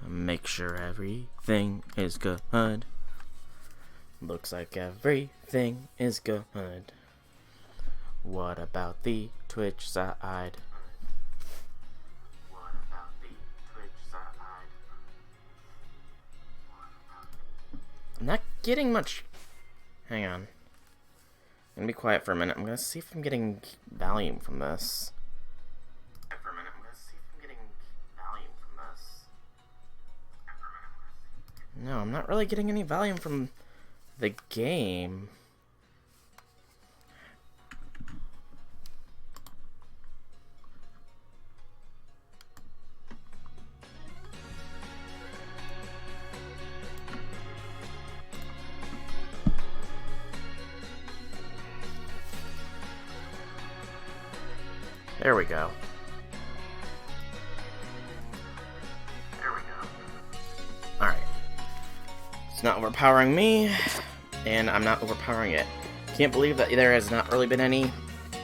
Make sure everything is good. Looks like everything is good. What about the Twitch side? I'm not getting much. Hang on. I'm gonna be quiet for a minute. I'm gonna see if I'm getting volume from this. No, I'm not really getting any volume from the game. There we go. Alright. It's not overpowering me, and I'm not overpowering it. Can't believe that there has not really been any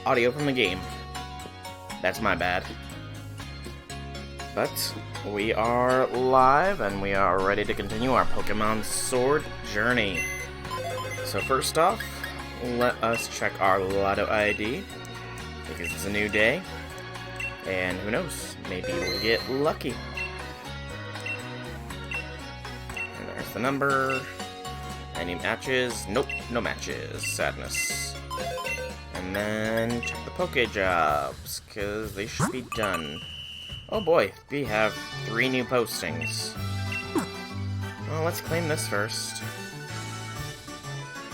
audio from the game. That's my bad. But we are live, and we are ready to continue our Pokemon Sword journey. So first off, let us check our Lotto ID, because it's a new day, and who knows, maybe we'll get lucky. And there's the number. Any matches? Nope, no matches. Sadness. And then check the Poke Jobs, because they should be done. Oh boy, we have 3 new postings. Well, let's claim this first.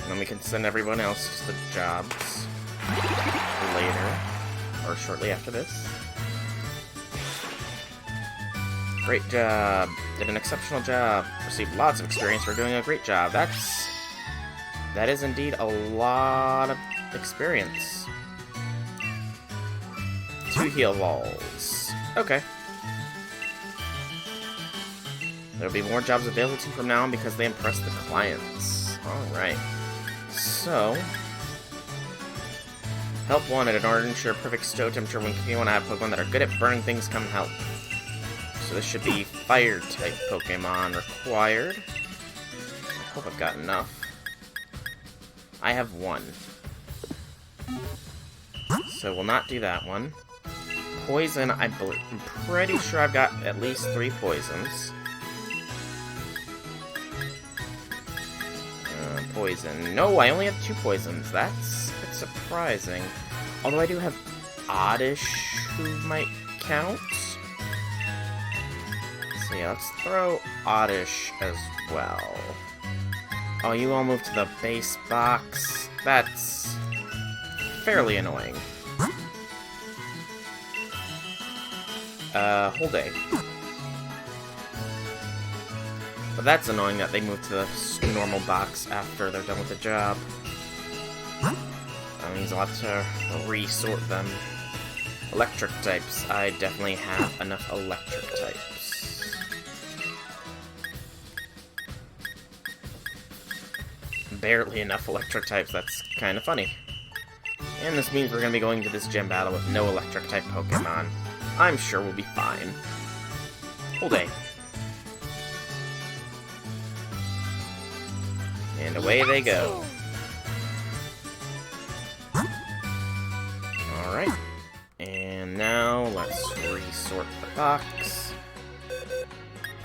And then we can send everyone else to the jobs later, or shortly after this. Great job. Did an exceptional job. Received lots of experience for doing a great job. That is indeed a lot of experience. 2 heal walls. Okay. There'll be more jobs available to you from now on because they impress the clients. Alright. So, help wanted. In order to ensure perfect stow temperature when cooking, you want to have Pokemon that are good at burning things come help. So this should be fire-type Pokemon required. I hope I've got enough. I have 1. So we'll not do that one. Poison, I'm pretty sure I've got at least 3 poisons. Poison. No, I only have 2 poisons. That's a bit surprising. Although I do have Oddish who might count. So yeah, let's throw Oddish as well. Oh, you all moved to the base box. That's fairly annoying. Whole day. But that's annoying that they moved to the normal box after they're done with the job. That means I'll have to resort them. Electric types. I definitely have enough electric types. Barely enough electric types. That's kind of funny. And this means we're going to be going to this gym battle with no electric type Pokemon. I'm sure we'll be fine. Whole day. And away they go. Alright. And now let's resort the box.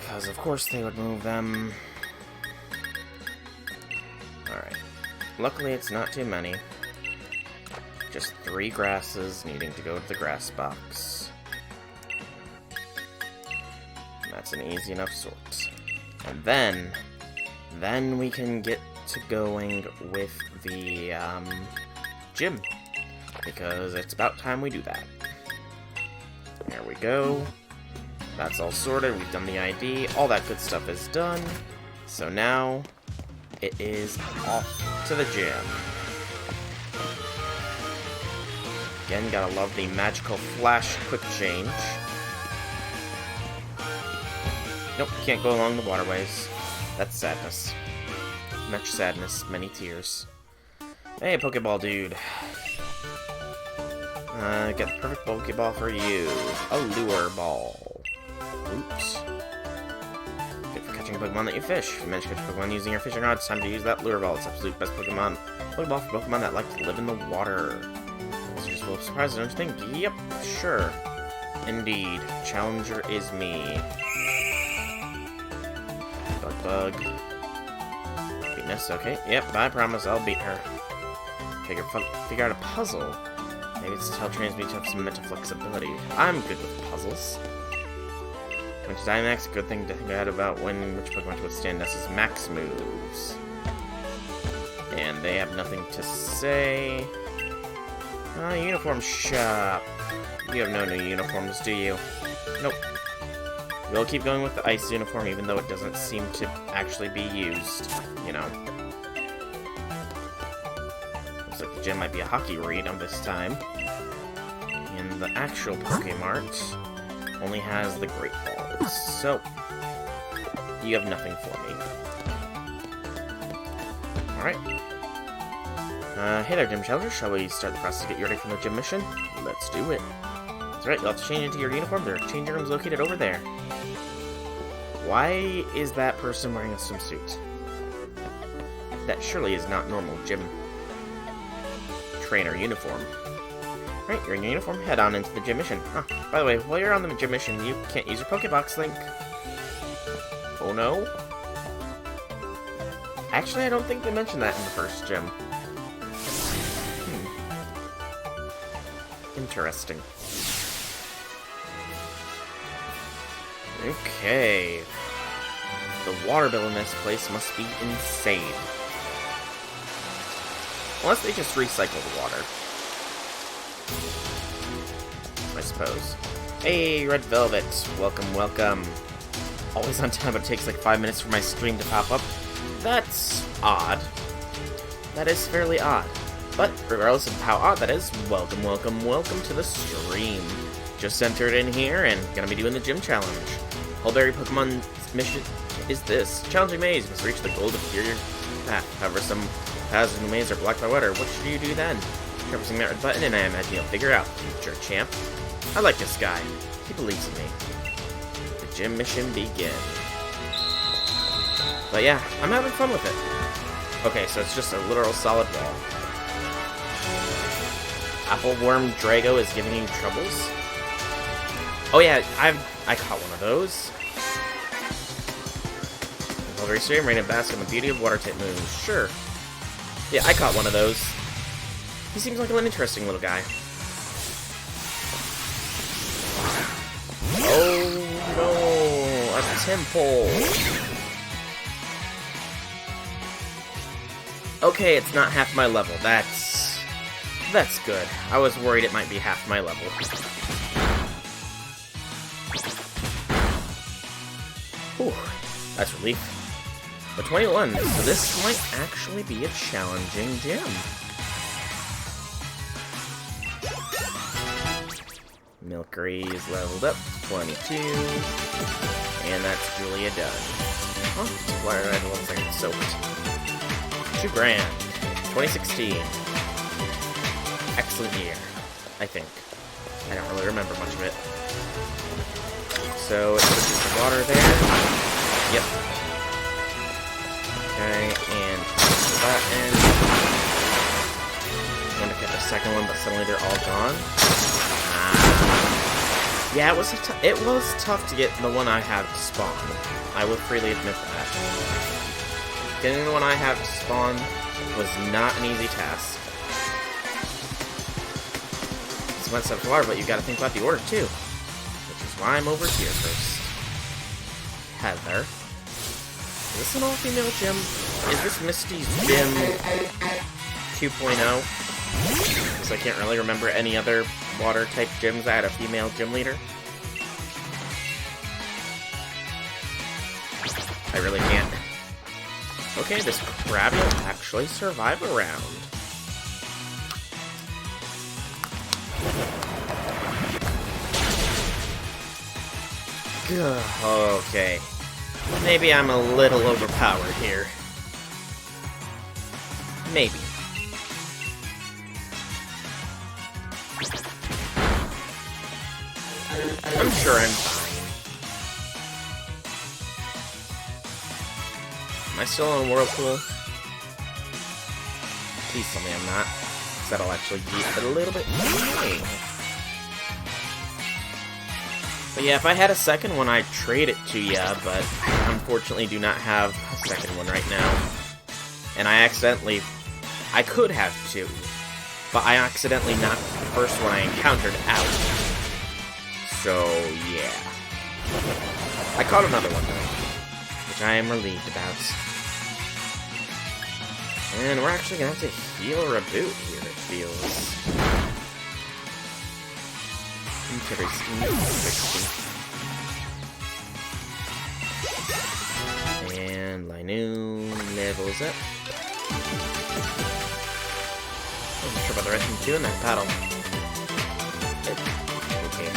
Because of course they would move them. Alright. Luckily it's not too many. Just 3 grasses needing to go to the grass box. That's an easy enough sort. And then we can get to going with the gym, because it's about time we do that. There we go. That's all sorted. We've done the ID. All that good stuff is done. So now it is off to the gym. Again, gotta love the magical flash quick change. Nope, can't go along the waterways. That's sadness. Much sadness, many tears. Hey, Pokeball dude. Get the perfect Pokeball for you. A Lure Ball. Oops. Good for catching a Pokemon that you fish. If you manage to catch a Pokemon using your fishing rod, it's time to use that Lure Ball. It's the absolute best Pokeball for Pokemon that like to live in the water. This is just a little surprising, don't you think? Yep, sure. Indeed. Challenger is me. Bug. Weakness, okay. Yep, I promise I'll beat her. Figure out a puzzle. Maybe it's to tell trains me to have some mental flexibility. I'm good with puzzles. Which is Dynamax, a good thing to think ahead about which Pokemon to withstand Ness's max moves. And they have nothing to say. Uniform shop. You have no new uniforms, do you? Nope. We'll keep going with the ice uniform, even though it doesn't seem to actually be used, you know. Looks like the gym might be a hockey arena this time. And the actual Pokemart only has the Great Balls, so you have nothing for me. Alright. Hey there, Gym Challenger. Shall we start the process to get you ready for the gym mission? Let's do it. That's right, you'll have to change into your uniform. There are changing rooms located over there. Why is that person wearing a swimsuit? That surely is not normal gym trainer uniform. Right, you're in your uniform, head on into the gym mission. By the way, while you're on the gym mission, you can't use your Pokébox link. Oh no? Actually, I don't think they mentioned that in the first gym. Interesting. Okay. The water bill in this place must be insane. Unless they just recycle the water. I suppose. Hey, Red Velvet. Welcome, welcome. Always on time, but it takes like 5 minutes for my stream to pop up. That's odd. That is fairly odd. But, regardless of how odd that is, welcome, welcome, welcome to the stream. Just entered in here and gonna be doing the gym challenge. Hulberry Pokemon mission is this. Challenging maze. You must reach the goal to clear your path. However, some paths in the maze are blocked by water. What should you do then? Try pressing that red button and I imagine you'll figure it out, future champ. I like this guy. He believes in me. The gym mission begins. But yeah, I'm having fun with it. Okay, so it's just a literal solid wall. Appleworm Drago is giving you troubles? Oh yeah, I caught one of those. Hulberry Stream, rain and bask in the beauty of water type moves. Sure. Yeah, I caught one of those. He seems like an interesting little guy. Oh no, a temple. Okay, it's not half my level. That's good. I was worried it might be half my level. Whew, that's relief. But 21, so this might actually be a challenging gym. Milcery is leveled up, 22. And that's Julia done. Oh, why did I have 1 second soaked? $2 grand. 2016. Excellent year, I think. I don't really remember much of it. So it pushes the water there. Yep. Okay, and that end. I'm gonna get the second one, but suddenly they're all gone. Yeah, it was tough to get the one I have to spawn. I will freely admit that. Getting the one I have to spawn was not an easy task. It's one step water, but you gotta think about the order too. Which is why I'm over here first. Heather. Is this an all-female gym? Is this Misty's gym 2.0? Because I can't really remember any other water-type gyms that had a female gym leader. I really can't. Okay, this crab will actually survive a round. Okay. Maybe I'm a little overpowered here. Maybe. I'm sure I'm fine. Am I still in Whirlpool? Please tell me I'm not. Because that'll actually be a little bit annoying. But yeah, if I had a second one, I'd trade it to ya, but I unfortunately do not have a second one right now. And I could have two, but I accidentally knocked the first one I encountered out. So, yeah. I caught another one, though, which I am relieved about. And we're actually gonna have to heal or reboot here, it feels. And Linoon levels up. Wasn't sure about the rest of them too in that battle. Okay.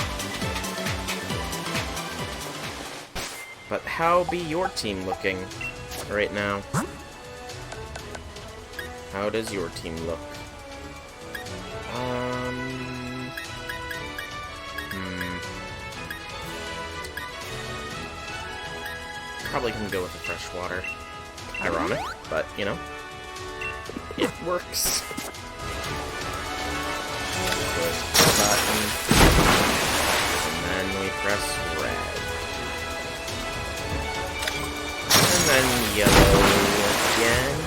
But how be your team looking right now? How does your team look? Probably can go with the freshwater. Ironic, but, you know, it works. Push the button, and then we press red. And then yellow again,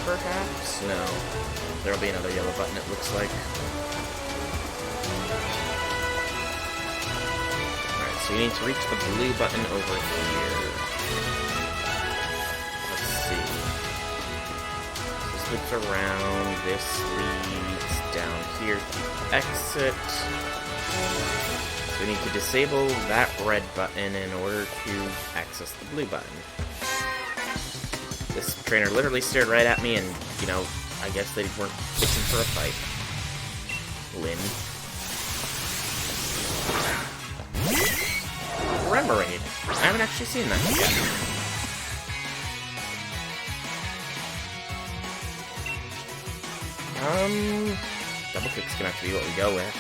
perhaps? No. There'll be another yellow button, it looks like. Alright, so you need to reach the blue button over here. Loops around, this leads down here to the exit. So we need to disable that red button in order to access the blue button. This trainer literally stared right at me and, you know, I guess they weren't fixing for a fight. Lynn. Remoraid. I haven't actually seen that yet. Double kick's gonna have to be what we go with.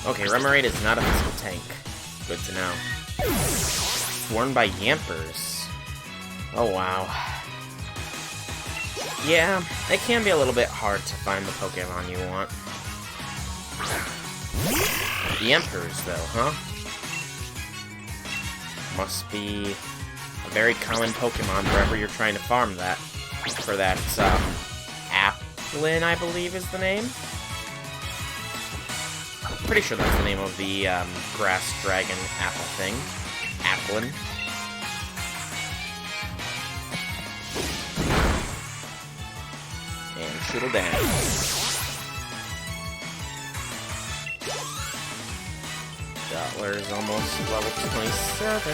Okay, Remoraid is not a physical tank. Good to know. Sworn by Yampers. Oh, wow. Yeah, it can be a little bit hard to find the Pokemon you want. The Yampers, though, huh? Must be a very common Pokemon wherever you're trying to farm that. For that, Applin, I believe is the name. Pretty sure that's the name of the, grass dragon apple thing. Applin. And shoodle down. Dottler's almost level 27.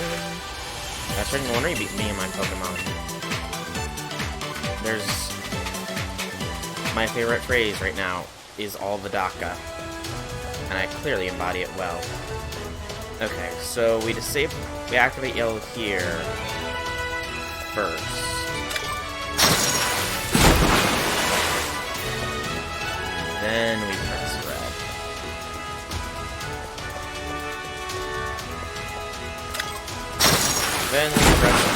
That's right, no wonder you beat me and my Pokemon. There's... My favorite phrase right now is all the DACA. And I clearly embody it well. Okay, so we activate yellow here first. Then we press red. Then we press red.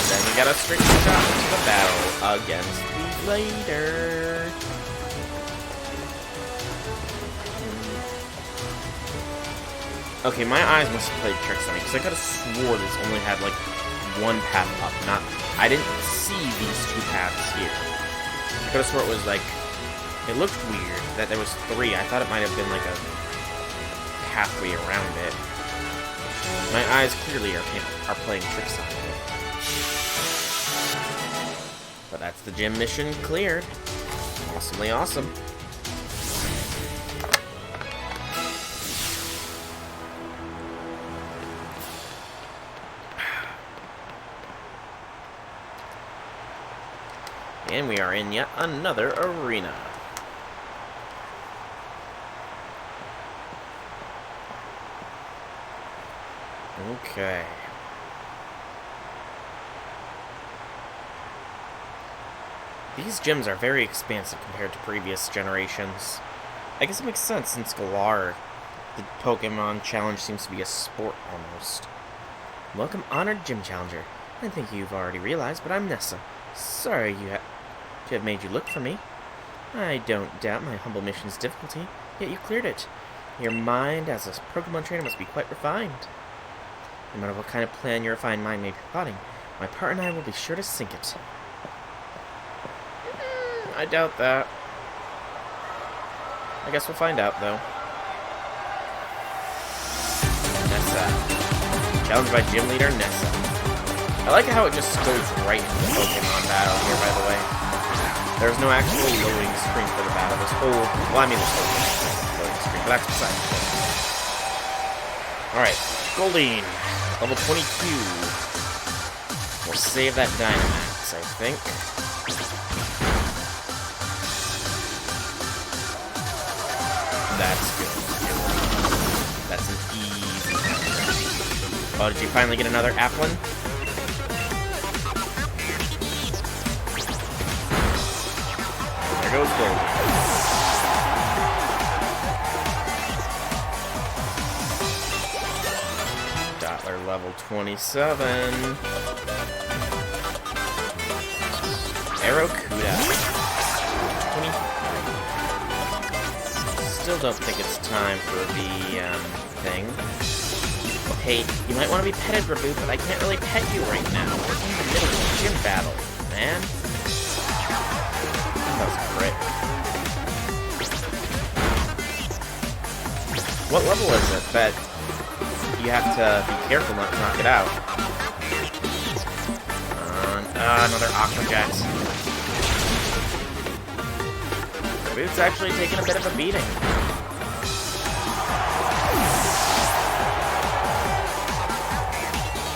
Then we got a straight shot into the battle against the Blader. Okay, my eyes must have played tricks on me, because I could have swore this only had, like, one path up. I didn't see these two paths here. I could have swore it was, like, it looked weird that there was three. I thought it might have been, like, a pathway around it. My eyes clearly are playing tricks on me. But that's the gym mission cleared. Awesomely awesome. And we are in yet another arena. Okay. These gyms are very expansive compared to previous generations. I guess it makes sense since Galar, the Pokemon Challenge, seems to be a sport almost. Welcome, honored gym challenger. I think you've already realized, but I'm Nessa. Sorry to have made you look for me. I don't doubt my humble mission's difficulty, yet you cleared it. Your mind as a Pokemon trainer must be quite refined. No matter what kind of plan your refined mind may be plotting, my partner and I will be sure to sink it. I doubt that. I guess we'll find out, though. Nessa. Challenged by gym leader Nessa. I like how it just goes right into the Pokemon battle here, by the way. There's no actual loading screen for the battle. This whole... Well, I mean, this whole loading screen, but that's beside the point. Alright, Goldeen. Level 22. We'll save that Dynamax, I think. That's good. That's an easy one. Oh, did you finally get another Applin? There goes Gold. Dottler level 27. Aerocuda. 23. Still don't think it's time for the, thing. Hey, you might want to be petted, Raboot, but I can't really pet you right now. We're in the middle of a gym battle, man. That was great. What level is it that you have to be careful not to knock it out? Another Aqua Jet. Raboot's actually taking a bit of a beating.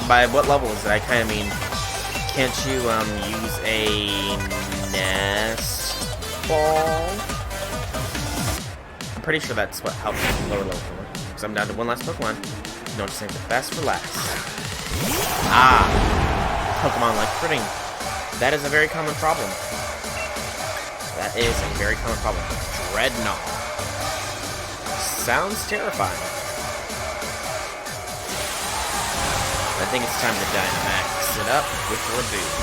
By what level is it? I kind of mean, can't you, use a nest ball? I'm pretty sure that's what helps lower level. Because I'm down to one last Pokemon. Don't save the best for last. Ah! Pokemon like critting. That is a very common problem. That is a very common problem. Dreadnought. Sounds terrifying. I think it's time to Dynamax it up with Raboot.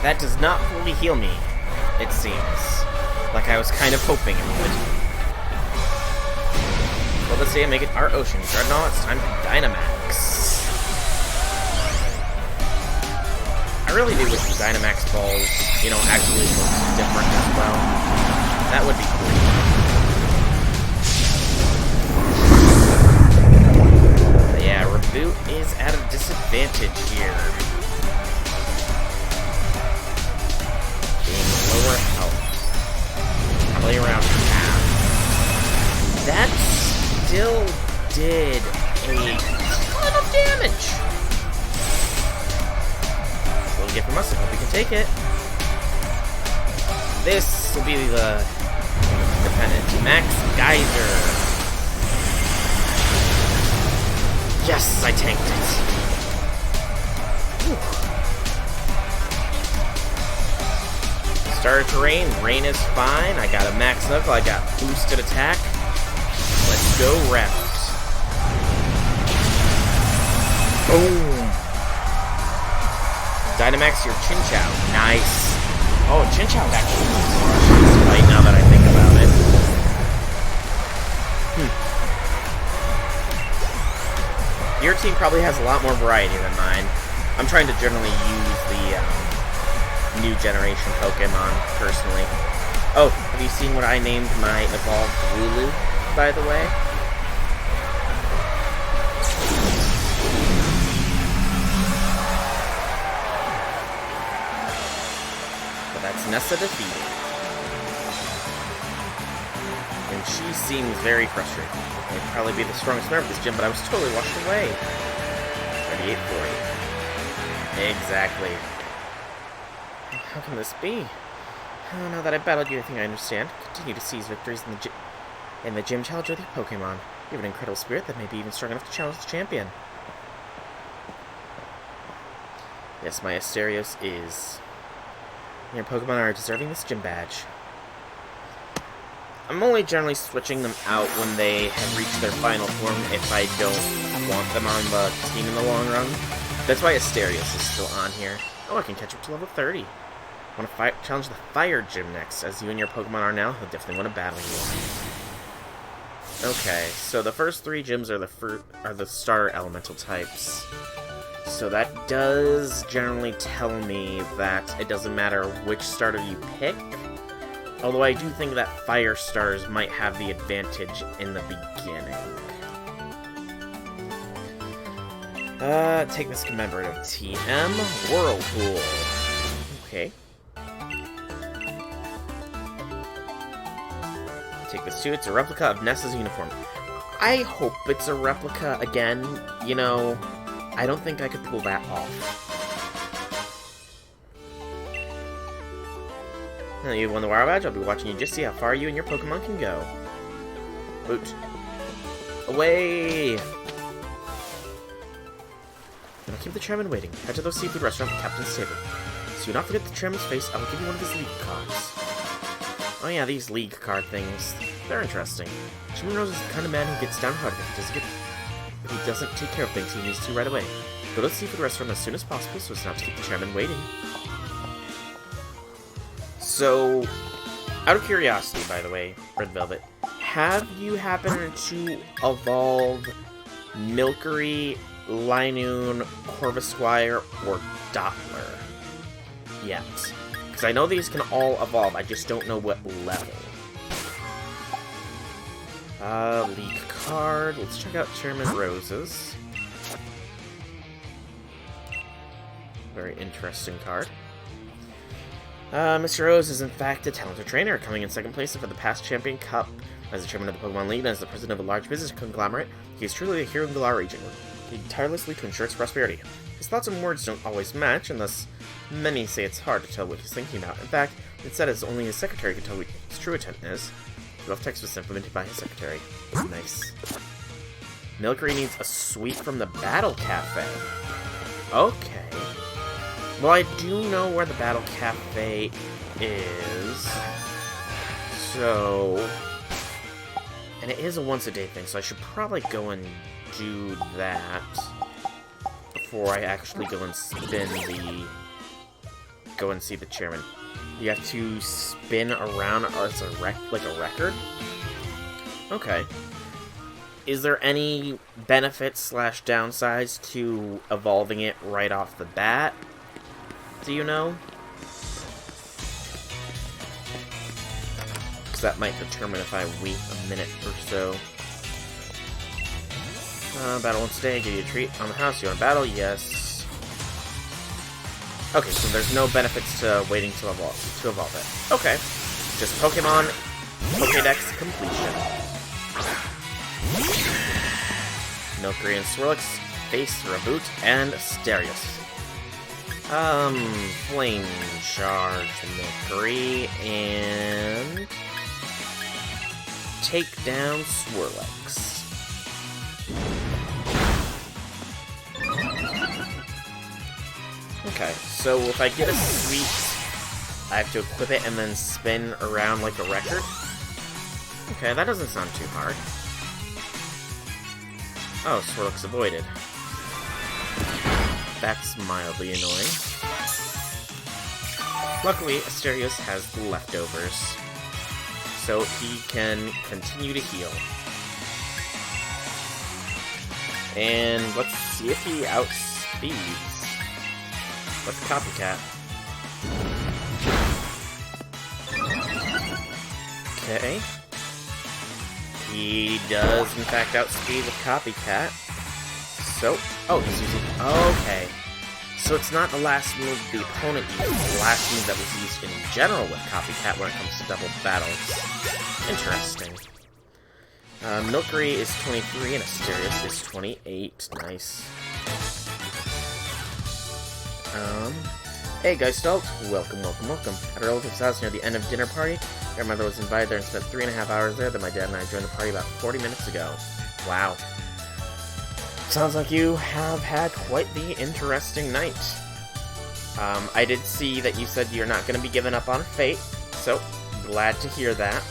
That does not fully heal me, it seems. Like I was kind of hoping it would. Well, let's see and make it our Ocean. Dreadnought, it's time to Dynamax. I really do wish the Dynamax balls, you know, actually look different as well. That would be cool. But yeah, Raboot is at a disadvantage here. Being lower health. Probably around half. That still did a ton of damage. Get from us, I hope we can take it. This will be the dependent. Max Geyser. Yes, I tanked it. Whew. Started to rain. Rain is fine. I got a Max Knuckle. I got boosted attack. Let's go route. Boom. Dynamax your Chinchou. Nice. Oh, Chinchou's actually right now that I think about it. Your team probably has a lot more variety than mine. I'm trying to generally use the new generation Pokemon, personally. Oh, have you seen what I named my evolved Wooloo, by the way? Nessa defeated. And she seems very frustrated. I'd probably be the strongest member of this gym, but I was totally washed away. 38-40. Exactly. How can this be? Now that I've battled you, I think I understand. Continue to seize victories in the gym challenge with your Pokemon. You have an incredible spirit that may be even strong enough to challenge the champion. Yes, my Asterios is. Your Pokemon are deserving this gym badge. I'm only generally switching them out when they have reached their final form if I don't want them on the team in the long run. That's why Asterios is still on here. Oh, I can catch up to level 30. Want to challenge the Fire Gym next. As you and your Pokemon are now, he'll definitely want to battle you. Okay, so the first 3 gyms are the starter elemental types. So that does generally tell me that it doesn't matter which starter you pick. Although I do think that fire starters might have the advantage in the beginning. Take this commemorative TM Whirlpool. Okay. Take this too. It's a replica of Nessa's uniform. I hope it's a replica again. You know, I don't think I could pull that off. Now you won the Wow Badge. I'll be watching you just see how far you and your Pokemon can go. Boot. Away! Now keep the chairman waiting. Head to the seafood restaurant at Captain's table. So you not forget the chairman's face, I will give you one of his league cards. Oh yeah, these league card things. They're interesting. Chairman Rose is the kind of man who gets downhearted if he doesn't take care of things he needs to right away. Go to the seafood restaurant as soon as possible so as not to keep the chairman waiting. So, out of curiosity, by the way, Red Velvet, have you happened to evolve Milcery, Linoone, Corvisquire, or Doppler yet? Because I know these can all evolve, I just don't know what level. League card. Let's check out Chairman Rose's. Very interesting card. Mr. Rose is in fact a talented trainer, coming in second place for the past Champion Cup. As the chairman of the Pokemon League and as the president of a large business conglomerate, he is truly a hero in the Galar region, working tirelessly to ensure its prosperity. His thoughts and words don't always match, and thus many say it's hard to tell what he's thinking about. In fact, it's said as only his secretary can tell what his true intent is. The rough text was implemented by his secretary. Nice. Milcery needs a sweet from the Battle Cafe. Okay. Well, I do know where the Battle Cafe is. So... And it is a once-a-day thing, so I should probably go and do that before I actually go and spin the... Go and see the chairman. You have to spin around as a like a record? Okay. Is there any benefits / downsides to evolving it right off the bat? Do you know? Because that might determine if I wait a minute or so. Battle once a day, give you a treat on the house. You want to battle? Yes. Okay, so there's no benefits to waiting to evolve it. Okay. Just Pokemon Pokédex completion. Milcery and Swirlix face Reboot and Asterios. Flame Charge Milcery and take down Swirlix. Okay, so if I get a sweet, I have to equip it and then spin around like a record? Okay, that doesn't sound too hard. Oh, Swirlix avoided. That's mildly annoying. Luckily, Asterios has the leftovers, so he can continue to heal. And let's see if he outspeeds. Let's Copycat. Okay. He does, in fact, outspeed with Copycat. So, oh, he's using, okay. So it's not the last move the opponent used, it's the last move that was used in general with Copycat when it comes to double battles. Interesting. Milcery is 23 and Asterios is 28. Nice. Hey guys, Stalt. Welcome. At a relative's house near the end of dinner party. Their mother was invited there and spent 3.5 hours there. Then my dad and I joined the party about 40 minutes ago. Wow. Sounds like you have had quite the interesting night. I did see that you said you're not going to be giving up on Fate, so glad to hear that.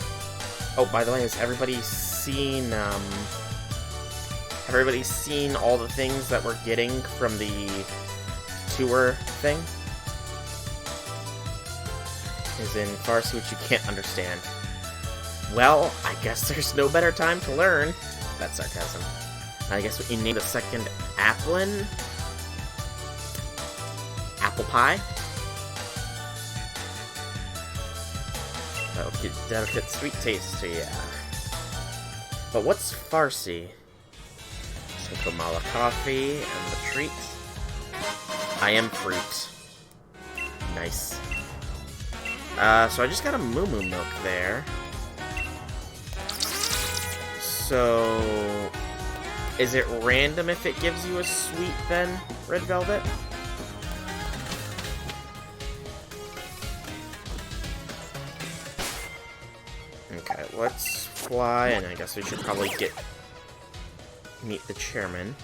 Oh, by the way, has everybody seen all the things that we're getting from the tour thing? As in, Farsi, which you can't understand. Well, I guess there's no better time to learn. That's sarcasm. I guess what you need a second Applin? Apple pie? That'll give delicate sweet taste to ya. But what's Farsi? Sinkomala coffee and the treat. I am fruit. Nice. So I just got a Moo Moo milk there. So, is it random if it gives you a sweet then, Red Velvet? Okay, let's fly, and I guess we should probably meet the chairman.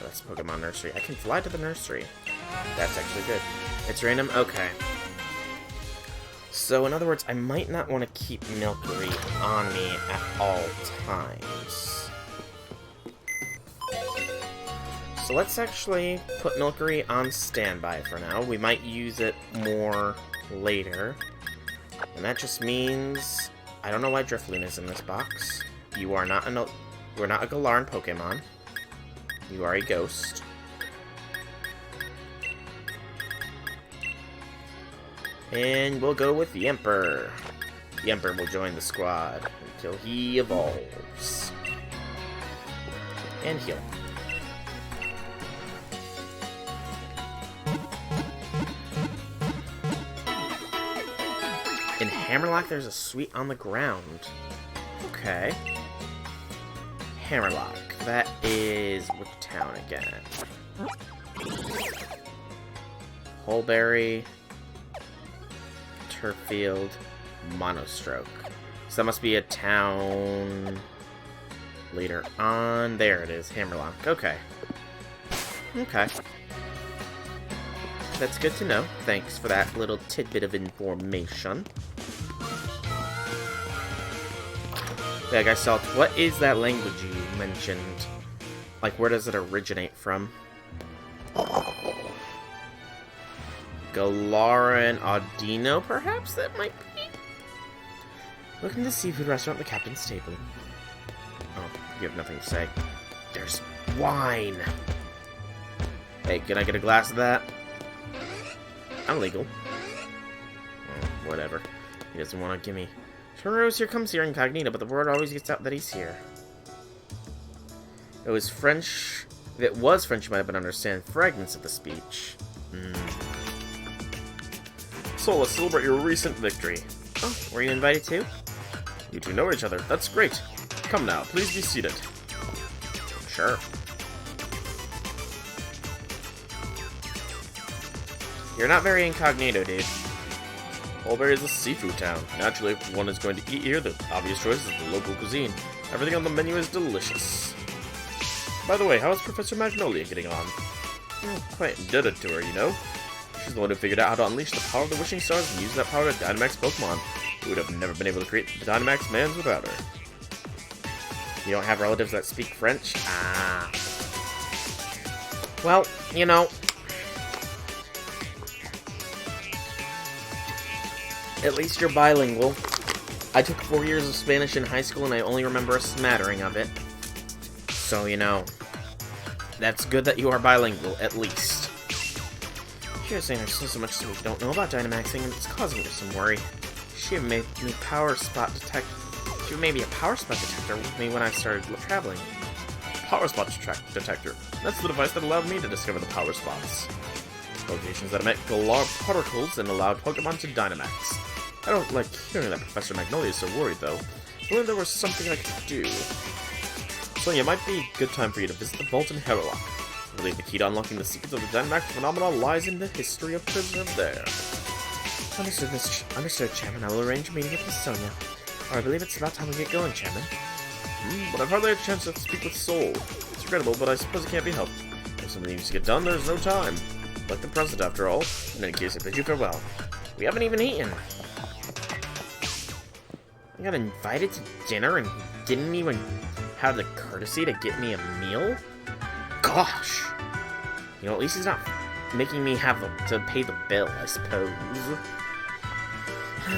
That's Pokemon Nursery. I can fly to the nursery. That's actually good. It's random? Okay. So, in other words, I might not want to keep Milcery on me at all times. So let's actually put Milcery on standby for now. We might use it more later. And that just means... I don't know why Drifloon is in this box. You are not you're not a Galarian Pokemon. You are a ghost. And we'll go with the Emperor. The Emperor will join the squad until he evolves. And heal. In Hammerlock, there's a sweet on the ground. Okay. Hammerlock. That is which town again? Holberry. Turffield, Monostroke. So that must be a town later on. There it is, Hammerlock. Okay. Okay. That's good to know. Thanks for that little tidbit of information. Yeah, guys, Salt, what is that language you mentioned? Like, where does it originate from? Galarian Audino, perhaps? That might be? Looking to the seafood restaurant at the captain's table. Oh, you have nothing to say. There's wine! Hey, can I get a glass of that? I'm legal. Oh, whatever. He doesn't want to give me... Turnerose here comes here incognito, but the word always gets out that he's here. It was French... If it was French, you might have been understand fragments of the speech. So, let's celebrate your recent victory. Oh, were you invited too? You two know each other. That's great. Come now, please be seated. Sure. You're not very incognito, dude. Holberry is a seafood town. Naturally, if one is going to eat here, the obvious choice is the local cuisine. Everything on the menu is delicious. By the way, how is Professor Magnolia getting on? Quite indebted to her, you know? She's the one who figured out how to unleash the power of the Wishing Stars and use that power to Dynamax Pokemon. We would have never been able to create the Dynamax Mans without her. You don't have relatives that speak French? Ah. Well, you know... At least you're bilingual. I took 4 years of Spanish in high school and I only remember a smattering of it. So, you know... That's good that you are bilingual, at least. You're saying there's still so much that we don't know about Dynamaxing, and it's causing me some worry. She made me a power spot detector with me when I started traveling. Power spot detector. That's the device that allowed me to discover the power spots. Locations that emit Galar particles and allowed Pokemon to Dynamax. I don't like hearing that Professor Magnolia is so worried, though. I believe there was something I could do. So yeah, it might be a good time for you to visit the vault in Hammerlock. I believe the key to unlocking the secrets of the Dynamax phenomenon lies in the history of Prisoner there. Understood, Chairman. I will arrange a meeting with Miss Sonia. Or I believe it's about time we get going, Chairman. But I've hardly had a chance to speak with Soul. It's regrettable, but I suppose it can't be helped. If something needs to get done, there's no time. Like the present, after all. In any case, I bid you farewell. We haven't even eaten. I got invited to dinner and didn't even have the courtesy to get me a meal? Gosh! You know, at least he's not making me have to pay the bill, I suppose.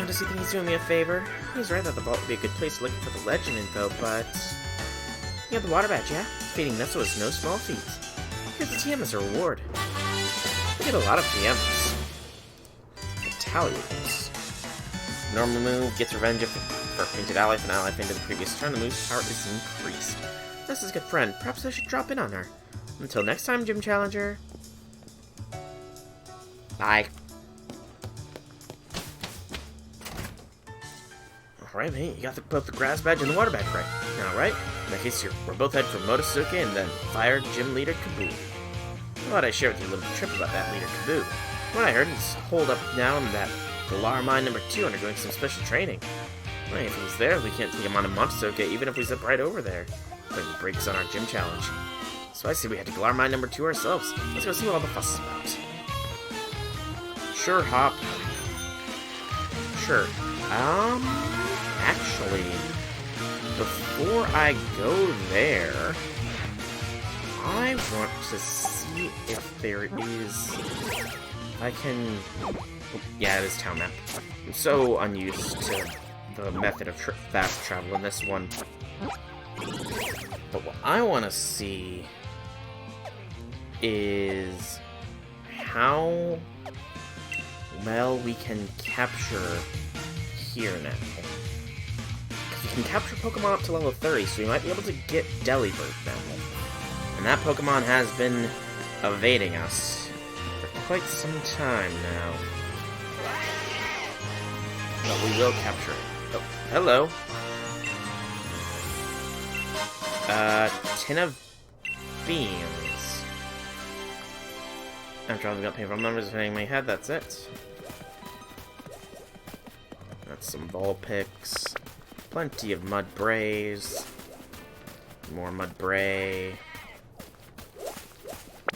Does he think he's doing me a favor? He's right that the vault would be a good place to look for the legend info, but... You have the water badge, yeah? Feeding Nestle is no small feat. Here's the TM as a reward. We get a lot of TMs. Retaliates. Normal move gets revenge for fainted ally. If an ally fainted the previous turn, the move's power is increased. Nestle's a good friend. Perhaps I should drop in on her. Until next time, Gym Challenger. Bye. Alright, mate, you got both the grass badge and the water badge right. Now, right? In that case, we're both headed for Motosuke and then fire gym leader Kaboo. I thought I'd share with you a little trip about that leader Kaboo. What I heard is hold up down that Galar Mine number 2 undergoing some special training. Well, if he's there, we can't take him on to Motosuke even if we zip right over there. Putting the brakes on our gym challenge. So I say we head to Galar Mine number 2 ourselves. Let's go see what all the fuss is about. Sure, Hop. Sure. Actually, before I go there, I want to see if there is... I can... Yeah, it is town map. I'm so unused to the method of fast travel in this one. But what I want to see is how well we can capture here now. We can capture Pokemon up to level 30, so we might be able to get Delibird now. And that Pokemon has been evading us for quite some time now. But we will capture it. Oh, hello. Tin of Beans. After all, I've got painful numbers hitting my head, that's it. That's some Vulpix. Plenty of Mudbrays. More Mudbray.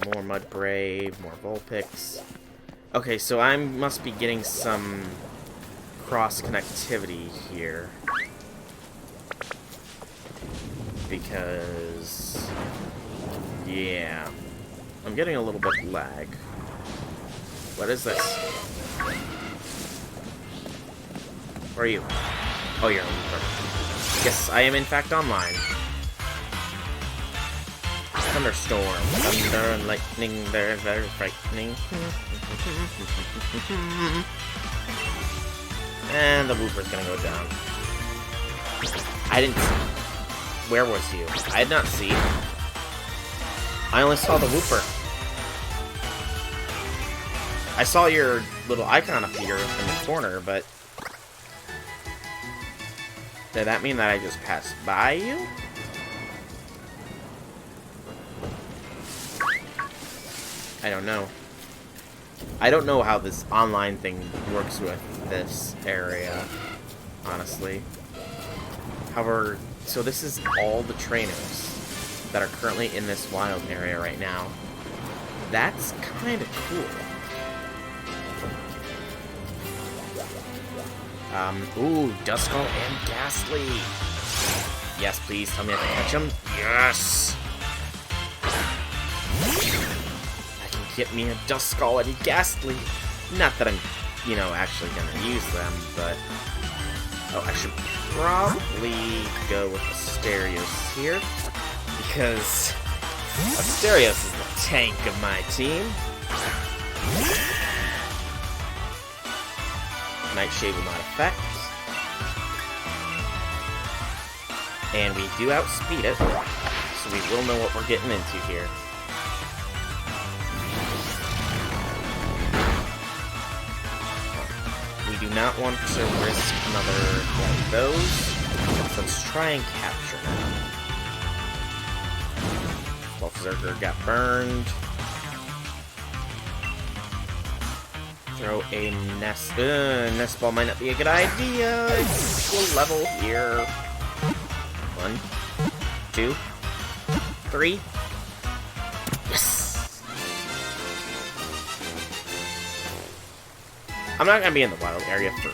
More Mudbray. More Vulpix. Okay, so I must be getting some cross-connectivity here. Because... yeah. I'm getting a little bit lag. What is this? Where are you? Oh, you're on Weaver. Yes, I am in fact online. Thunderstorm. Thunder and lightning, they're very frightening. And the Wooper's gonna go down. I didn't see. Where was you? I did not see. I only saw the Wooper. I saw your little icon appear in the corner, but... did that mean that I just passed by you? I don't know. I don't know how this online thing works with this area, honestly. However, so this is all the trainers that are currently in this wild area right now. That's kind of cool. Ooh, Duskull and Ghastly. Yes, please, tell me I can catch him. Yes! I can get me a Duskull and Ghastly. Not that I'm, you know, actually gonna use them, but... oh, I should probably go with Asterios here, because Asterios is the tank of my team. Nightshade will not affect. And we do outspeed it, so we will know what we're getting into here. We do not want to risk another one of those. Let's try and capture them. Zerker got burned. Throw a nest. Nest ball might not be a good idea. We'll level here. 1, 2, 3. Yes! I'm not gonna be in the wild area for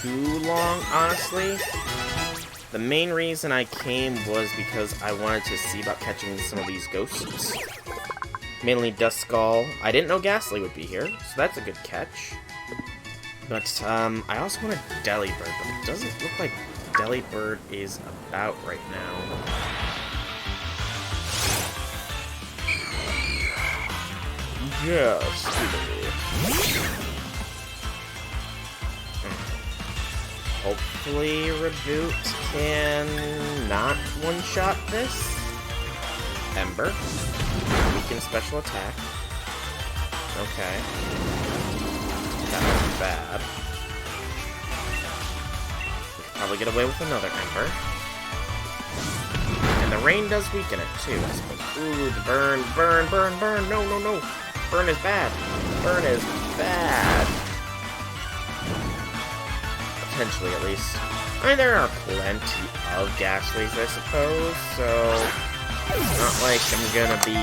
too long, honestly. The main reason I came was because I wanted to see about catching some of these ghosts. Mainly Duskull. I didn't know Ghastly would be here, so that's a good catch. But, I also want a Delibird, but it doesn't look like Delibird is about right now. Yes, hopefully Reboot can not one-shot this. Ember. Weaken special attack. Okay. That was bad. We could probably get away with another Ember. And the rain does weaken it too, I suppose. Ooh, the burn, burn, burn, burn. No, no, no. Burn is bad. Burn is bad. Potentially, at least. I mean, there are plenty of Ghastlies, I suppose, so it's not like I'm gonna be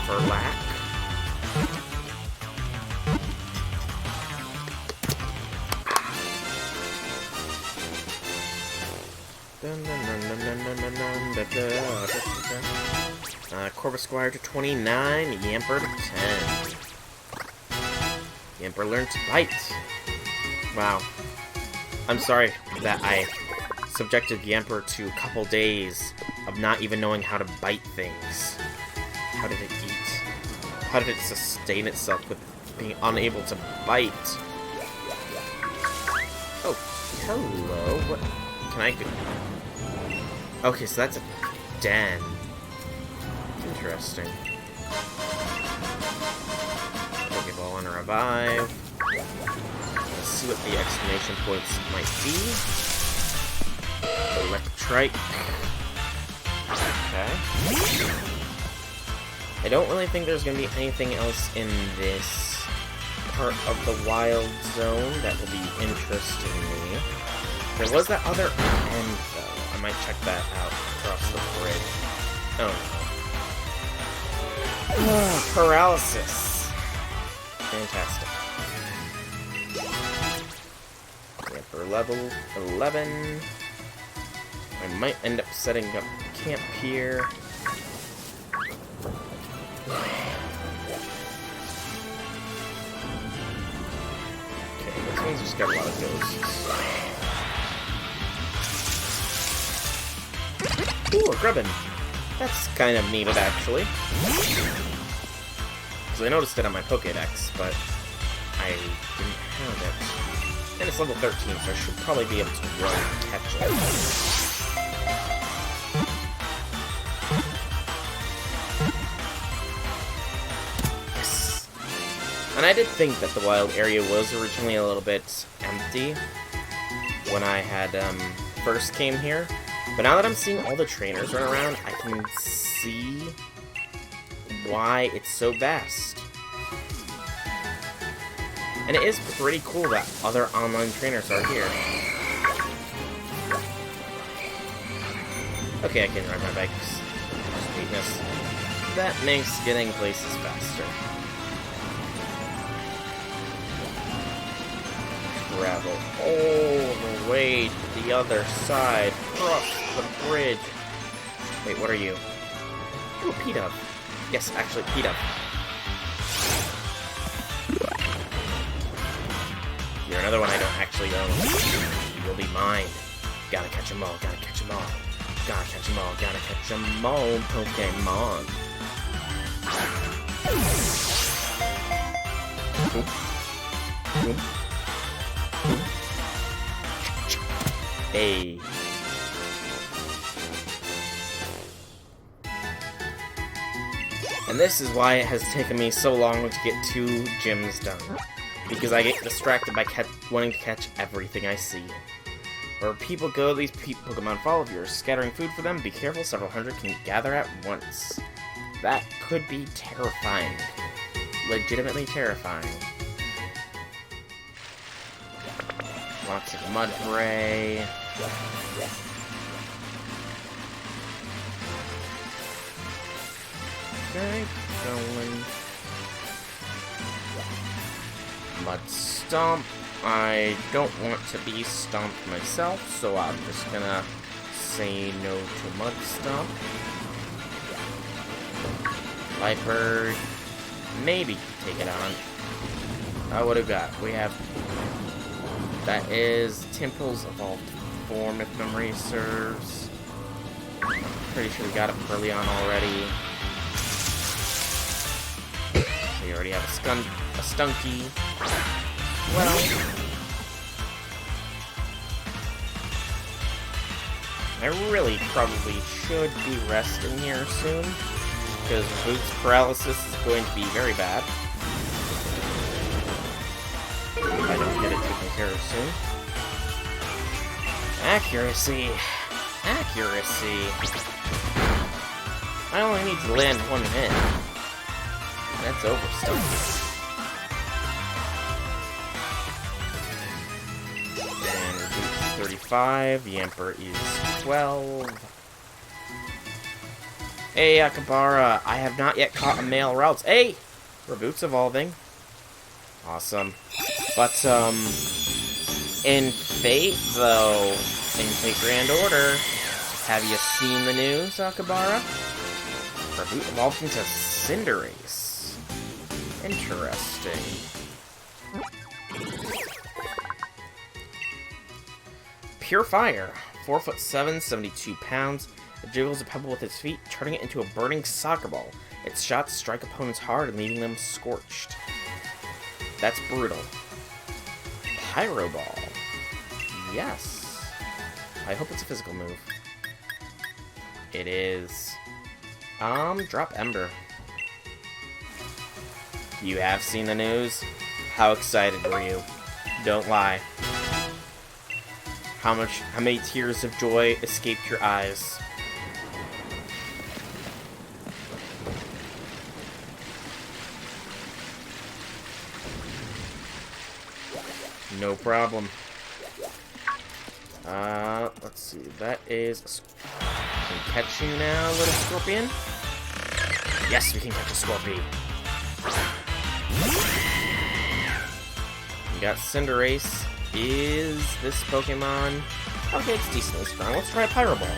for lack. Corvisquire to 29, Yamper to 10. Yamper learned to bite. Wow. I'm sorry that I subjected Yamper to a couple days of not even knowing how to bite things. How did it eat? How did it sustain itself with being unable to bite? Oh, hello. What? Can I go? Okay, so that's a den. Interesting. Pokeball on a revive. Let's see what the exclamation points might be. Electrike. Okay. I don't really think there's going to be anything else in this part of the wild zone that will be interesting me. There was that other end, though. I might check that out across the bridge. Oh, no. Paralysis. Fantastic. For level 11. I might end up setting up camp here. Okay, this one's just got a lot of ghosts. Ooh, a Grubbin. That's kind of needed, actually. Because I noticed it on my Pokédex, but I didn't have it. And it's level 13, so I should probably be able to run and catch it. Yes! And I did think that the wild area was originally a little bit empty when I had first came here. But now that I'm seeing all the trainers run around, I can see why it's so vast. And it is pretty cool that other online trainers are here. Okay, I can ride my bikes. Sweetness. That makes getting places faster. Travel all the way to the other side, across the bridge. Wait, what are you? Ooh, P-Dove. Yes, actually, P-Dove. You're another one I don't actually own. You will be mine. Gotta catch them all, gotta catch them all. Gotta catch them all, gotta catch them all, Pokemon. Hey. And this is why it has taken me so long to get 2 gyms done. Because I get distracted by wanting to catch everything I see. Where people go, these Pokemon follow. If you're scattering food for them, be careful, several hundred can gather at once. that could be terrifying. Legitimately terrifying. Lots of Mudbray. Okay, going. Mud Stomp. I don't want to be stomped myself, so I'm just gonna say no to Mud Stomp. Lightbird. Maybe take it on. What do we got? We have... That is Temple's Evolved Form, if memory serves. Pretty sure we got it early on already. We already have a Stunky. Well... I really probably should be resting here soon, because Boots Paralysis is going to be very bad. If I don't get it taken care of soon. Accuracy. Accuracy. I only need to land one hit. That's over stuff. And Boots 35. Yamper is 12. Hey, Akabara, I have not yet caught a male Ralts. Hey! Reboot's evolving. Awesome. But, in Fate, though, in Fate Grand Order, have you seen the news, Akabara? Reboot evolved into Cinderace. Interesting. Pure Fire. 4'7", 72 pounds. It jiggles a pebble with its feet, turning it into a burning soccer ball. Its shots strike opponents hard and leaving them scorched. That's brutal. Pyro Ball. Yes. I hope it's a physical move. It is. Drop Ember. You have seen the news? How excited were you? Don't lie. How many tears of joy escaped your eyes? No problem. Let's see. That is... Can we catch you now, little Scorpion? Yes, we can catch a Scorpion. We got Cinderace. Is this Pokemon... Okay, it's decently strong. Let's try a Pyro Ball.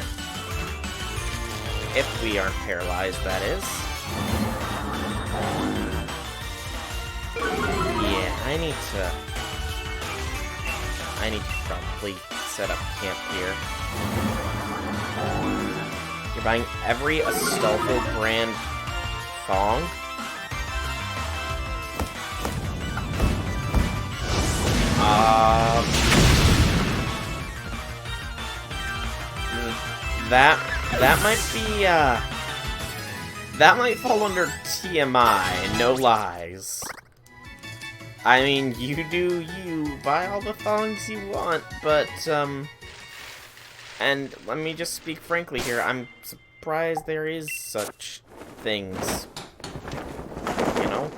If we aren't paralyzed, that is. Yeah, I need to probably set up camp here. You're buying every Astolfo brand Thong? That might be, that might fall under TMI, no lies. I mean, you do you, buy all the thongs you want, but, and let me just speak frankly here, I'm surprised there is such things, you know?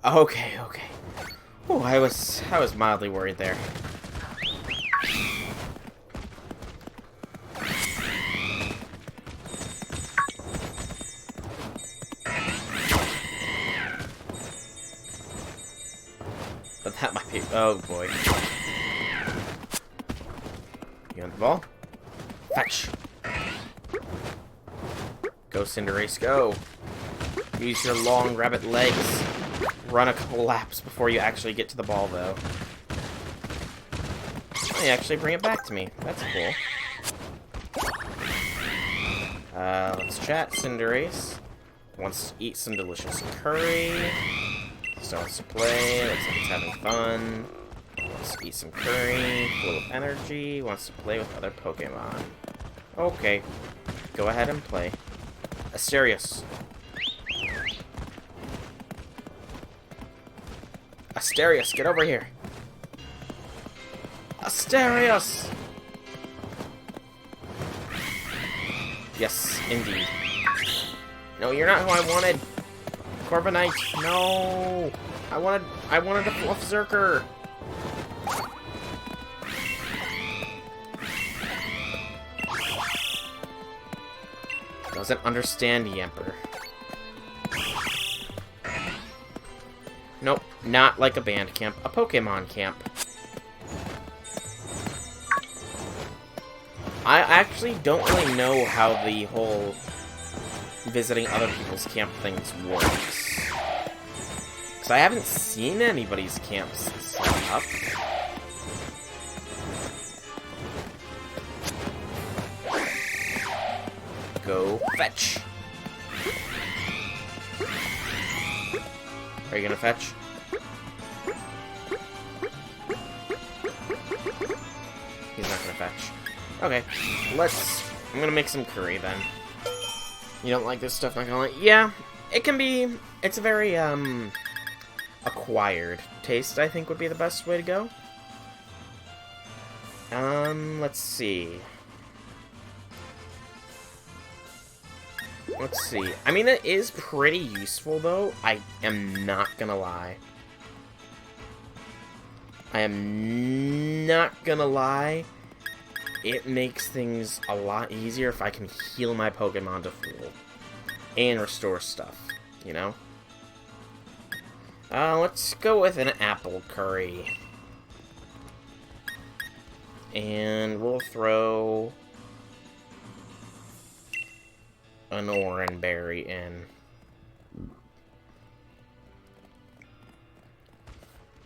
Okay. Oh, I was mildly worried there. But that might be... Oh, boy. You want the ball? Fetch! Go, Cinderace, go! Use your long rabbit legs. Run a couple laps before you actually get to the ball, though. Oh, you actually bring it back to me. That's cool. Let's chat. Cinderace wants to eat some delicious curry. So wants to play, looks like it's having fun. Wants to eat some curry, full of energy, wants to play with other Pokemon. Okay, go ahead and play. Asterios. Asterios, get over here. Yes, indeed. No, you're not who I wanted. Corviknight, no. I wanted a Fluff Zerker. Doesn't understand the Emperor. Nope, not like a band camp, a Pokemon camp. I actually don't really know how the whole visiting other people's camp things works. Because I haven't seen anybody's camps set up. Go fetch. Are you gonna fetch? He's not gonna fetch. Okay, I'm gonna make some curry then. You don't like this stuff, not gonna lie? Yeah, it can be, it's a very, acquired taste, I think would be the best way to go. Let's see. Let's see. I mean, it is pretty useful, though. I am not gonna lie. I am not gonna lie. It makes things a lot easier if I can heal my Pokemon to full. And restore stuff, you know? Let's go with an apple curry. And we'll throw an orange berry in.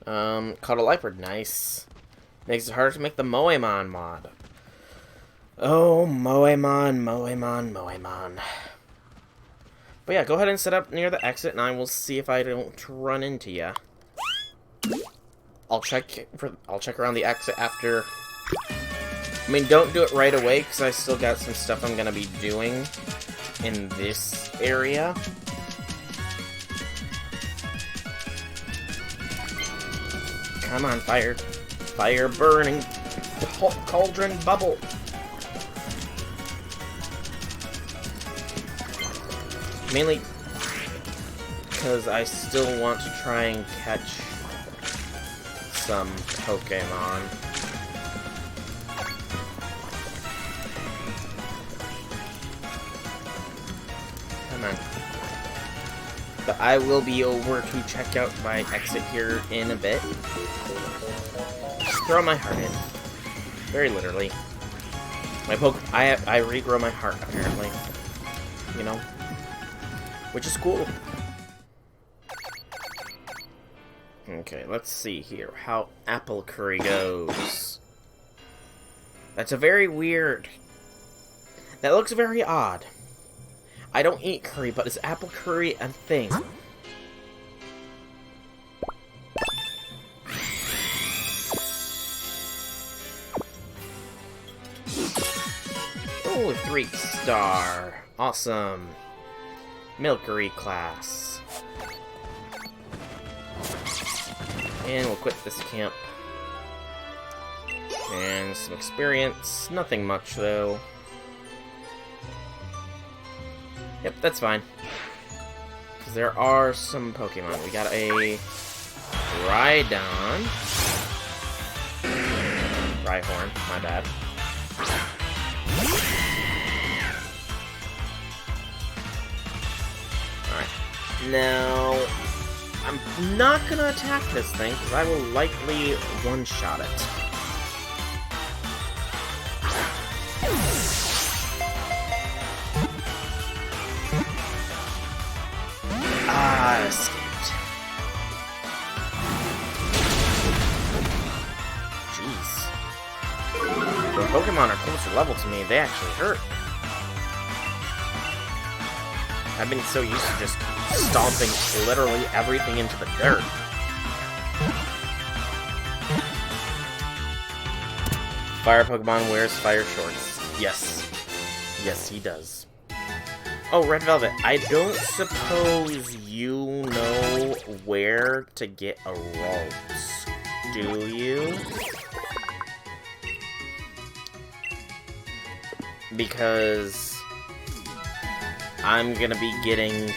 Caught a Liepard, nice. Makes it harder to make the Moemon mod. Oh, Moemon, Moemon, Moemon. But yeah, go ahead and set up near the exit, and I will see if I don't run into ya. I'll check around the exit after. I mean, don't do it right away, because I still got some stuff I'm gonna be doing in this area. Come on, fire. Fire burning. Cauldron bubble. Mainly because I still want to try and catch some Pokemon. Come on. But I will be over to check out my exit here in a bit. Just throw my heart in. Very literally. I regrow my heart, apparently. You know? Which is cool. Okay, let's see here how apple curry goes. That's a very weird... That looks very odd. I don't eat curry, but is apple curry a thing? Oh, 3-star. Awesome. Milcery class. And we'll quit this camp. And some experience. Nothing much, though. Yep, that's fine. Because there are some Pokemon. We got a Rhydon. Rhyhorn, my bad. Alright. Now, I'm not gonna attack this thing, because I will likely one-shot it. Ah, escaped. Jeez. When Pokemon are closer level to me, they actually hurt. I've been so used to just stomping literally everything into the dirt. Fire Pokemon wears fire shorts. Yes. Yes, he does. Oh, Red Velvet, I don't suppose you know where to get a Ralts, do you? Because I'm gonna be getting...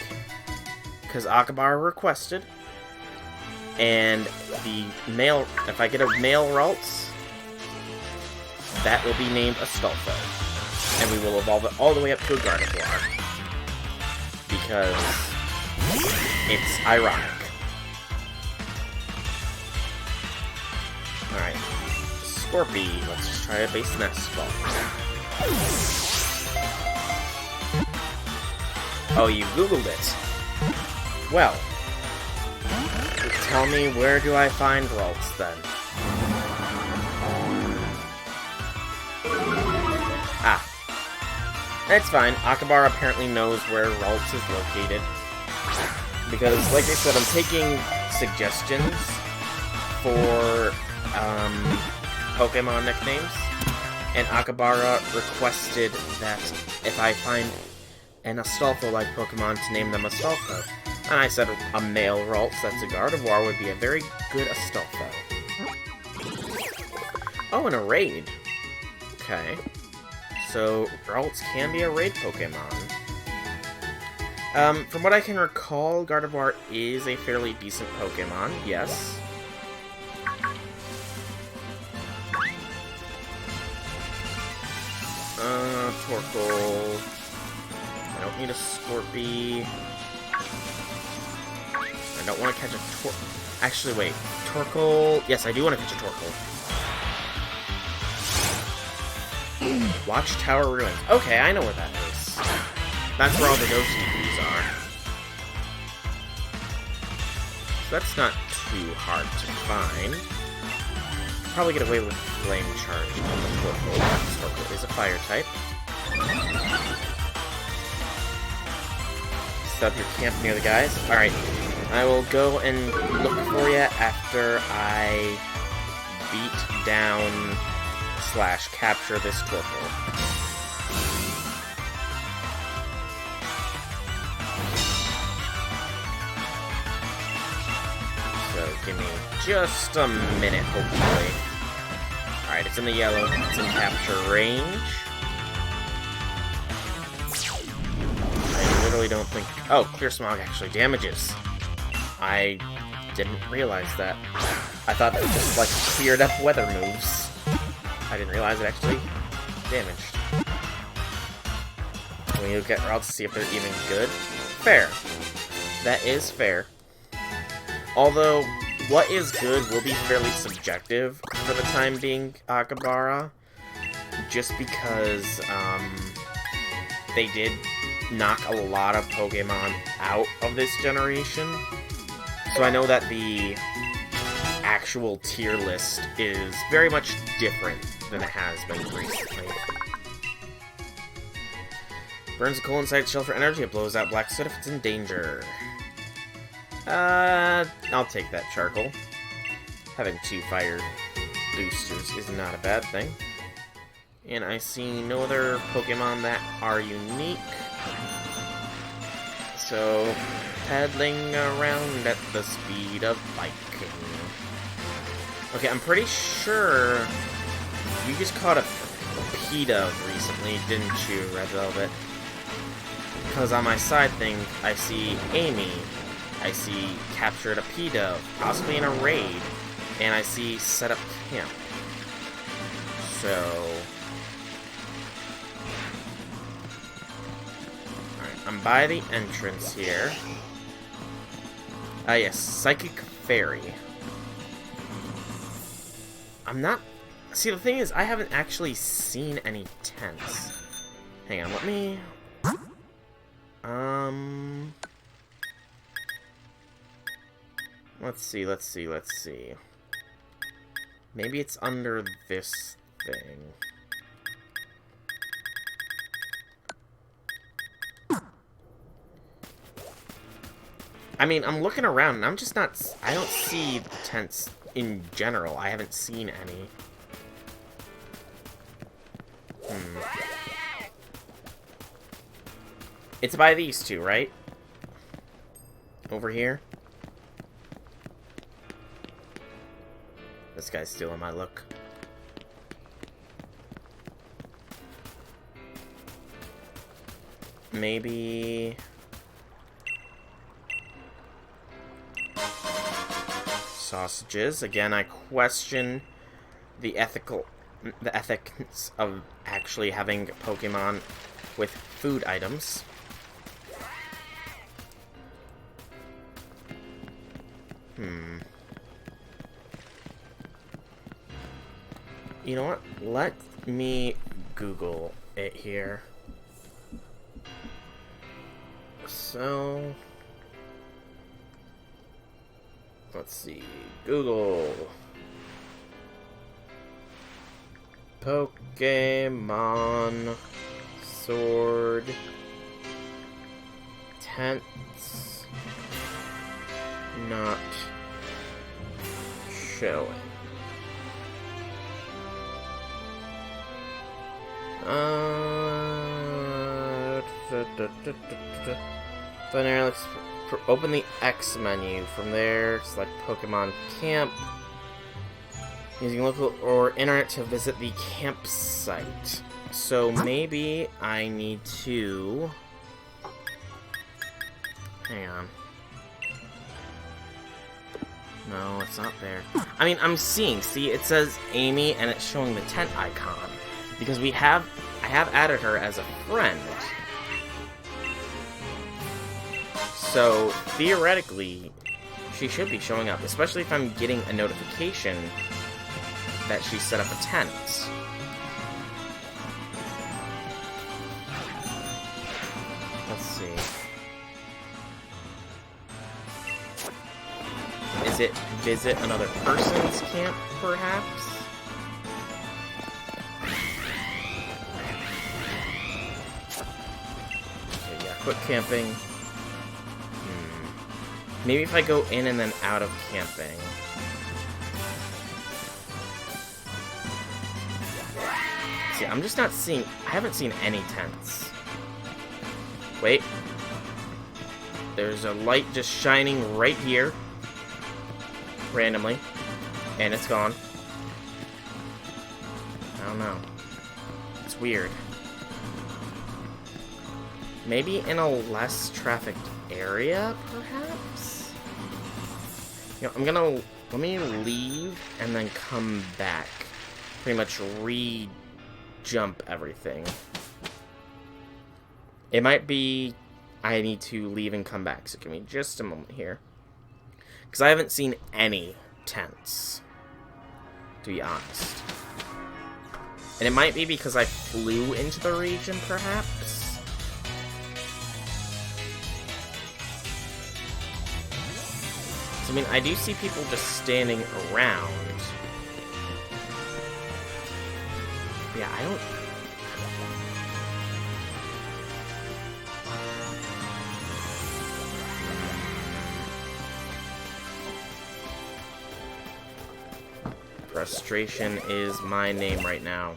Because Akabara requested. And the male... If I get a male Ralts, that will be named Astolfo. And we will evolve it all the way up to a Gardevoir. Because it's ironic. Alright. Scorpy, let's just try a base nest ball. Oh, you Googled it. Well, tell me, where do I find Ralts then? Ah. That's fine. Akabara apparently knows where Ralts is located. Because, like I said, I'm taking suggestions for Pokemon nicknames, and Akabara requested that if I find an Astolfo-like Pokemon to name them Astolfo. And I said a male Ralts that's a Gardevoir would be a very good Astolfo. Oh, and a raid. Okay. So, Ralts can be a raid Pokemon. From what I can recall, Gardevoir is a fairly decent Pokemon, yes. Torkoal. I don't need a Scorpy. I don't want to catch a Actually, wait. Torkoal. Yes, I do want to catch a Torkoal. Watchtower Ruins. Okay, I know where that is. That's where all the ghost EVs are. So that's not too hard to find. Probably get away with Flame Charge on the Torkoal. Torkoal is a fire type. Set up your camp near the guys. Alright. I will go and look for you after I beat down / capture this Torkoal. So give me just a minute, hopefully. Alright, it's in the yellow. It's in capture range. I literally don't think... Oh, Clear Smog actually damages. I didn't realize that. I thought it was just, like, cleared up weather moves. I didn't realize it actually damaged. When you look at Ralts to see if they're even good. Fair. That is fair. Although, what is good will be fairly subjective for the time being, Akabara. Just because, they did knock a lot of Pokemon out of this generation. So I know that the actual tier list is very much different than it has been recently. Burns a coal inside its shell for energy. It blows out black soot if it's in danger. I'll take that charcoal. Having 2 fire boosters is not a bad thing. And I see no other Pokemon that are unique. So, pedaling around at the speed of biking. Okay, I'm pretty sure you just caught a Pidove recently, didn't you, Red Velvet? Because on my side thing, I see Amy, I see captured a Pidove, possibly in a raid, and I see set up camp. So... Alright, I'm by the entrance here. Yes, Psychic Fairy. I'm not... See, the thing is, I haven't actually seen any tents. Hang on, let me... Let's see. Maybe it's under this thing. I mean, I'm looking around, and I'm just not... I don't see tents in general. I haven't seen any. It's by these two, right? Over here? This guy's stealing my look. maybe... sausages. Again, I question the ethics of actually having Pokemon with food items. You know what? Let me Google it here. So... let's see. Google. Pokemon Sword Tents not showing. Let's open the X menu. From there, select Pokemon Camp. Using local or internet to visit the campsite. So maybe I need to... hang on. No, it's not there. I mean, I'm seeing. See, it says Amy, and it's showing the tent icon. Because I have added her as a friend. So, theoretically, she should be showing up. Especially if I'm getting a notification that she set up a tent. Let's see. Is it visit another person's camp, perhaps? Okay, yeah, quit camping. Maybe if I go in and then out of camping. See, I'm just not seeing... I haven't seen any tents. Wait. There's a light just shining right here. Randomly. And it's gone. I don't know. It's weird. Maybe in a less trafficked area, perhaps? You know, I'm gonna... let me leave and then come back. Pretty much re-jump everything. It might be I need to leave and come back, so give me just a moment here. Because I haven't seen any tents, to be honest. And it might be because I flew into the region, perhaps? So, I mean, I do see people just standing around. Yeah, I don't... Frustration is my name right now.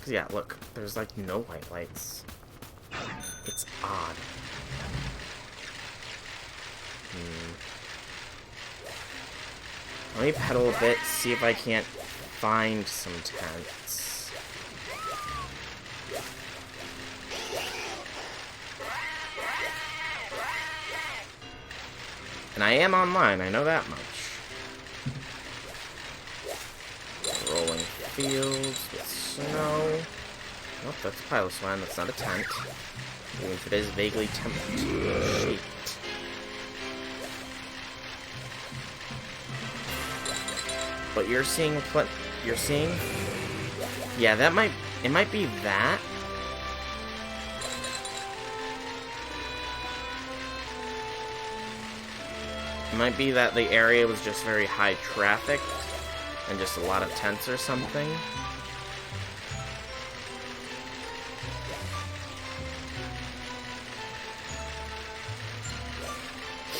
Cause yeah, look, there's like no white lights. It's odd. Let me pedal a bit, see if I can't find some tents. And I am online, I know that much. Rolling fields with snow. Nope, that's a Piloswine, that's not a tent. Even if it is vaguely tent-shaped. But you're seeing what you're seeing? Yeah, that might... it might be that. It might be that the area was just very high traffic and just a lot of tents or something.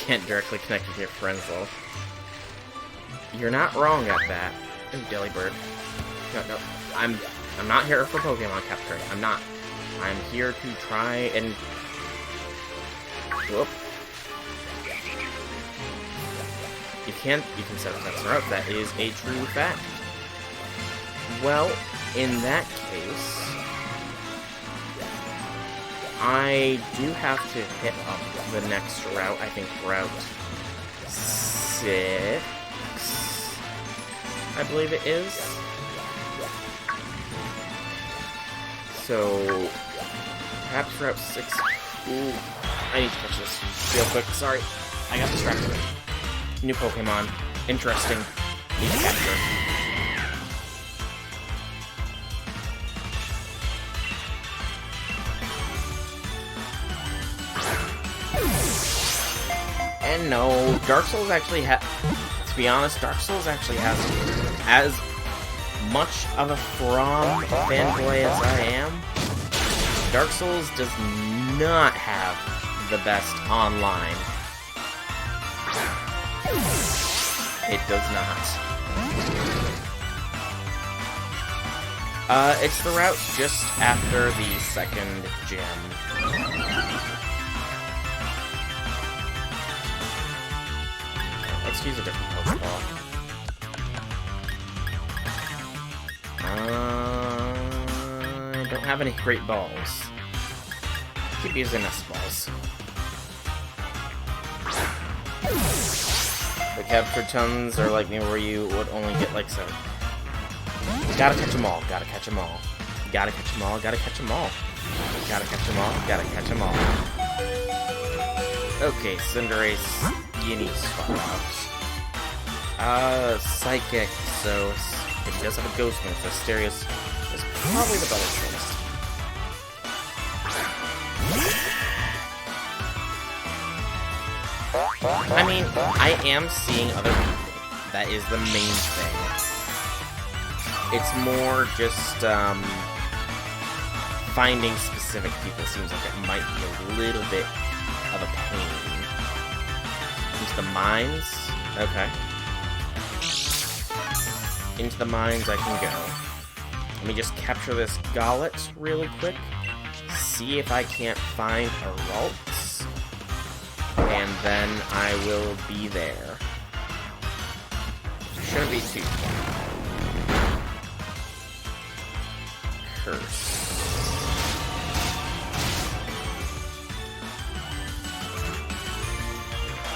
Can't directly connect with your friends though. You're not wrong at that. Ooh, Delibird. No, I'm not here for Pokemon capturing. I'm not. I'm here to try and... whoop. You can set effects on route. That is a true fact. Well, in that case, I do have to hit up the next route. I think Route 6, I believe it is. So, perhaps Route 6. Ooh, I need to catch this real quick. Sorry, I got distracted. New Pokemon. Interesting. Need to capture. And no, Dark Souls actually to be honest, Dark Souls actually has, as much of a From fanboy as I am, Dark Souls does not have the best online. It does not. It's the route just after the second gym. Let's use a different Pokeball. I don't have any great balls. Keep using S-balls. The captured tons are like me where you would only get like 7. Gotta catch them all, gotta catch them all. Gotta catch them all, gotta catch them all. Gotta catch them all, gotta catch them all. Okay, Cinderace, you need to swap out. Psychic, so if he does have a Ghost move, so Asterios is probably the better choice. I mean, I am seeing other people. That is the main thing. It's more just, finding specific people seems like it might be a little bit of a pain. Into the mines? Okay. Into the mines I can go. Let me just capture this Golett really quick. See if I can't find a Ralts. And then I will be there. Shouldn't be too far. Curse.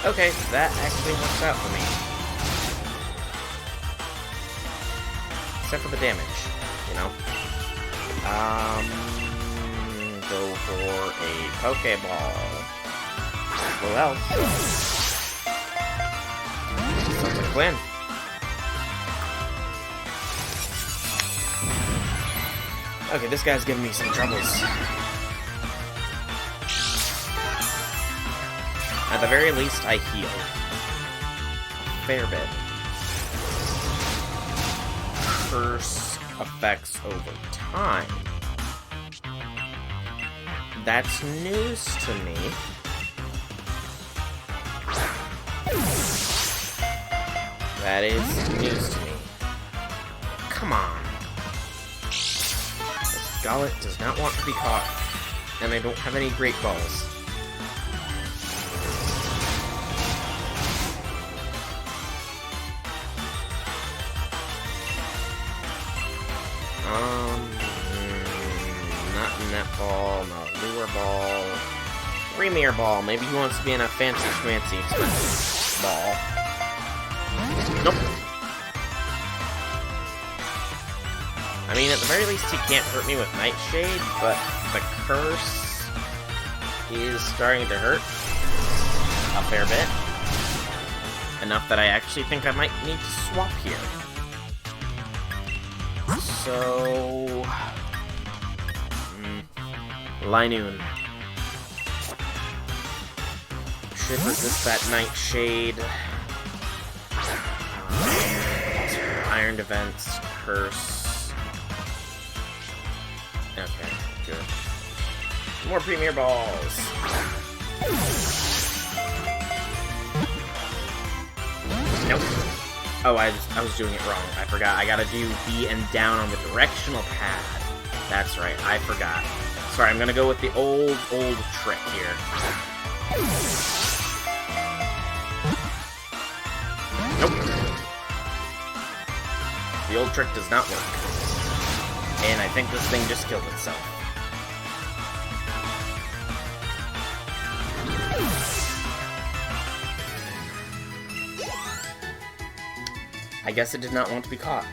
Okay, that actually works out for me. Except for the damage, you know? Go for a Pokeball. What else? Sounds like a plan. Okay, this guy's giving me some troubles. At the very least, I heal. A fair bit. Curse effects over time. That's news to me. That is news to me. Come on. This Golett does not want to be caught, and I don't have any Great Balls. Not Netball, not Lure Ball. Premier Ball. Maybe he wants to be in a fancy schmancy expensive ball. Nope. I mean, at the very least, he can't hurt me with Nightshade, but the curse is starting to hurt a fair bit. Enough that I actually think I might need to swap here. So... Linoon. Should resist that Nightshade. Iron Defense, Curse. Okay, good. More Premier Balls. Nope. Oh, I was doing it wrong. I forgot. I gotta do B and down on the directional pad. That's right. I forgot. Sorry, I'm gonna go with the old trick here. The old trick does not work. And I think this thing just killed itself. I guess it did not want to be caught.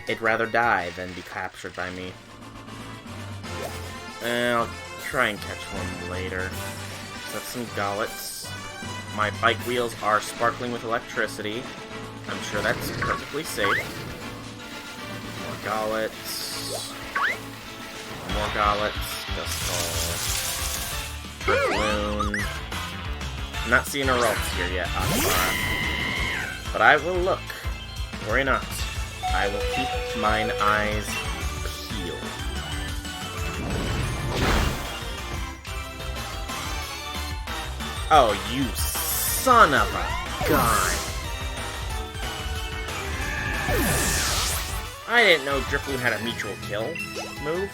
It'd rather die than be captured by me. I'll try and catch one later. Set some gaulets. My bike wheels are sparkling with electricity. I'm sure that's perfectly safe. More gaulets. More gaulets. Dust ball. Balloon. I'm not seeing a Ralts here yet, Akabara. But I will look. Worry not. I will keep mine eyes peeled. Oh, you son of a gun! I didn't know Drifloon had a mutual kill move.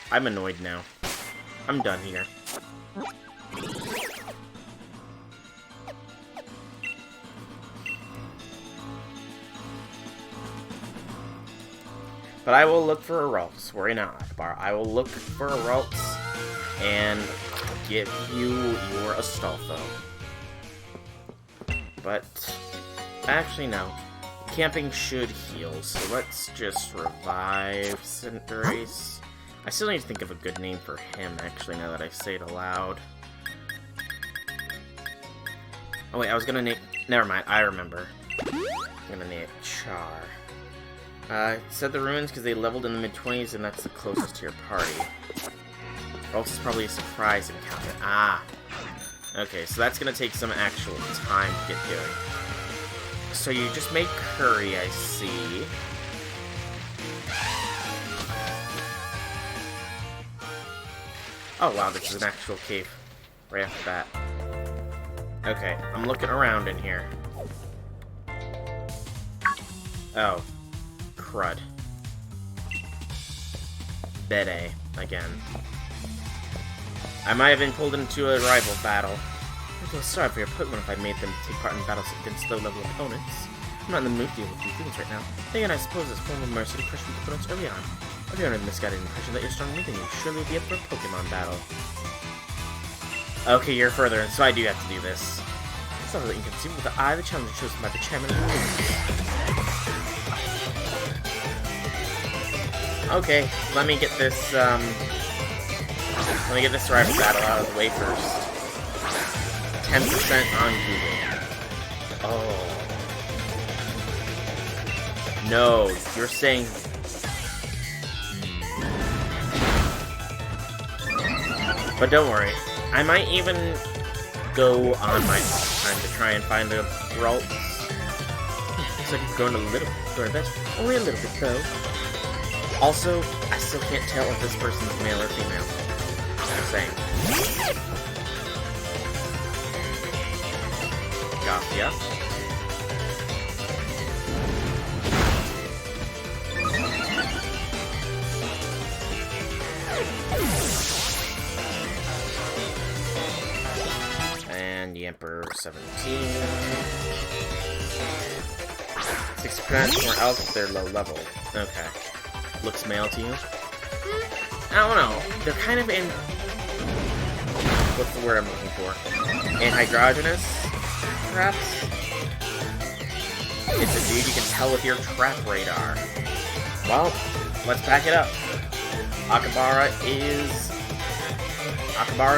I'm annoyed now. I'm done here. But I will look for a Ralts. Worry not, Akabara. I will look for a Ralts and give you your Astolfo. But, actually no. Camping should heal, so let's just revive Cinderace. I still need to think of a good name for him, actually, now that I say it aloud. Oh wait, I was gonna name... Never mind, I remember. I'm gonna name it Char. It said the ruins because they leveled in the mid-20s and that's the closest to your party. Or else it's probably a surprise encounter. Ah! Okay, so that's gonna take some actual time to get doing. So you just made curry, I see. Oh wow, this is an actual cave. Right off the bat. Okay, I'm looking around in here. Oh. Crud. Bede, again. I might have been pulled into a rival battle. I feel sorry for your Pokemon if I made them take part in battles against low-level opponents. I'm not in the mood to deal with these things right now. Again, I suppose it's form of mercy to crush your opponents early on. If you're under the misguided impression that you're stronger than you, surely you'll be up for a Pokemon battle. Okay, you're further, and so I do have to do this. It's not really inconceivable with the eye of the challenger chosen by the chairman of the league. Okay, let me get this rival battle out of the way first. 10% on Google. Oh. No, you're saying... But don't worry, I might even go on my off time to try and find a Ralts. Looks like you've grown a little bit, only a little bit though. Also, I still can't tell if this person's male or female. I'm saying. Gotcha. And the Emperor 17. 6% more else if they're low level. Okay. Looks male to you? I don't know. They're kind of in... What's the word I'm looking for? Anhydrogenous, perhaps? It's a dude you can tell with your trap radar. Well, let's back it up. Akabara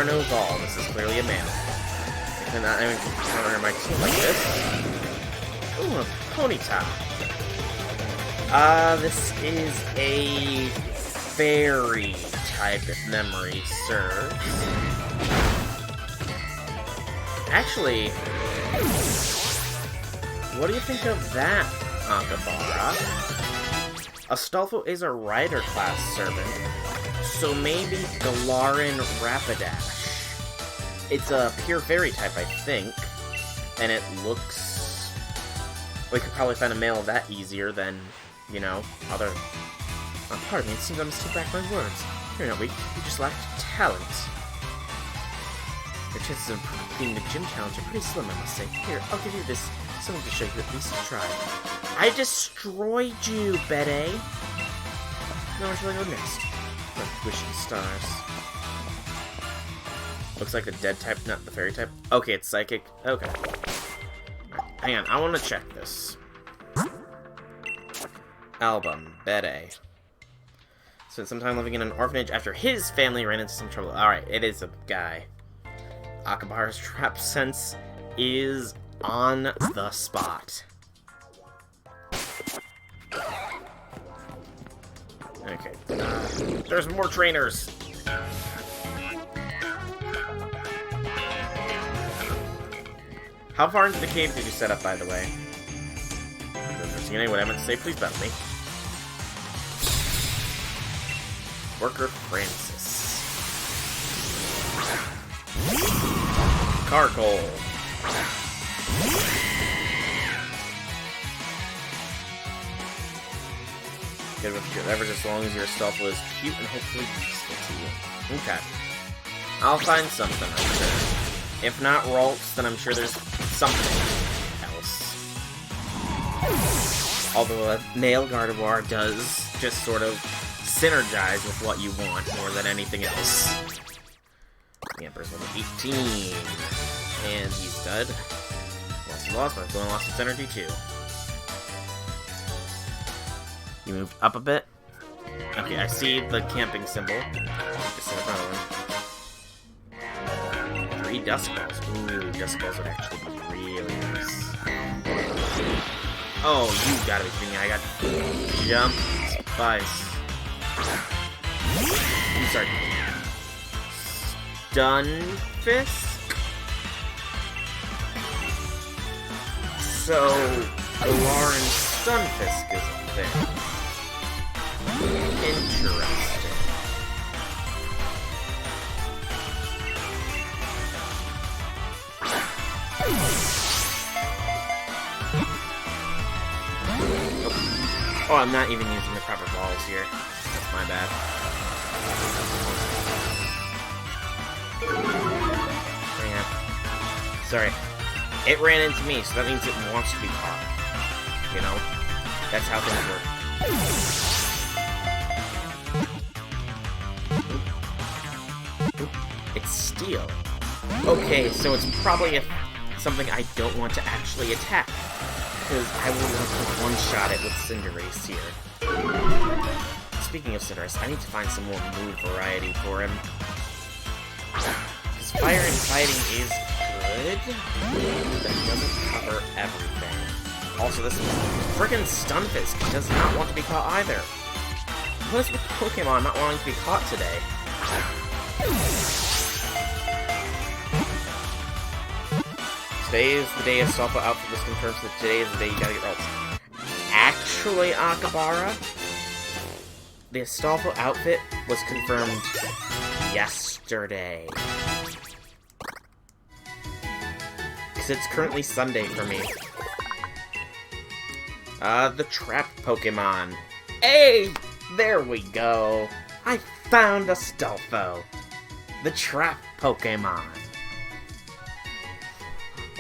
knows all. This is clearly a male. I cannot even counter my team like this. Ooh, a Ponyta. This is a fairy type, if memory serves. Actually, what do you think of that, Akabara? Astolfo is a rider class servant, so maybe Galarian Rapidash. It's a pure fairy type, I think, and it looks... We could probably find a male of that easier than... You know, other... Oh, pardon me, it seems I must take back my words. You're not weak, you just lack talent. Your chances of being the gym challenge are pretty slim, I must say. Here, I'll give you this. Something to show you at least you tried. I destroyed you, Bede! Now where shall I go next? Wishing stars. Looks like the dead type, not the fairy type. Okay, it's psychic. Okay. Right, hang on, I want to check this. Album, Bede. Spent some time living in an orphanage after his family ran into some trouble. Alright, it is a guy. Akabara's trap sense is on the spot. Okay. There's more trainers! How far into the cave did you set up, by the way? What I meant to say, please battle me. Worker Francis. Carcoal. Good with your leverage as long as your stealth was cute and hopefully useful to you. Okay. I'll find something, I'm sure. If not Ralts, then I'm sure there's something else. Although a Nail Gardevoir does just sort of synergize with what you want more than anything else. The Emperor's level 18. And he's dead. Lost he lost, but I've lost its energy too. You moved up a bit. Okay, I see the camping symbol. Just set another one. 3 Dusk Balls. Ooh, Dusk Balls would actually be really nice. Oh, you gotta be kidding me. I got Jump Spice. I'm sorry. Stunfisk? So, Lauren Stunfisk is a thing. Interesting. Oh, I'm not even using the proper balls here. That's my bad. Hang on. Sorry. It ran into me, so that means it wants to be caught. You know? That's how things work. It's steel. Okay, so it's probably something I don't want to actually attack. Because I will want to one-shot it with Cinderace here. Speaking of Cinderace, I need to find some more move variety for him. Because fire and fighting is good, but it doesn't cover everything. Also, this frickin' Stunfisk does not want to be caught either. What is with Pokemon not wanting to be caught today? Today is the day Astolfo outfit was confirmed, so today is the day you gotta get Ralts. Actually, Akabara, the Astolfo outfit was confirmed yesterday. Because it's currently Sunday for me. The trap Pokemon. Hey! There we go! I found Astolfo! The trap Pokemon.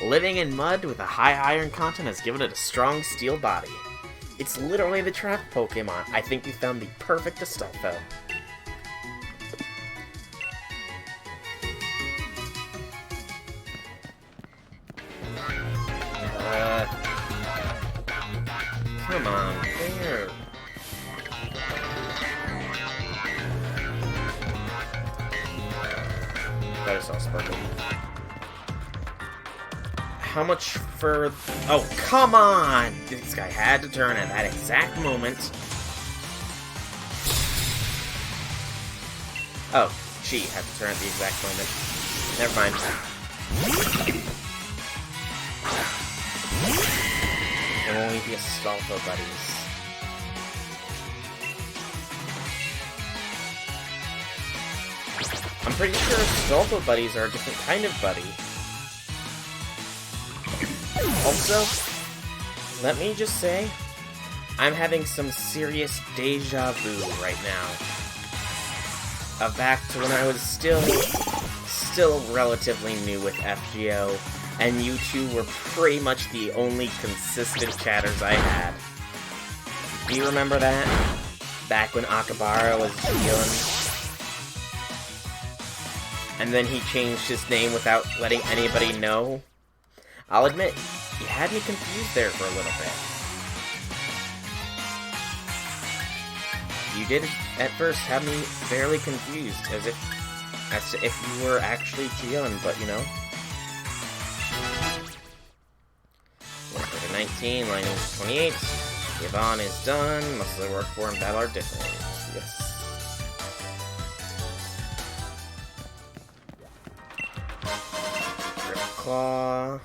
Living in mud with a high iron content has given it a strong steel body. It's literally the trap Pokemon. I think we found the perfect Astolfo. Come on, there. That is all sparkling. How much for... Oh, come on! This guy had to turn at that exact moment. Oh, she had to turn at the exact moment. Never mind. It will only be Astolfo buddies. I'm pretty sure Astolfo buddies are a different kind of buddy. Also, let me just say, I'm having some serious deja vu right now. Back to when I was still still relatively new with FGO, and you two were pretty much the only consistent chatters I had. Do you remember that? Back when Akabara was Gion? And then he changed his name without letting anybody know? I'll admit, you had me confused there for a little bit. You did, at first, have me fairly confused, as if you were actually Gion, but you know. 19, Lightning 28. Yvonne is done. Muscle work for and battle are different. Yes. Claw.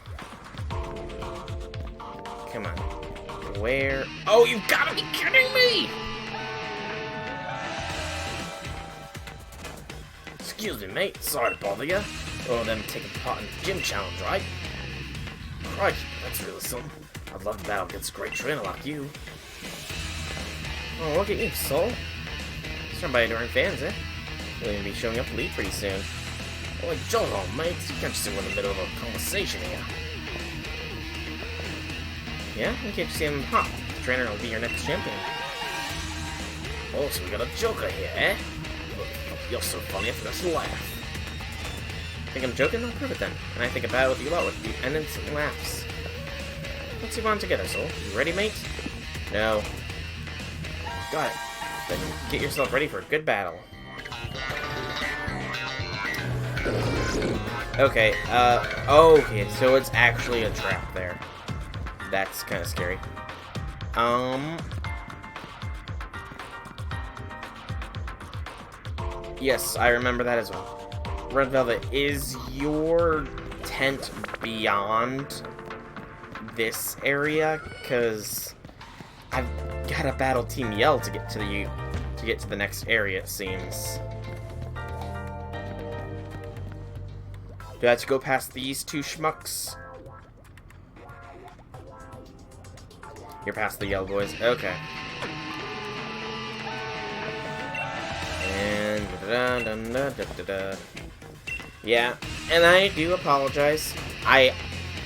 Come on. Where? Oh, you gotta be kidding me! Excuse me, mate. Sorry to bother you. Oh, them taking part in the gym challenge, right? Crikey, that's really something. I'd love to battle against a great trainer like you. Oh, look at you, Soul. Somebody during fans, eh? You'll even be showing up late pretty soon. Oh, jog on, mate. You can't just sit in the middle of a conversation here. Yeah? You can't just see him hop. The trainer will be your next champion. Oh, so we got a joker here, eh? Look, you're so funny, I forgot to laugh. Think I'm joking? I'll prove it then. And I think a battle with you lot would be endless and laughs. Let's move on together, Soul. You ready, mate? No. Got it. Then get yourself ready for a good battle. Okay, okay, so it's actually a trap there. That's kind of scary. Yes, I remember that as well. Red Velvet, is your tent beyond this area? Because I've got to battle Team Yell to get to the next area, it seems. Do I have to go past these two schmucks? You're past the Yell boys. Okay. And yeah, and I do apologize.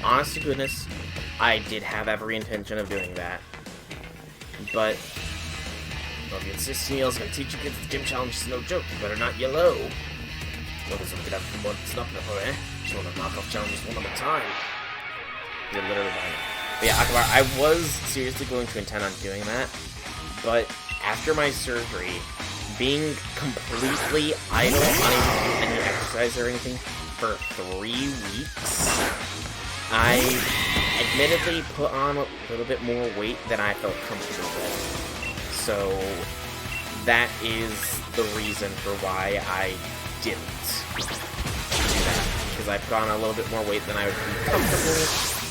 Honest to goodness, I did have every intention of doing that. But, well, if you insist Neil's gonna teach you kids the gym challenge is no joke, you better not yellow. Nobody's gonna get up from what's not before, eh? Just wanna knock off challenges one at a time. You're literally behind me. But yeah, Akabara, I was seriously going to intend on doing that, but after my surgery, being completely idle, unable to do any exercise or anything for 3 weeks, I admittedly put on a little bit more weight than I felt comfortable with. So that is the reason for why I didn't do that, because I put on a little bit more weight than I would be comfortable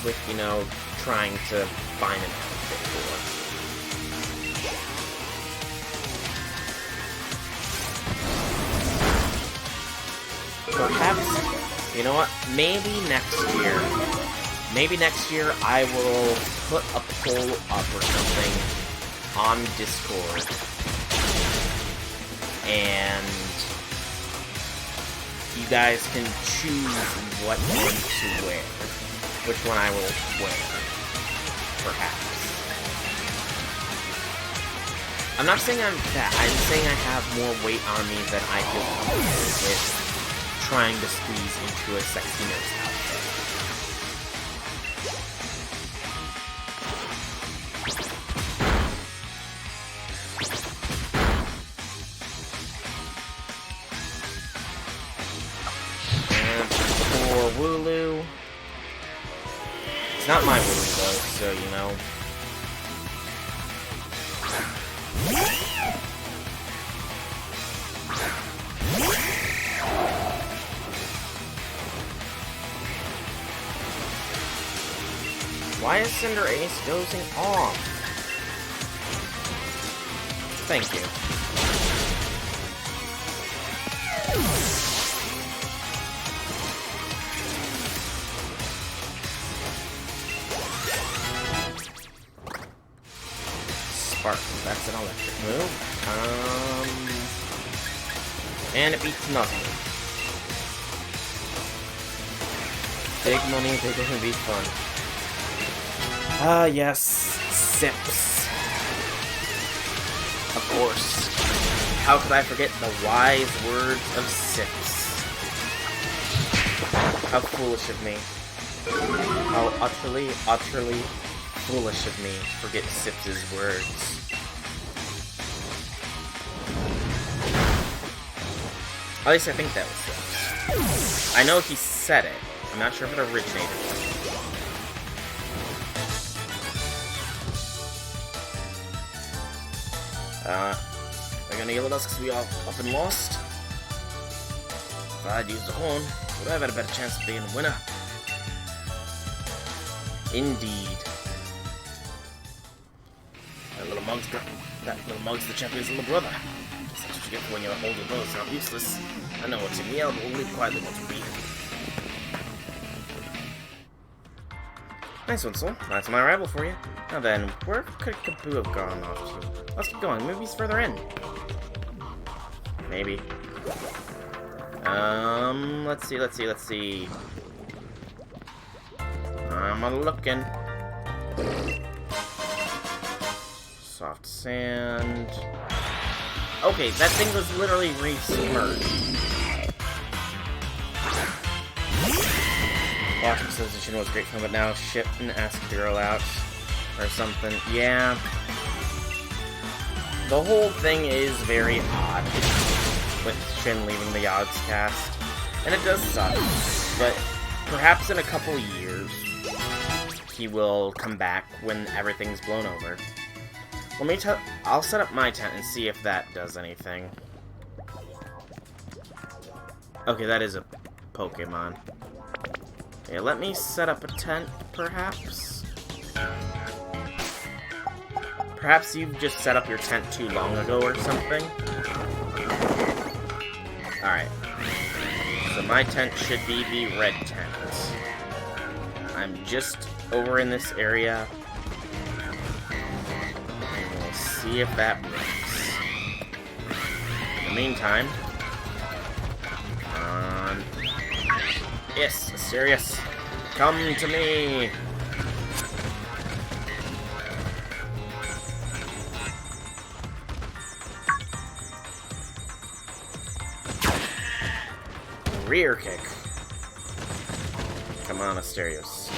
with, you know, trying to find an outfit for. Perhaps, you know what, maybe next year I will put a poll up or something on Discord, and you guys can choose what one to wear, which one I will wear, perhaps. I'm not saying I'm fat, I'm saying I have more weight on me than I feel comfortable with trying to squeeze into a sexy nurse outfit. And for Wooloo, it's not my Wooloo though, so you know. Why is Cinder Ace dozing off? Thank you. Spark, that's an electric move. And it beats nothing. Big money, they're gonna be fun. Ah, yes. Sips. Of course. How could I forget the wise words of Sips? How foolish of me. How utterly, utterly foolish of me to forget Sips' words. At least I think that was Sips. I know he said it. I'm not sure if it originated. They're gonna yell at us because we all up and lost. If I'd used the horn, would I have had a better chance of being a winner? Indeed. That little mug's the champion's little brother. That's what you get when your older brother's not useless. I know what's in the air, but we'll leave quietly once we beat him. Nice one, Soul. That's my rival for you. Now then, where could Kaboo have gone off to? Let's keep going. Maybe he's further in. Maybe. Let's see. I'm looking. Soft sand. Okay, that thing was literally re-submerged. Watching Sensation was great fun, but now ship and ask Zero out or something. Yeah. The whole thing is very odd with Shin leaving the Yogscast. And it does suck. But perhaps in a couple years he will come back when everything's blown over. I'll set up my tent and see if that does anything. Okay, that is a Pokemon. Yeah, let me set up a tent, perhaps? Perhaps you've just set up your tent too long ago or something? Alright. So my tent should be the red tent. I'm just over in this area. And we'll see if that works. In the meantime... Yes, Asterius, come to me! Rear kick. Come on, Asterius.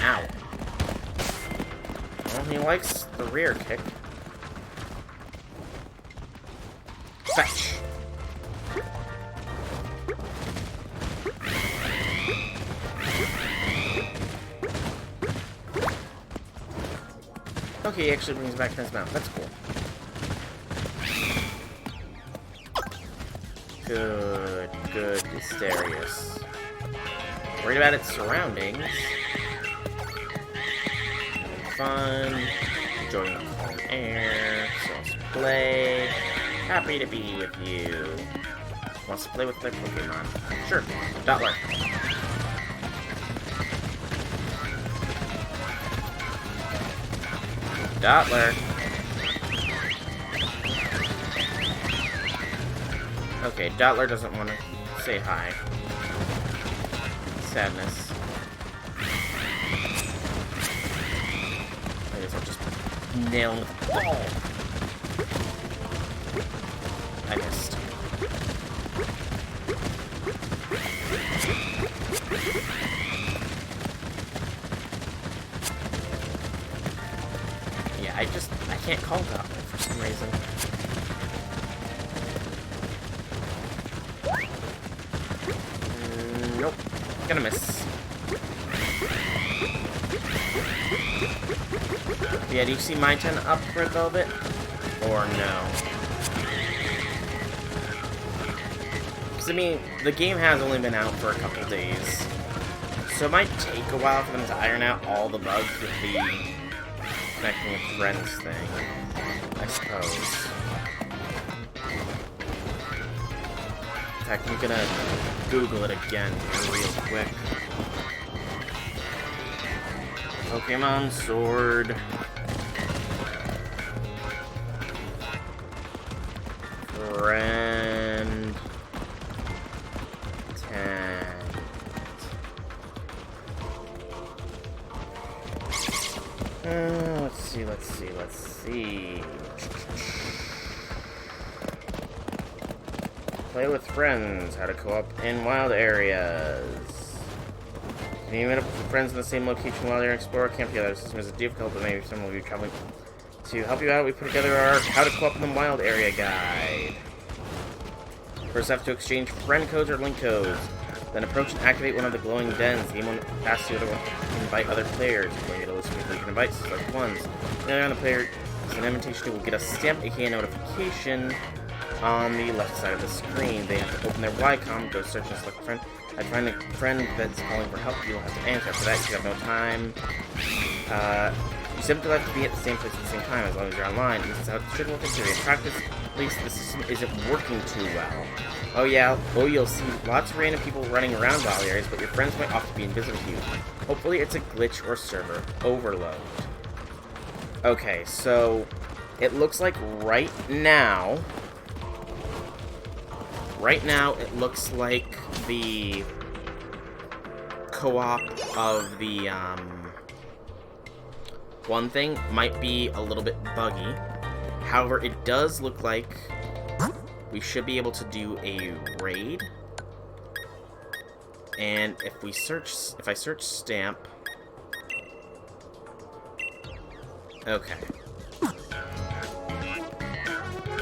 Ow. Well, he likes the rear kick. Fetch. Okay, he actually brings back his mouth. That's cool. Good, Asterius. Worried about its surroundings. Having fun. Enjoying the calm air. So wants to play. Happy to be with you. Wants to play with their Pokemon. Sure. Dottler. Dottler. Okay, Dottler doesn't want to say hi. Sadness. I guess I'll just nail him with the ball. I missed. Yeah, I can't call Dottler for some reason. Nope. Gonna miss. Yeah, do you see my 10 up, Red Velvet? Or no? Because, I mean, the game has only been out for a couple days. So it might take a while for them to iron out all the bugs with the connecting with friends thing, I suppose. In fact, I'm gonna Google it again real quick. Pokemon Sword. Friend. Tent. Let's see. Play with friends. How to co-op in wild areas. Can you meet up with friends in the same location while you're exploring? Camp together. This system is difficult, but maybe someone will be traveling. To help you out, we put together our How to Co-op in the Wild Area guide. First, have to exchange friend codes or link codes. Then approach and activate one of the glowing dens. The game won't ask the other one to invite other players. You're going to get a list of people you can invite, select ones. Then on the player, an invitation will get a stamp, aka notification, on the left side of the screen. They have to open their Ycom, go search and select a friend. I'd find a friend that's calling for help. You'll have to answer. After that, you have no time. You simply have to be at the same place at the same time as long as you're online. This is how it should work in theory. In practice, at least the system isn't working too well. Oh yeah, you'll see lots of random people running around wild areas, but your friends might often be invisible to you. Hopefully it's a glitch or server overload. Okay, so it looks like right now it looks like the co-op of the one thing might be a little bit buggy. However, it does look like we should be able to do a raid. And if I search stamp. Okay.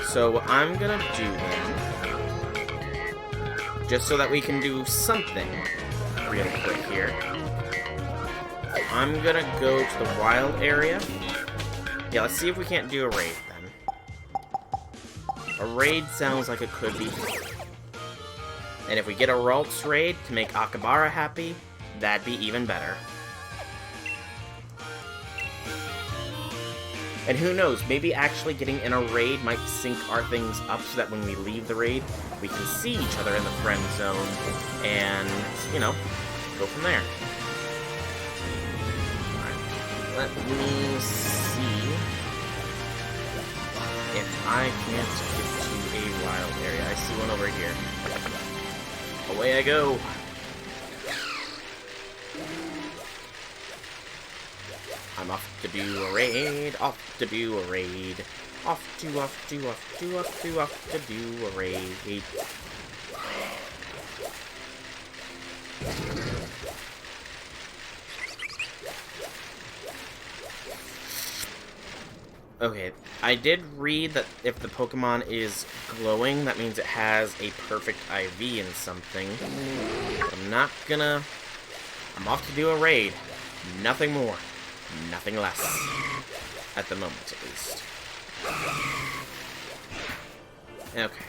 So what I'm gonna do then, just so that we can do something real quick here, I'm gonna go to the wild area. Yeah, let's see if we can't do a raid then. A raid sounds like it could be. And if we get a Ralts raid to make Akabara happy, that'd be even better. And who knows, maybe actually getting in a raid might sync our things up so that when we leave the raid, we can see each other in the friend zone and, you know, go from there. Let me see if I can't get to a wild area. I see one over here. Away I go. I'm off to do a raid. Off to do a raid. Off to do a raid. Okay, I did read that if the Pokemon is glowing, that means it has a perfect IV in something. I'm not gonna... I'm off to do a raid. Nothing more. Nothing less. At the moment, at least. Okay.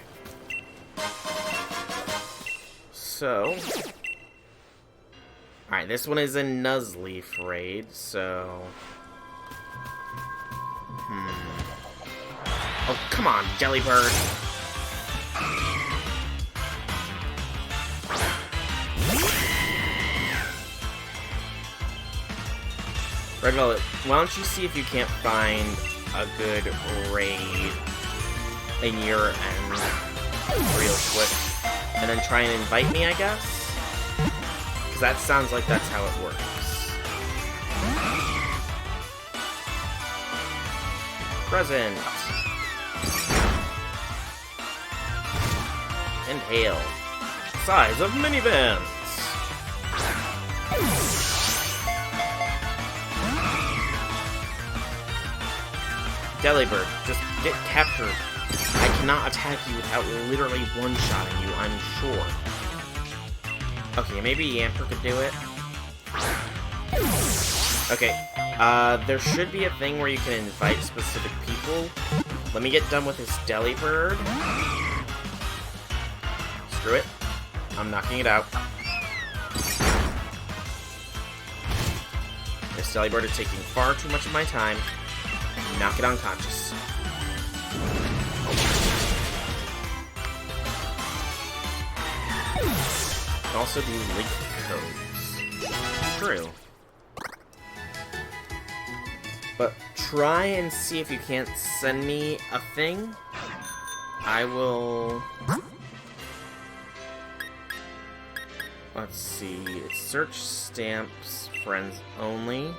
So... Alright, this one is a Nuzleaf raid, so... Oh, come on, Delibird! Red Velvet, why don't you see if you can't find a good raid in your end real quick, and then try and invite me, I guess? Because that sounds like that's how it works. Present. Inhale. Size of minivans. Delibird, just get captured. I cannot attack you without literally one-shotting you, I'm sure. Okay, maybe Yamper could do it. Okay, there should be a thing where you can invite specific people. Let me get done with this Delibird. Screw it. I'm knocking it out. This Delibird is taking far too much of my time. Knock it unconscious. Also do link codes. True. But try and see if you can't send me a thing. I will... Let's see. Search stamps, friends only.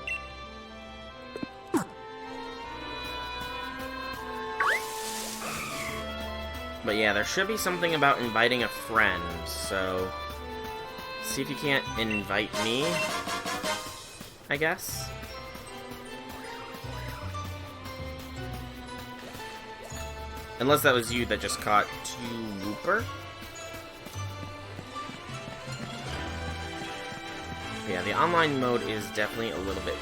But yeah, there should be something about inviting a friend, so... See if you can't invite me, I guess. Unless that was you that just caught 2 Wooper. Yeah, the online mode is definitely a little bit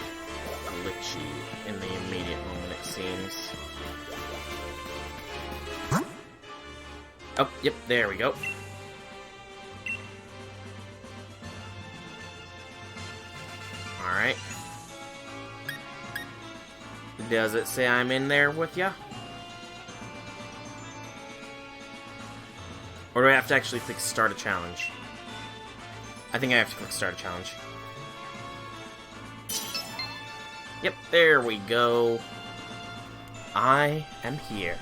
glitchy in the immediate moment, it seems. Oh, yep, there we go. Alright. Does it say I'm in there with ya? Or do I have to actually click start a challenge? I think I have to click start a challenge. Yep, there we go. I am here.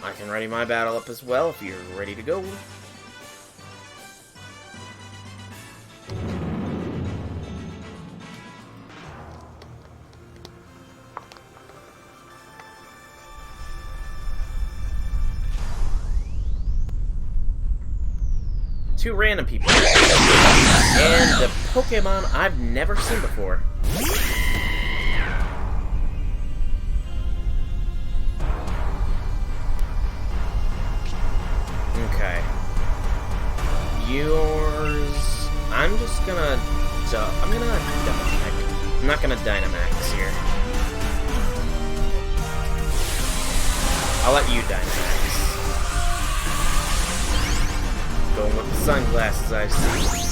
I can ready my battle up as well if you're ready to go. Two random people. And a Pokemon I've never seen before. Okay. Yours... I'm just gonna... I'm gonna double check. I'm not gonna Dynamax here. I'll let you Dynamax. Going with the sunglasses, I see.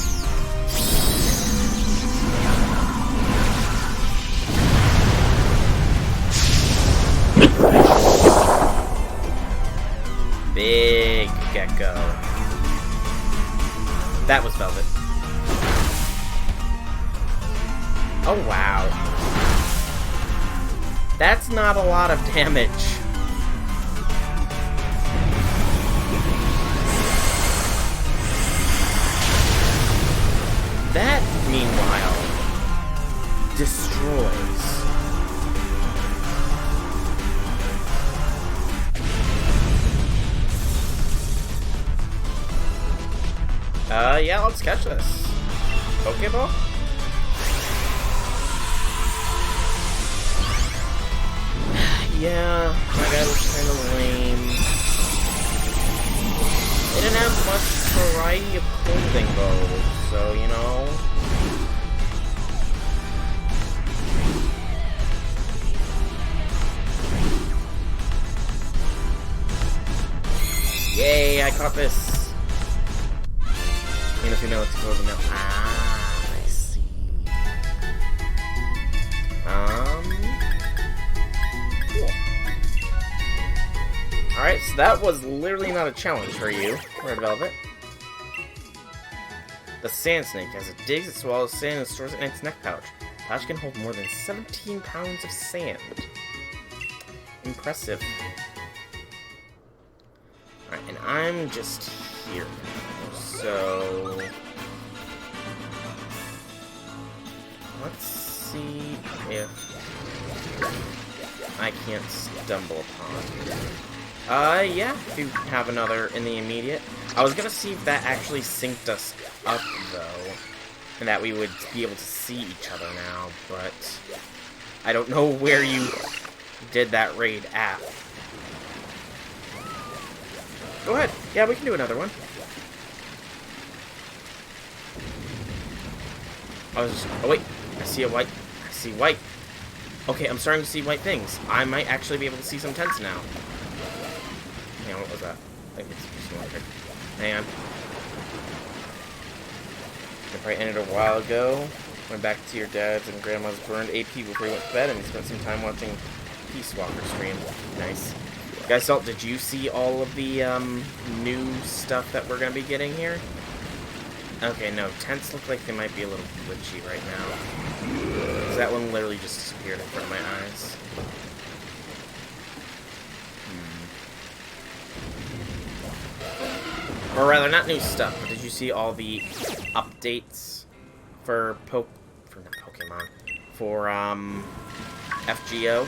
Big Gecko. That was Velvet. Oh, wow. That's not a lot of damage. That, meanwhile, destroys. Yeah, let's catch this. Pokeball? Yeah, that guy was kind of lame. They didn't have much variety of clothing, though, so, you know. Yay, I caught this. Even if you know it's closing now. Ah, I see. Cool. Alright, so that was literally not a challenge for you, Red Velvet. The sand snake, as it digs, it swallows sand and stores it in its neck pouch. The pouch can hold more than 17 pounds of sand. Impressive. Alright, and I'm just here now, so... Let's see if I can't stumble upon. Yeah, if you have another in the immediate. I was gonna see if that actually synced us up, though, and that we would be able to see each other now, but I don't know where you did that raid at. Go ahead. Yeah, we can do another one. Oh, wait. I see a white. I see white. Okay, I'm starting to see white things. I might actually be able to see some tents now. Hang on, what was that? I think it's just electric. Hang on. I probably ended a while ago. Went back to your dad's and grandma's burned AP before he went to bed and spent some time watching Peace Walker stream. Nice. Guys, Salt, did you see all of the new stuff that we're going to be getting here? Okay, no. Tents look like they might be a little glitchy right now. Because that one literally just disappeared in front of my eyes. Or rather, not new stuff, but did you see all the updates for not Pokemon, for FGO?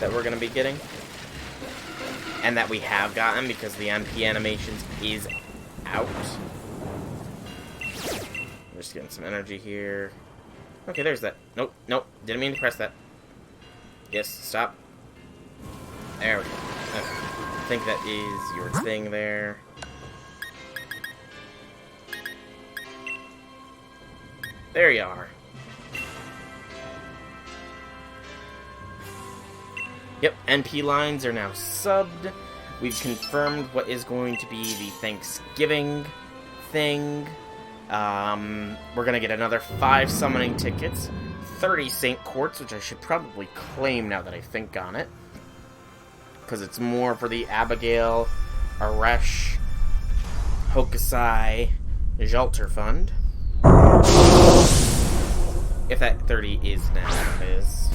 that we're going to be getting. And that we have gotten because the MP animations is out. I'm just getting some energy here. Okay, there's that. Nope, nope. Didn't mean to press that. Yes, stop. There we go. Okay. I think that is your thing there. There you are. Yep, NP lines are now subbed. We've confirmed what is going to be the Thanksgiving thing. We're gonna get another 5 summoning tickets, 30 Saint Quartz, which I should probably claim now that I think on it. Because it's more for the Abigail, Aresh, Hokusai, Jalter Fund. If that 30 is now what it is.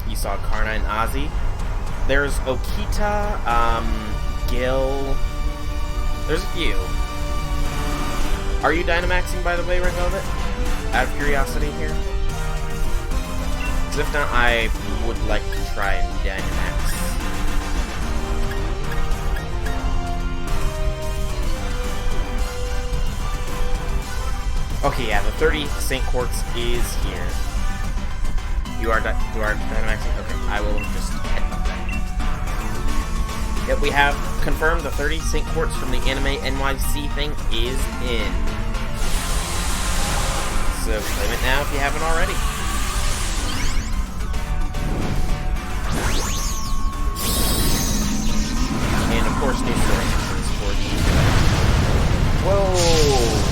You saw Karna and Ozzy. There's Okita, Gil. There's a few. Are you Dynamaxing, by the way, Red Velvet? Out of curiosity here? Because if not, I would like to try and Dynamax. Okay, yeah, the 30 Saint Quartz is here. You are Dynamaxing? Okay, I will just head up there. Yep, we have confirmed the 30 Saint Quartz from the Anime NYC thing is in. So claim it now if you haven't already. And of course, new story missions for the... Whoa!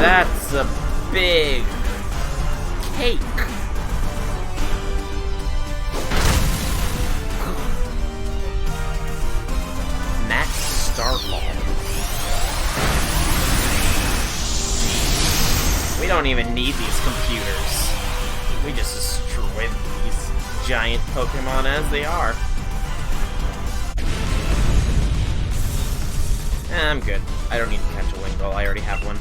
That's a big cake. Max Starfall. We don't even need these computers. We just destroy these giant Pokemon as they are. I'm good. I don't need to catch a Wingull. I already have one.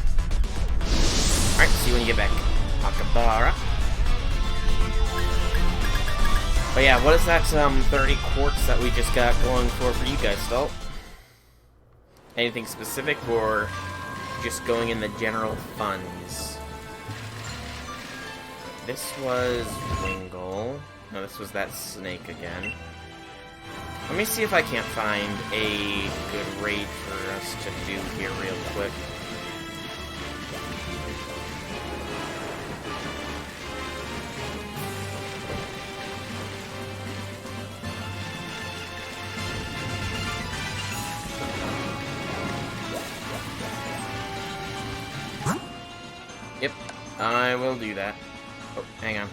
Alright, see you when you get back. Akabara. But yeah, what is that 30 quartz that we just got going for you guys, Stalt? Anything specific, or just going in the general funds? This was Wingull. No, this was that snake again. Let me see if I can't find a good raid for us to do here real quick. Yep, I will do that. Oh, hang on.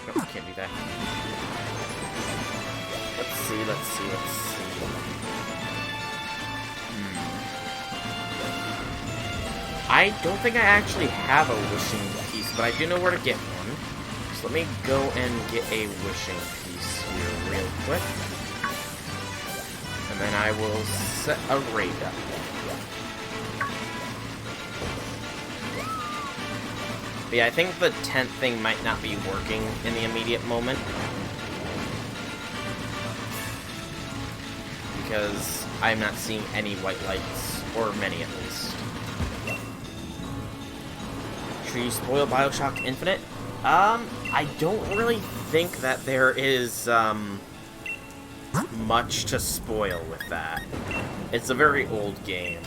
Nope, I can't do that. Let's see. I don't think I actually have a wishing piece, but I do know where to get one. So let me go and get a wishing piece here real quick. And then I will set a raid up. But yeah, I think the tent thing might not be working in the immediate moment. Because I'm not seeing any white lights, or many at least. Should you spoil Bioshock Infinite? I don't really think that there is, much to spoil with that. It's a very old game,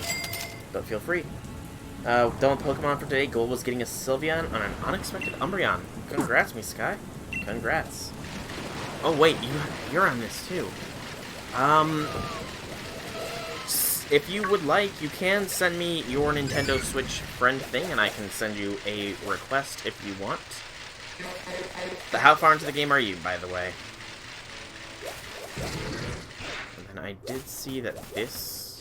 but feel free. Don't Pokemon for today. Goal was getting a Sylveon on an unexpected Umbreon. Congrats, me Sky. Congrats. Oh wait, you're on this too. If you would like, you can send me your Nintendo Switch friend thing, and I can send you a request if you want. But how far into the game are you, by the way? And then I did see that this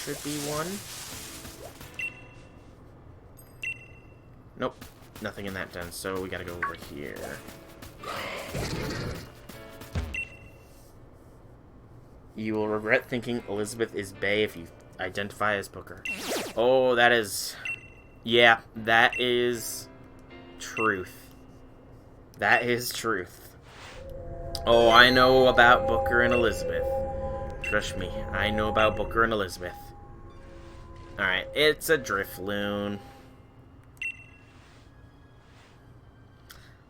should be one. Nope, nothing in that den, so we gotta go over here. You will regret thinking Elizabeth is bae if you identify as Booker. Oh, that is... Yeah, that is truth. That is truth. Oh, I know about Booker and Elizabeth. Trust me, I know about Booker and Elizabeth. Alright, it's a Drifloon.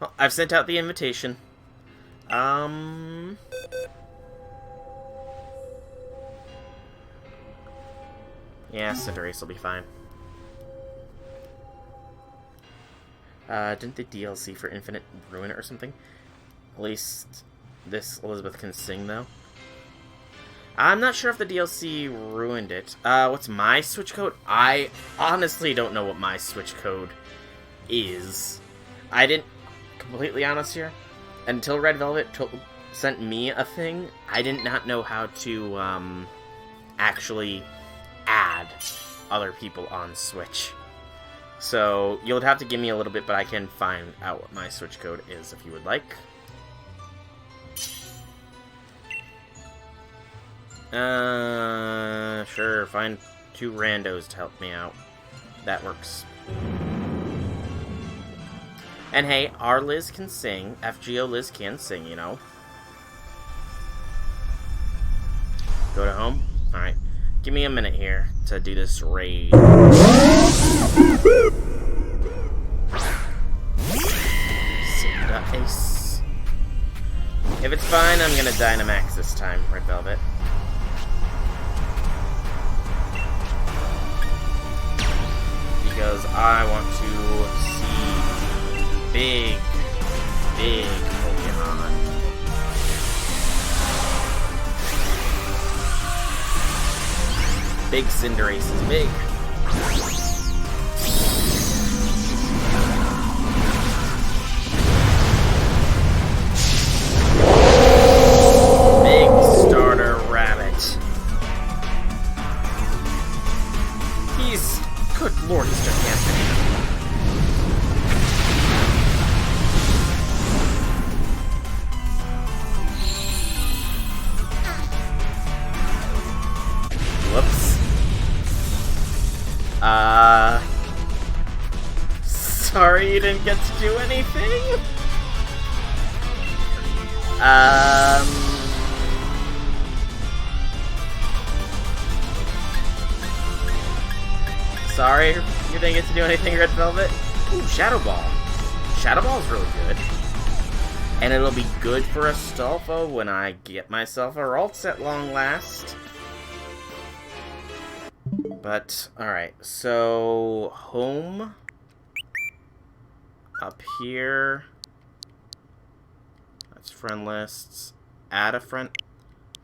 Well, I've sent out the invitation. Yeah, Cinderace will be fine. Didn't the DLC for Infinite ruin it or something? At least this Elizabeth can sing, though. I'm not sure if the DLC ruined it. What's my Switch code? I honestly don't know what my Switch code is. I didn't... Completely honest here. Until Red Velvet sent me a thing, I did not know how to, actually add other people on Switch. So, you'll have to give me a little bit, but I can find out what my Switch code is if you would like. Sure, find 2 randos to help me out. That works. And hey, our Liz can sing. FGO Liz can sing, you know. Go to home? Alright. Give me a minute here to do this raid. Cinderace. If it's fine, I'm gonna Dynamax this time, Red Velvet. Because I want to see big Pokemon. Big Cinderace is big. Big starter rabbit. He's... Good lord, he's gigantic. Whoops. Sorry you didn't get to do anything? Sorry you didn't get to do anything, Red Velvet? Ooh, Shadow Ball. Shadow Ball is really good. And it'll be good for Astolfo when I get myself a Ralts at long last. But, alright, so home up here. That's friend lists. Add a friend.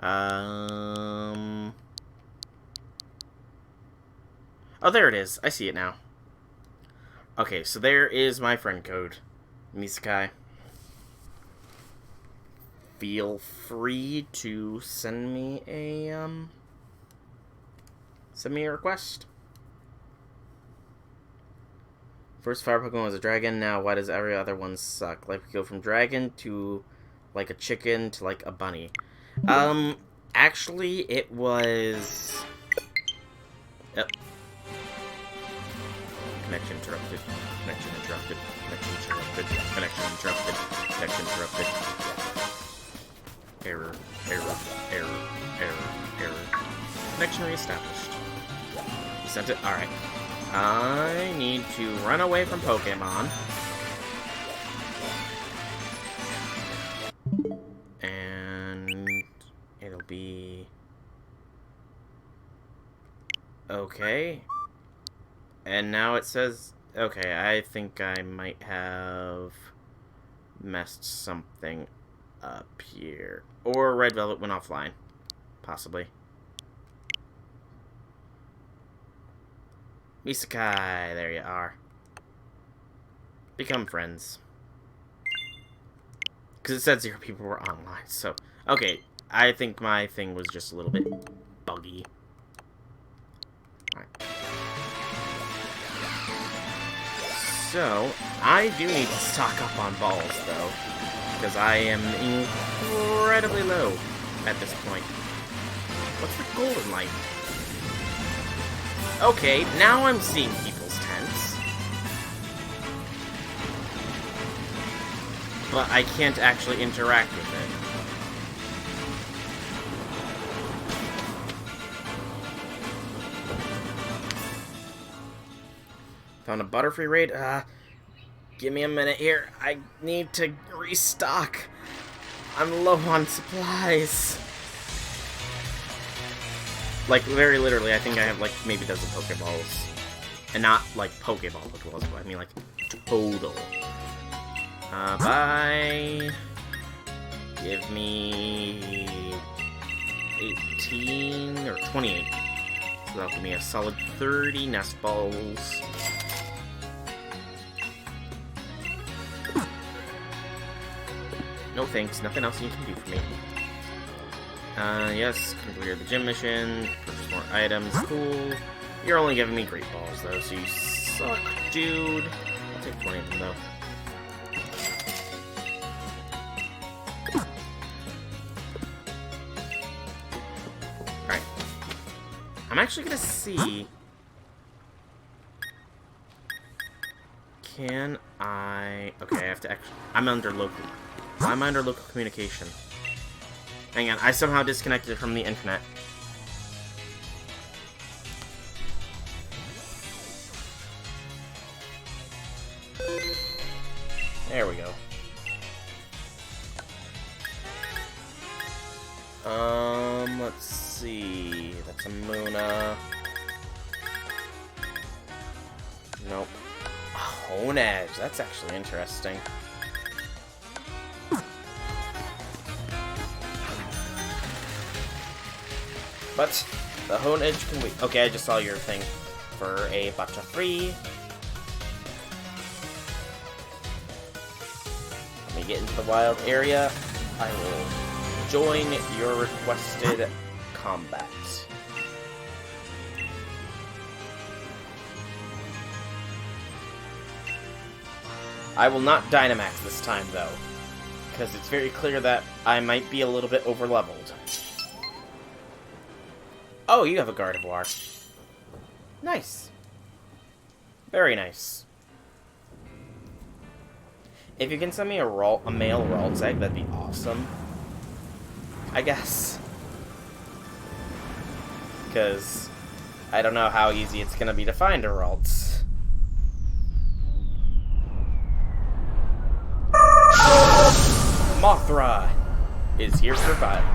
Oh, there it is. I see it now. Okay, so there is my friend code. Misakai. Feel free to send me a request. First fire Pokemon was a dragon, now why does every other one suck? Like, we go from dragon to, like, a chicken to, like, a bunny. Actually, it was... Yep. Connection interrupted. Connection interrupted. Connection interrupted. Connection interrupted. Connection interrupted. Error. Error. Error. Error. Error. Connection reestablished. You sent it? Alright. I need to run away from Pokemon. And it'll be... Okay. And now it says... Okay, I think I might have messed something up here. Or Red Velvet went offline. Possibly. Misakai, there you are. Become friends. Because it said 0 people were online, so... Okay, I think my thing was just a little bit buggy. Alright. So, I do need to stock up on balls, though. Because I am incredibly low at this point. What's the golden light? Okay, now I'm seeing people's tents. But I can't actually interact with it. Found a Butterfree raid? Give me a minute here. I need to restock. I'm low on supplies. Like, very literally, I think I have, like, maybe dozen Pokeballs. And not, like, Pokeballs, but I mean, like, total. Bye. Give me 18 or 28. So that'll give me a solid 30 nest balls. No thanks, nothing else you can do for me. Yes, complete the gym mission, purchase more items, cool. You're only giving me Great Balls, though, so you suck, dude. I'll take 20 of them, though. Alright. I'm actually gonna see... Can I... Okay, I have to actually... I'm under local... Why am I under local communication? Hang on, I somehow disconnected from the internet. There we go. Let's see. That's a Munna. Nope. Honedge. That's actually interesting. But the Honedge can wait. Okay, I just saw your thing for a Butterfree. Let me get into the wild area. I will join your requested combat. I will not Dynamax this time, though, because it's very clear that I might be a little bit overleveled. Oh, you have a Gardevoir. Nice. Very nice. If you can send me a male Raltsegg, that'd be awesome. I guess. Because I don't know how easy it's going to be to find a Ralts. Mothra is here to battle.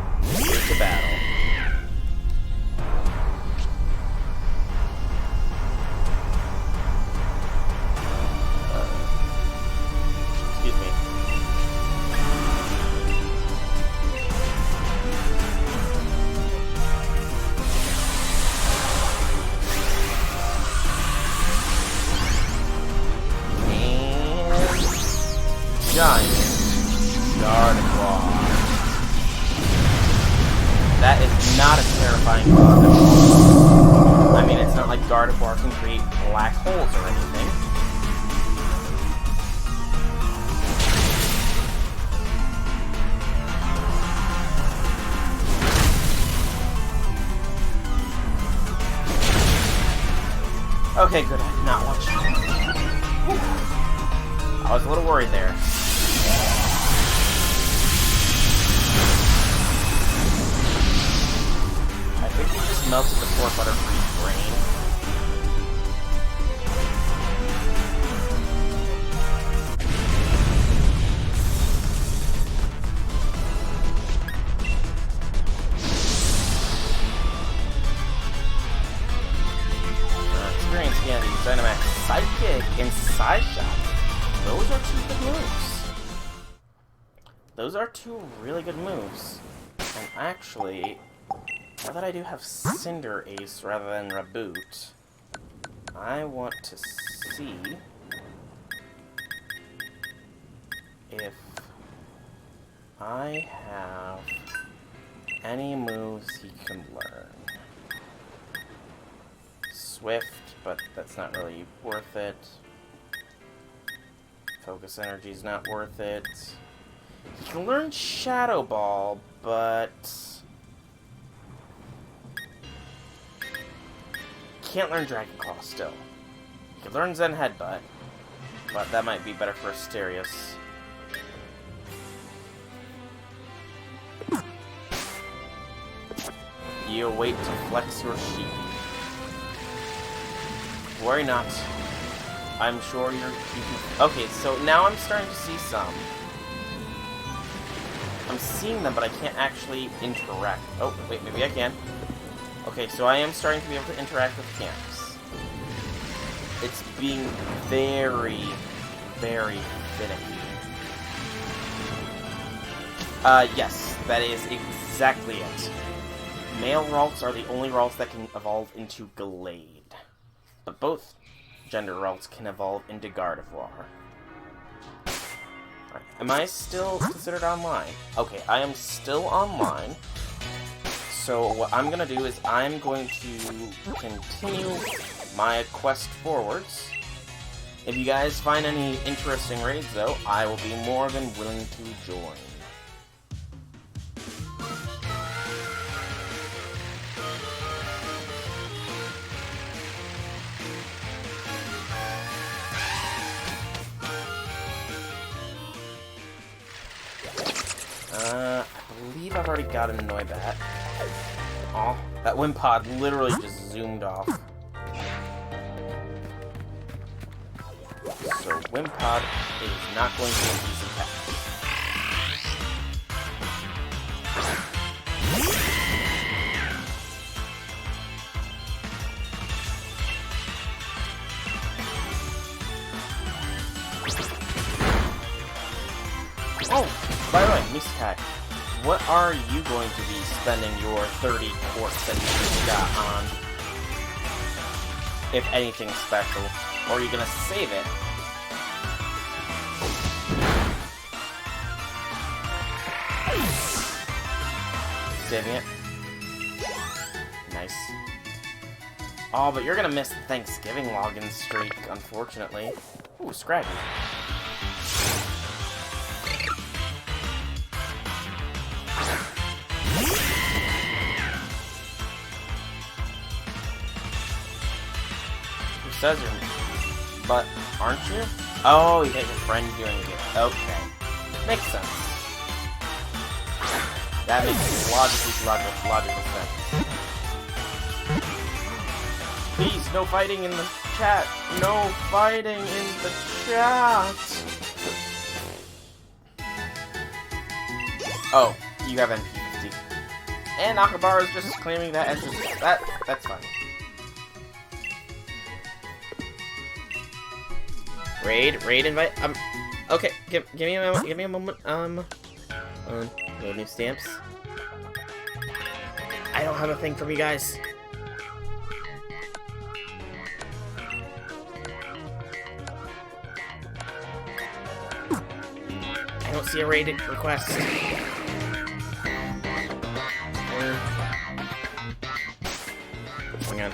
Giant Gardevoir. That is not a terrifying monster. I mean, it's not like Gardevoir can create black holes or anything. Okay, good. I did not watch it. I was a little worried there. I think he just melted the poor Butterfree's brain. Experience Candy, Dynamax, Psychic, and Side Shot. Those are two good moves. Those are two really good moves. And actually, now that I do have Cinderace rather than Raboot, I want to see if I have any moves he can learn. Swift, but that's not really worth it. Focus Energy's not worth it. He can learn Shadow Ball, but can't learn Dragon Claw still. You can learn Zen Headbutt, but that might be better for Asterius. You wait to flex your sheep. Worry not. I'm sure you can... Okay, so now I'm starting to see some. I'm seeing them, but I can't actually interact. Oh, wait, maybe I can. Okay, so I am starting to be able to interact with camps. It's being very, very finicky. Yes, that is exactly it. Male Ralts are the only Ralts that can evolve into Glade. But both gender Ralts can evolve into Gardevoir. Right. Am I still considered online? Okay, I am still online. So what I'm going to do is I'm going to continue my quest forwards. If you guys find any interesting raids, though, I will be more than willing to join. I believe I've already got a Noibat. Aw, that Wimpod literally just zoomed off. So Wimpod is not going to be an easy path. Oh, by the way, Misakai, what are you going to be spending your 30 quartz that you got on? If anything special. Or are you gonna save it? Saving it. Nice. Oh, but you're gonna miss the Thanksgiving login streak, unfortunately. Ooh, Scraggy. Who says you're... But, aren't you? Oh, you got your friend doing it. Okay. Makes sense. That makes logical sense. Please, no fighting in the chat. No fighting in the chat. Oh, you have NP50. And Akabara is just claiming that as that's fine. Raid invite. Okay. Give me a moment. Load new stamps. I don't have a thing from you guys. I don't see a raid request. Hang on.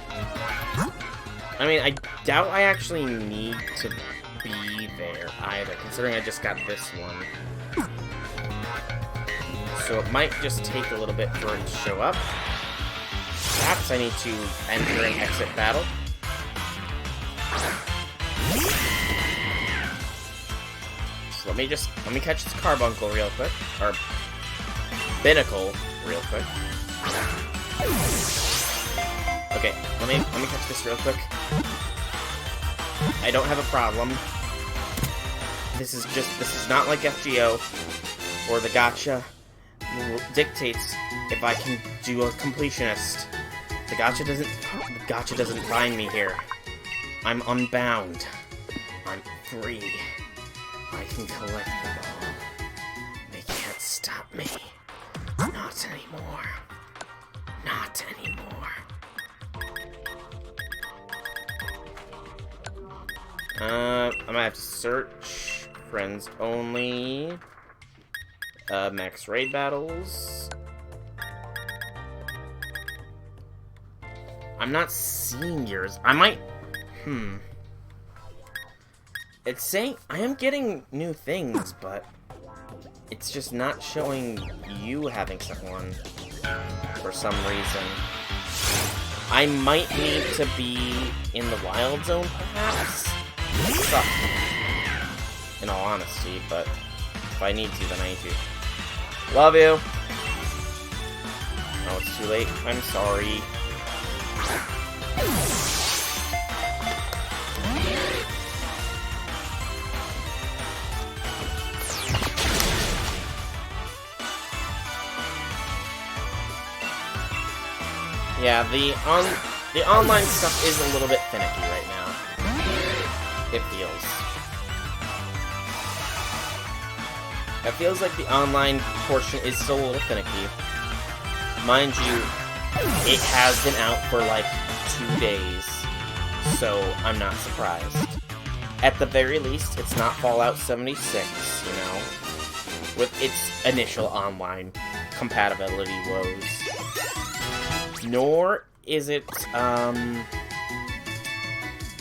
I mean, I doubt I actually need to be there either, considering I just got this one. So it might just take a little bit for it to show up. Perhaps I need to enter and exit battle. So let me catch this Carbuncle real quick. Or Binnacle real quick. Okay, let me catch this real quick. I don't have a problem. This is not like FGO or the gacha dictates if I can do a completionist. The gacha doesn't bind me here. I'm unbound. I'm free. I can collect them all. They can't stop me. Not anymore. Not anymore. I might have to search friends only. Max raid battles. I'm not seeing yours. I might... It's saying... I am getting new things, but... It's just not showing you having someone. For some reason. I might need to be in the Wild Zone, perhaps? Suck. In all honesty, but if I need to, then I need to. Love you! Oh, it's too late. I'm sorry. Yeah, the online stuff is a little bit finicky right now. It feels. It feels like the online portion is still a little finicky. Mind you, it has been out for like 2 days, so I'm not surprised. At the very least, it's not Fallout 76, you know, with its initial online compatibility woes. Nor is it,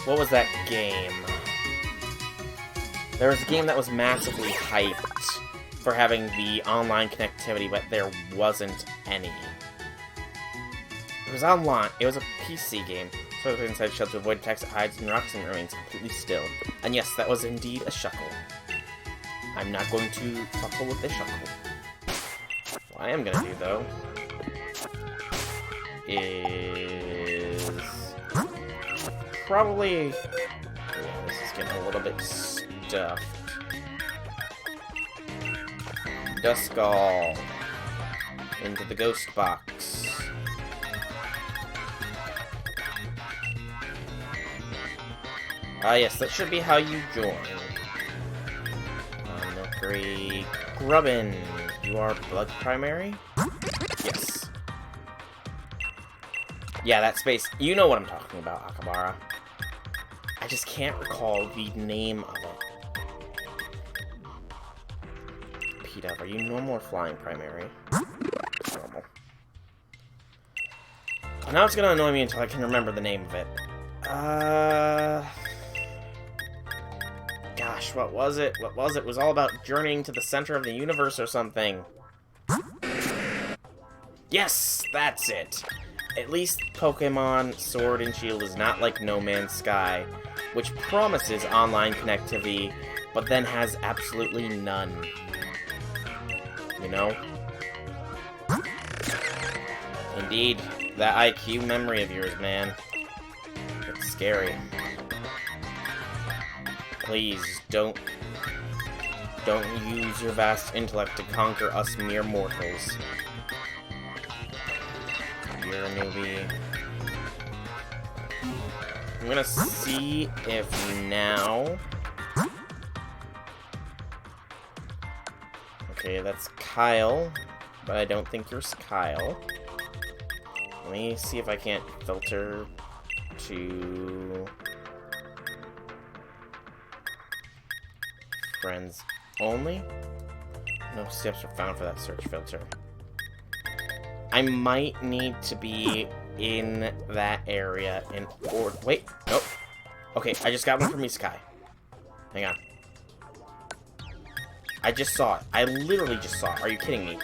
what was that game? There was a game that was massively hyped for having the online connectivity, but there wasn't any. It was online. It was a PC game. So it was inside shell to avoid attacks that hides in rocks and remains completely still. And yes, that was indeed a shuckle. I'm not going to fuckle with the shuckle. What I am going to do, though, is probably... Yeah, this is getting a little bit stuffed. Duskull into the ghost box. Ah, yes, that should be how you join. Milky Grubbin, you are blood primary? Yes. Yeah, that space. You know what I'm talking about, Akabara. I just can't recall the name of it. P-Dub, are you normal or flying primary? Normal. Now it's gonna annoy me until I can remember the name of it. Gosh, what was it? What was it? It was all about journeying to the center of the universe or something. Yes, that's it. At least Pokemon Sword and Shield is not like No Man's Sky, which promises online connectivity, but then has absolutely none. You know? Indeed, that IQ memory of yours, man. It's scary. Please, don't use your vast intellect to conquer us mere mortals. You're a newbie. I'm gonna see if now... Okay, that's Kyle, but I don't think you're Kyle. Let me see if I can't filter to... friends only? No steps are found for that search filter. I might need to be in that area in order... Wait, nope. Okay, I just got one from Isekai. Hang on. I just saw it. I literally just saw it. Are you kidding me?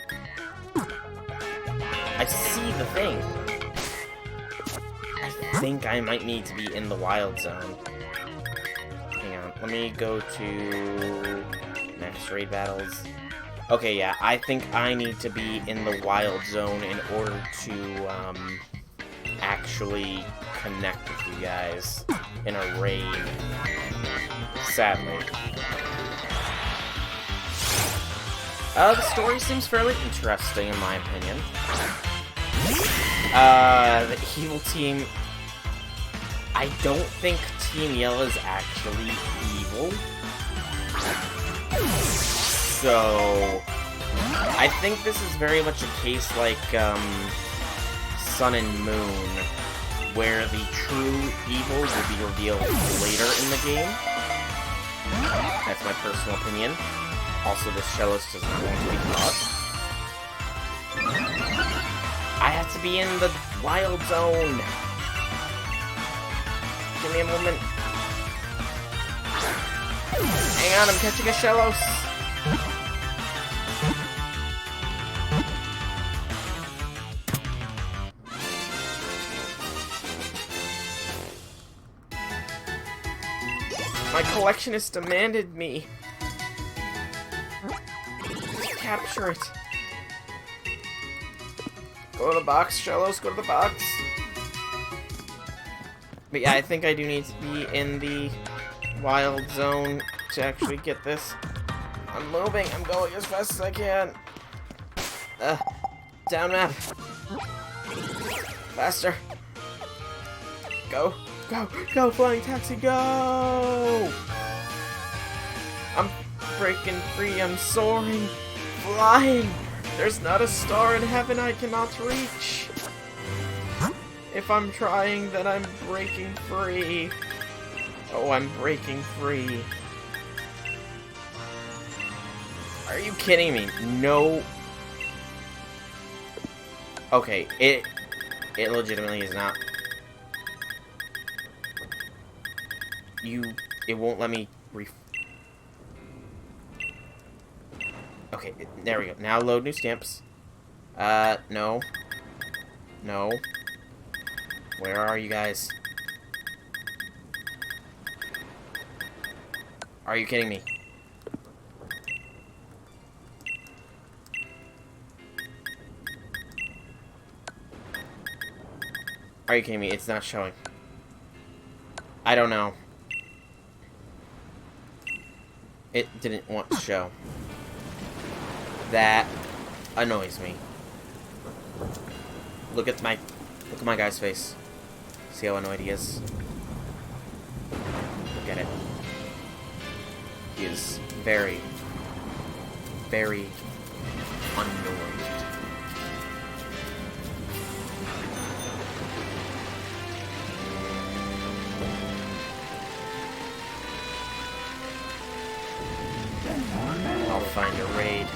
I see the thing. I think I might need to be in the Wild Zone. Hang on. Let me go to next raid battles. Okay, yeah, I think I need to be in the Wild Zone in order to, actually connect with you guys in a raid. Sadly. The story seems fairly interesting, in my opinion. The evil team... I don't think Team Yell is actually evil. So... I think this is very much a case like, Sun and Moon, where the true evil will be revealed later in the game. That's my personal opinion. Also, this Shellos does not want to be caught. I have to be in the Wild Zone! Give me a moment. Hang on, I'm catching a Shellos! My collectionist demanded me to capture it. Go to the box, Shellos, go to the box. But yeah, I think I do need to be in the wild zone to actually get this. I'm moving, I'm going as fast as I can. Down map. Faster. Go, go, go, flying taxi, go! I'm breaking free, I'm soaring, flying. There's not a star in heaven I cannot reach. If I'm trying, then I'm breaking free. Oh, I'm breaking free. Are you kidding me? No. Okay, it legitimately is not. It won't let me Okay, there we go. Now load new stamps. No. No. Where are you guys? Are you kidding me? Are you kidding me? It's not showing. I don't know. It didn't want to show. That annoys me. Look at my guy's face. See how annoyed he is? Look at it. He is very, very annoyed. I'll find a raid.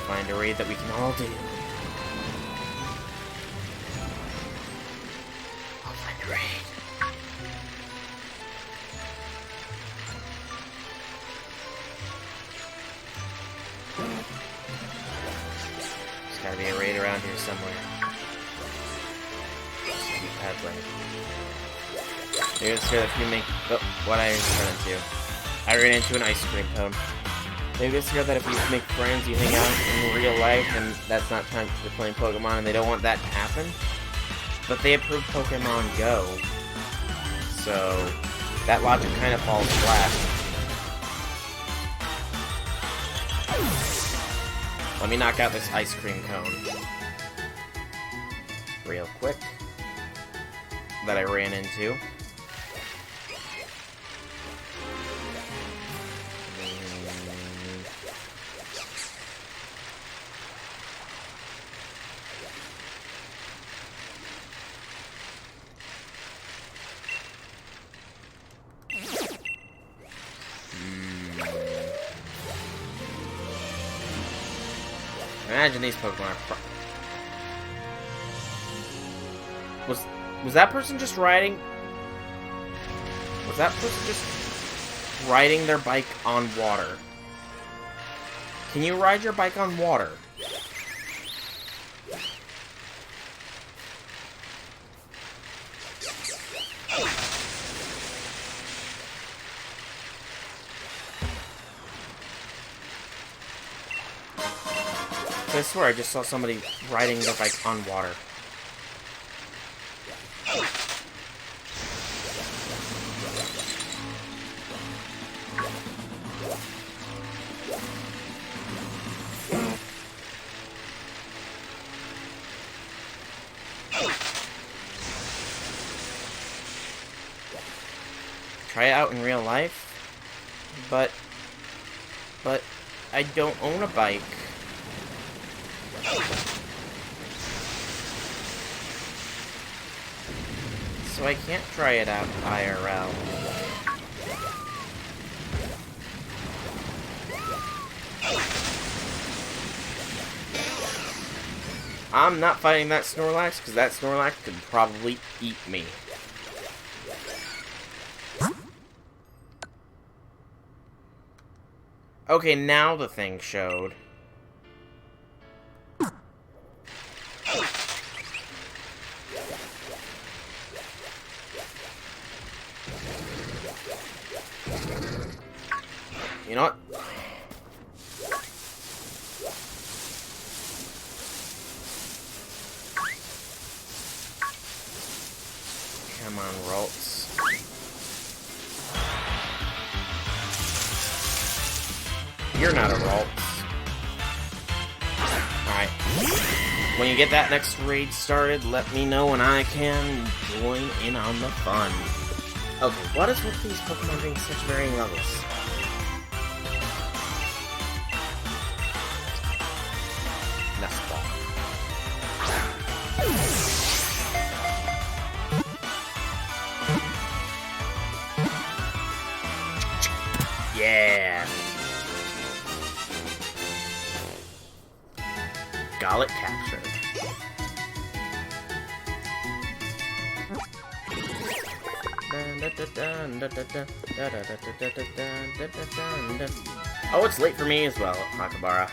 Find a raid that we can all do. I'll find a raid. There's gotta be a raid around here somewhere. Keep peddling. Maybe it's here that you make. Oh, what I run into. I ran into an ice cream cone. Maybe it's here that if you make friends, you hang out in real life, and that's not time for playing Pokemon, and they don't want that to happen. But they approved Pokemon Go, so that logic kind of falls flat. Let me knock out this ice cream cone real quick that I ran into. Imagine these Pokemon are Was that person just riding? Was that person just riding their bike on water? Can you ride your bike on water? I swear I just saw somebody riding their bike on water. Try it out in real life, but I don't own a bike. So I can't try it out IRL. I'm not fighting that Snorlax, because that Snorlax could probably eat me. Okay, now the thing showed. when you get that next raid started, let me know and I can join in on the fun. Okay, what is with these Pokemon being such varying levels? Nest Ball. Yeah! Gollet captured. Oh, it's late for me as well, Hakabara.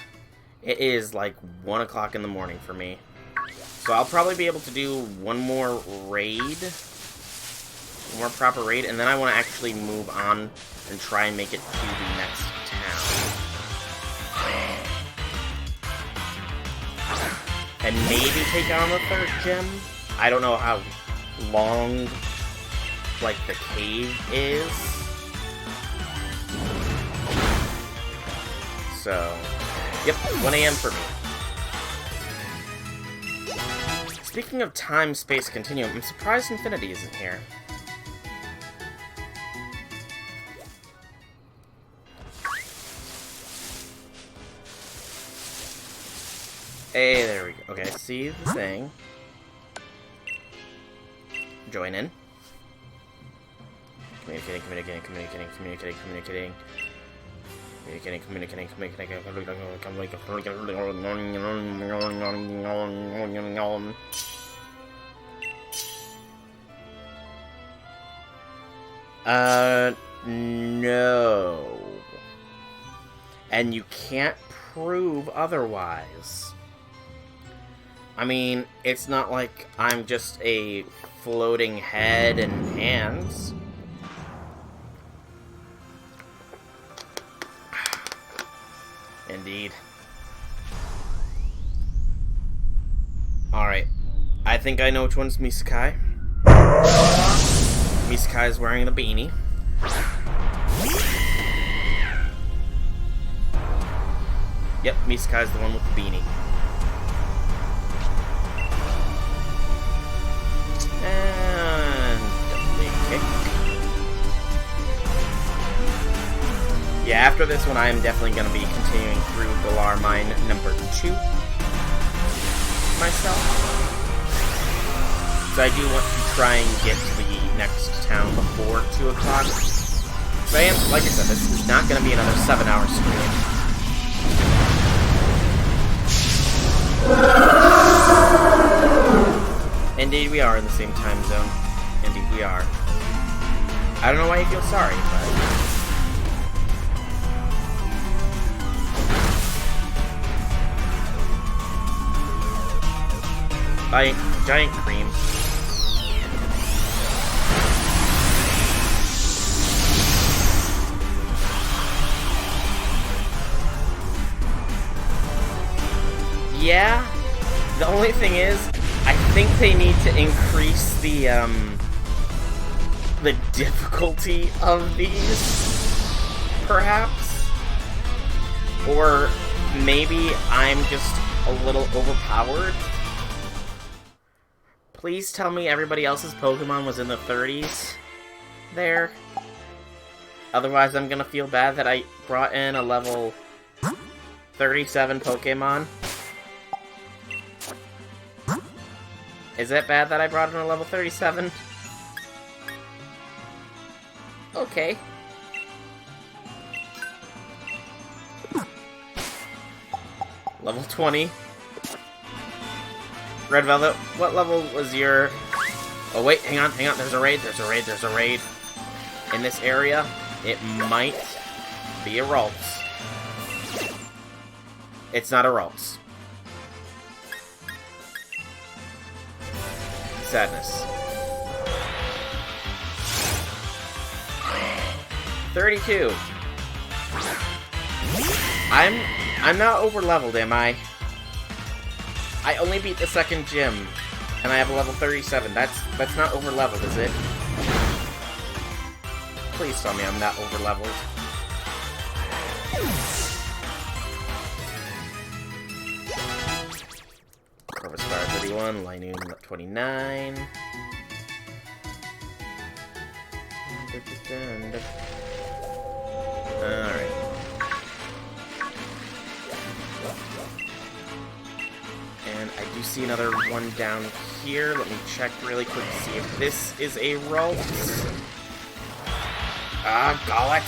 It is like 1 o'clock in the morning for me. So I'll probably be able to do one more raid. One more proper raid, and then I want to actually move on and try and make it to the next town. And maybe take on the 3rd gym. I don't know how long, like, the cave is. So, yep, 1 a.m. for me. Speaking of time, space, continuum, I'm surprised Infinity isn't here. Hey, there we go. Okay, see the thing. Join in. Communicating. No. And you can't prove otherwise. I mean, it's not like I'm just a floating head and hands. Indeed. Alright. I think I know which one's Misakai. Misakai is wearing the beanie. Yep, Misakai is the one with the beanie. And definitely kick. Yeah, after this one, I am definitely going to be continuing through Galar Mine number 2 myself. So I do want to try and get to the next town before 2 o'clock. So I am, like I said, this is not going to be another 7-hour stream. Indeed, we are in the same time zone. Indeed, we are. I don't know why you feel sorry, but... Giant cream. Yeah, the only thing is, I think they need to increase the difficulty of these, perhaps? Or maybe I'm just a little overpowered? Please tell me everybody else's Pokemon was in the 30s there. Otherwise, I'm gonna feel bad that I brought in a level 37 Pokemon. Is it bad that I brought in a level 37? Okay. Level 20. Red Velvet, what level was your... Oh wait, hang on, there's a raid. In this area, it might be a Ralts. It's not a Ralts. Sadness. 32. I'm not over leveled, am I? I only beat the 2nd gym, and I have a level 37. That's not over leveled, is it? Please tell me I'm not over leveled. Corvus 21, Linoon at 29. Alright. And I do see another one down here. Let me check really quick to see if this is a Ralts. Ah, Gollet!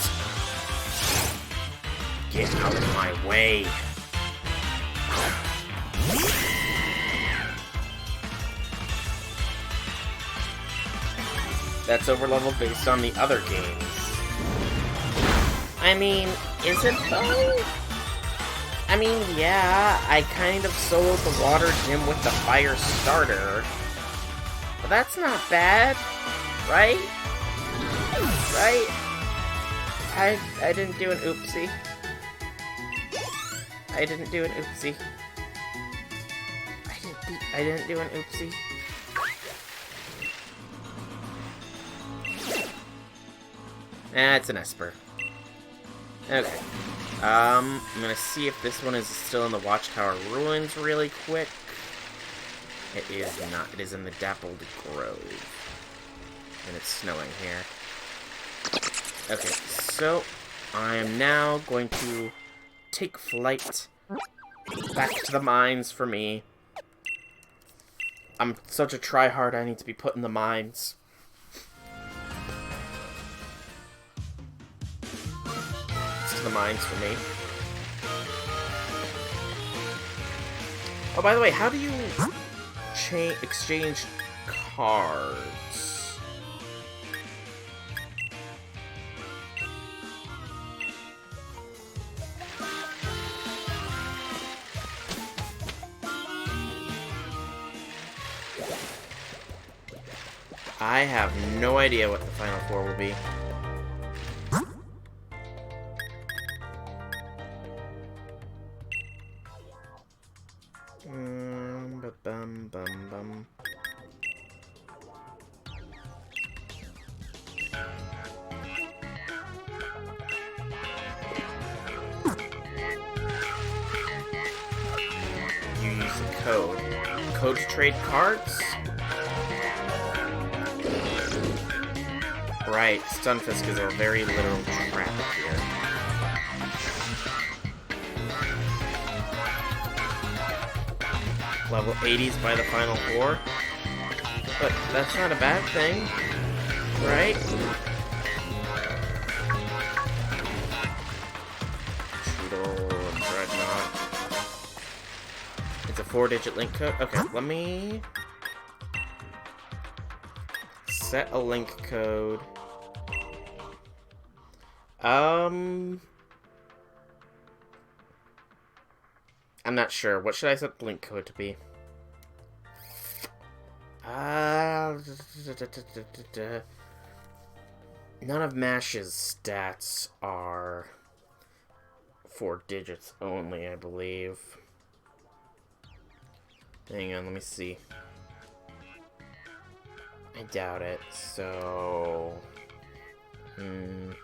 Get out of my way! That's overleveled based on the other games. I mean, is it though? I mean, yeah, I kind of soloed the water gym with the fire starter. But that's not bad, right? Right? I didn't do an oopsie. I didn't do an oopsie. I didn't do an oopsie. It's an Esper. Okay. I'm gonna see if this one is still in the Watchtower Ruins really quick. It is not. It is in the Dappled Grove. And it's snowing here. Okay, so I am now going to take flight back to the mines for me. I'm such a tryhard, I need to be put in the mines. To the mines for me. Oh, by the way, how do you exchange cards? I have no idea what the final four will be. Bum. You use the code. Code to trade cards? Right, Stunfisk is a very literal trap here. Level 80s by the final four. But that's not a bad thing, right? Cheetle, Dreadnought. It's a 4-digit link code. Okay, let me set a link code. I'm not sure. What should I set the link code to be? None of MASH's stats are 4 digits only, I believe. Hang on, let me see. I doubt it, so... And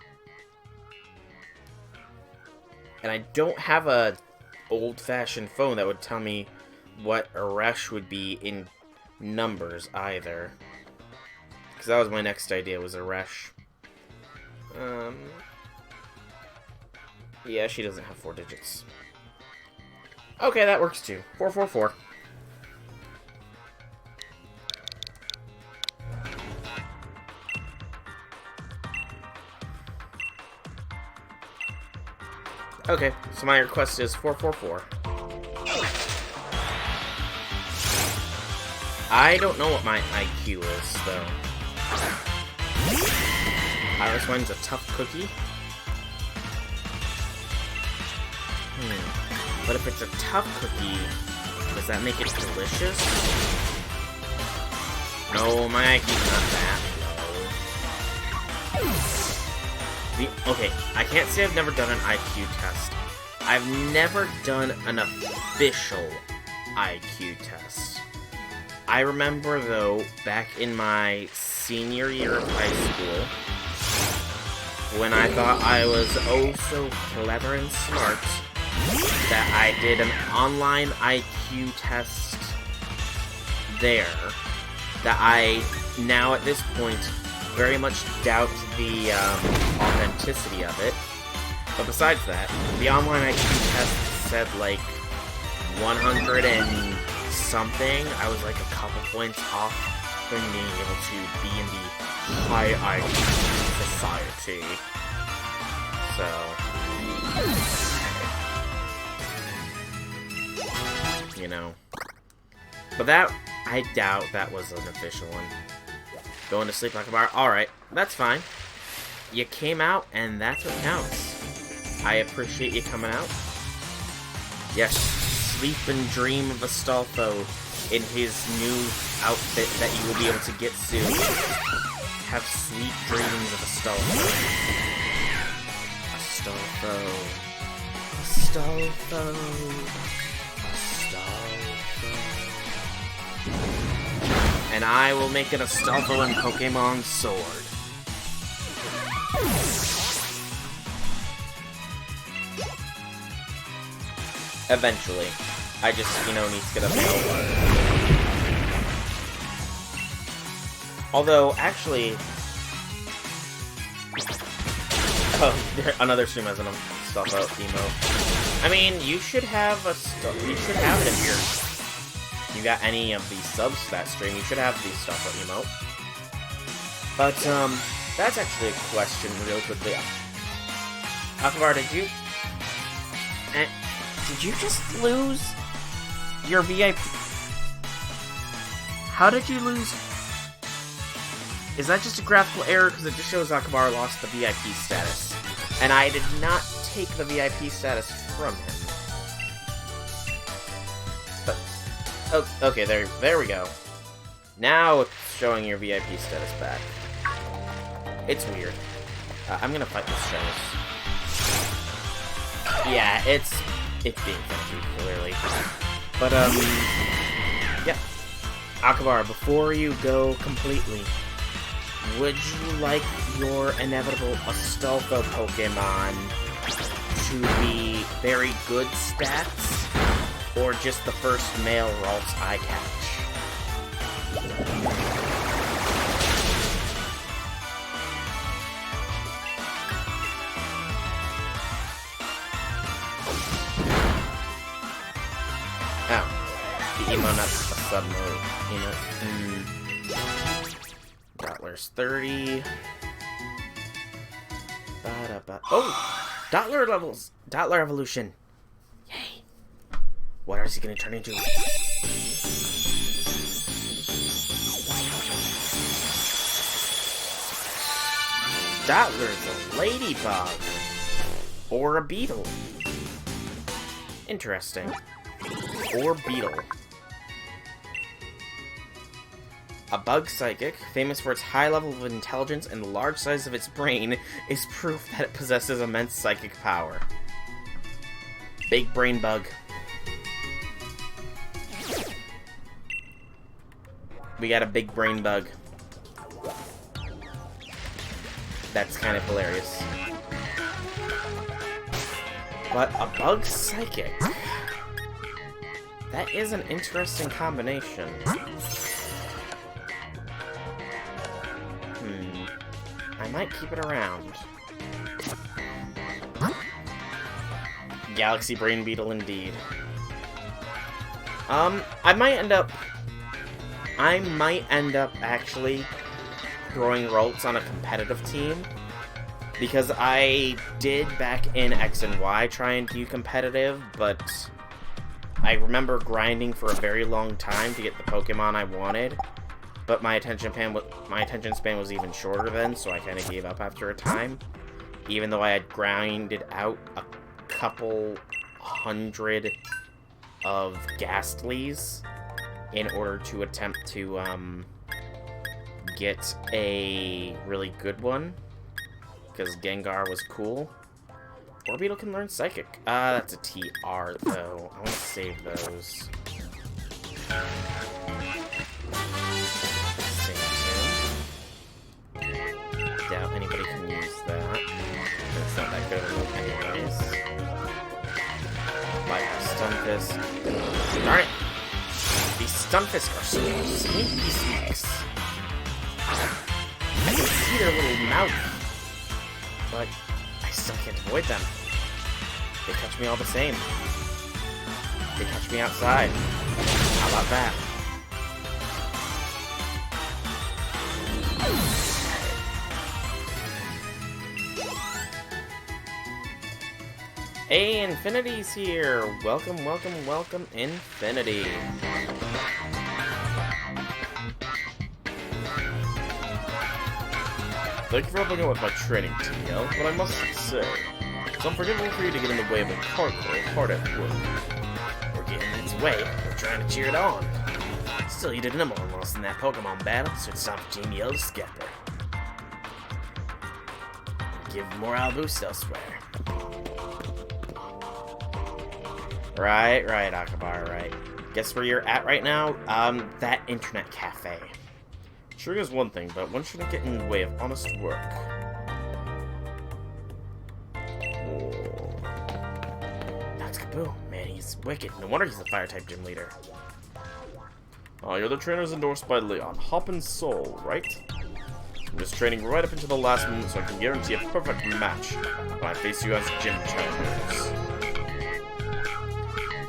I don't have a old-fashioned phone that would tell me what Arash would be in numbers either. Because that was my next idea, was Arash. Yeah, she doesn't have 4 digits. Okay, that works too. 444. Okay, so my request is 444. I don't know what my IQ is, though. Iris Wine's a tough cookie? But if it's a tough cookie, does that make it delicious? No, my IQ's not that low. Okay, I can't say I've never done an IQ test. I've never done an official IQ test. I remember, though, back in my senior year of high school, when I thought I was oh so clever and smart, that I did an online IQ test there that I, now at this point, very much doubt the authenticity of it. But besides that, the online IQ test said like 100 and something. I was like a couple points off from being able to be in the high IQ society. So, you know. But that, I doubt that was an official one. Going to sleep like a bar. Alright, that's fine. You came out, and that's what counts. I appreciate you coming out. Yes, sleep and dream of Astolfo in his new outfit that you will be able to get soon. Have sweet dreams of Astolfo. Astolfo. Astolfo. Astolfo. And I will make an Astolfo and Pokemon sword. Eventually. I just, you know, need to get a mail. Although, actually... Oh, another stream has an Astolfo emote. I mean, you should have you should have it if you got any of the subs to that stream. You should have the Astolfo emote. But, that's actually a question really quickly. Akbar, did you just lose your VIP? How did you lose? Is that just a graphical error? Because it just shows Akbar lost the VIP status. And I did not take the VIP status from him. But, oh, okay, there we go. Now it's showing your VIP status back. It's weird. I'm gonna fight this Shellos. Yeah, it's being funky, clearly. But, yeah. Akbar, before you go completely, would you like your inevitable Astolfo Pokemon to be very good stats, or just the first male Ralts I catch? Oh, the emo, not a sub mode. Dottler's 30. Oh! Dottler levels! Dottler evolution! Yay! What is he gonna turn into? Dottler's a ladybug! Or a beetle. Interesting. Or beetle. A bug psychic, famous for its high level of intelligence and the large size of its brain, is proof that it possesses immense psychic power. Big brain bug. We got a big brain bug. That's kind of hilarious. But a bug psychic. That is an interesting combination. I might keep it around. Galaxy Brain Beetle indeed. I might end up actually throwing Ralts on a competitive team. Because I did back in X and Y try and do competitive, but I remember grinding for a very long time to get the Pokemon I wanted. But my attention span was even shorter then, so I kind of gave up after a time. Even though I had grinded out a couple hundred of Ghastlies in order to attempt to get a really good one. Because Gengar was cool. Orbeetle can learn Psychic. That's a TR though. I want to save those. Doubt anybody can use that. It's not that good of a move anyways. Bypass Stunfisk. Darn it! These Stunfisk are so sneaky snakes. I can see their little mouth, but I still can't avoid them. They catch me all the same. They catch me outside. How about that? Hey, Infinity's here! Welcome, welcome, welcome, Infinity! Thank you for helping out with my training, TL, but I must say, it's unforgivable for you to get in the way of a hardcore hard at work. We're getting in its way, we're trying to cheer it on. Still, you did number almost in that Pokemon battle, so it's time for Team Yell to skip it. Give morale boost elsewhere. Right, Akabar, right. Guess where you're at right now? That internet cafe. Sure is one thing, but one shouldn't get in the way of honest work. Whoa. That's Kaboo. Man, he's wicked. No wonder he's the Fire-type gym leader. Oh, you're the trainers endorsed by Leon. Hoppin' Soul, right? I'm just training right up into the last moment so I can guarantee a perfect match when I face you as gym challengers.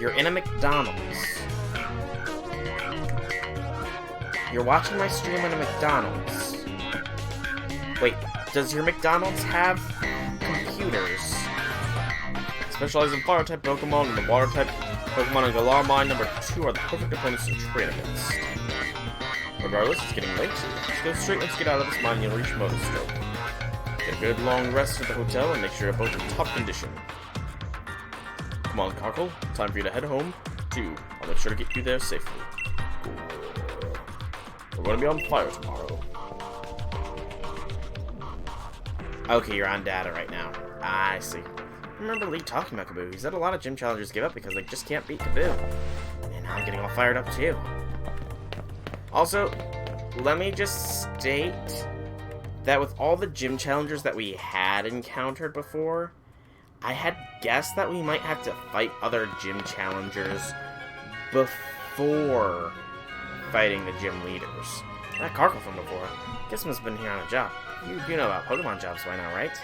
You're in a McDonald's. You're watching my stream in a McDonald's. Wait, does your McDonald's have computers? Specialize in Fire-type Pokemon and the Water-type Pokemon in Galar Mine number 2 are the perfect opponents to train against. Regardless, it's getting late. Just go straight once you get out of this mine, you'll reach Monostroke. Get a good long rest at the hotel and make sure you're both in top condition. Come on, Cockle. Time for you to head home, too. I'll make sure to get you there safely. We're going to be on fire tomorrow. Okay, you're on data right now. I see. I remember Lee talking about Kaboo. He said a lot of gym challengers give up because they just can't beat Kaboo. And now I'm getting all fired up, too. Also, let me just state that with all the gym challengers that we had encountered before, I had guessed that we might have to fight other gym challengers before fighting the gym leaders. That Carkle from before. Guess he must have been here on a job. You know about Pokemon jobs by now, right?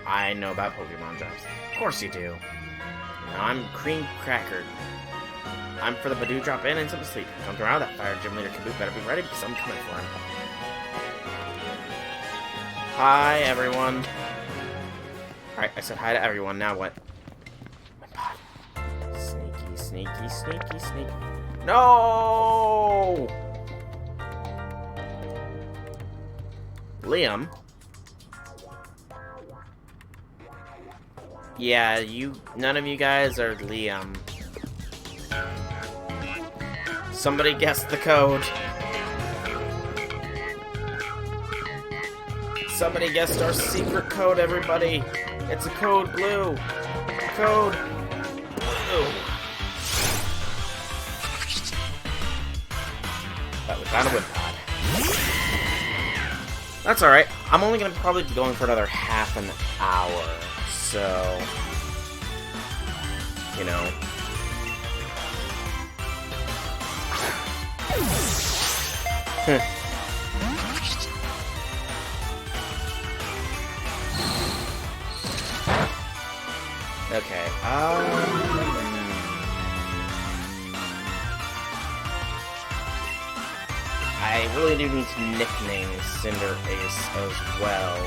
I know about Pokemon jobs. Of course you do. Now I'm cream crackered. I'm for the Badoo drop in and some sleep. Come around, that fire gym leader Kaboo better be ready because I'm coming for him. Hi, everyone. Alright, I said hi to everyone, now what? My pod. Sneaky, sneaky, sneaky, sneaky. No! Liam? Yeah, none of you guys are Liam. Somebody guessed the code. Somebody guessed our secret code, everybody. It's a code blue. Code blue. But we found a Wimpod. That's alright. I'm only going to probably be going for another half an hour. So, you know. Okay, I really do need to nickname Cinderace as well.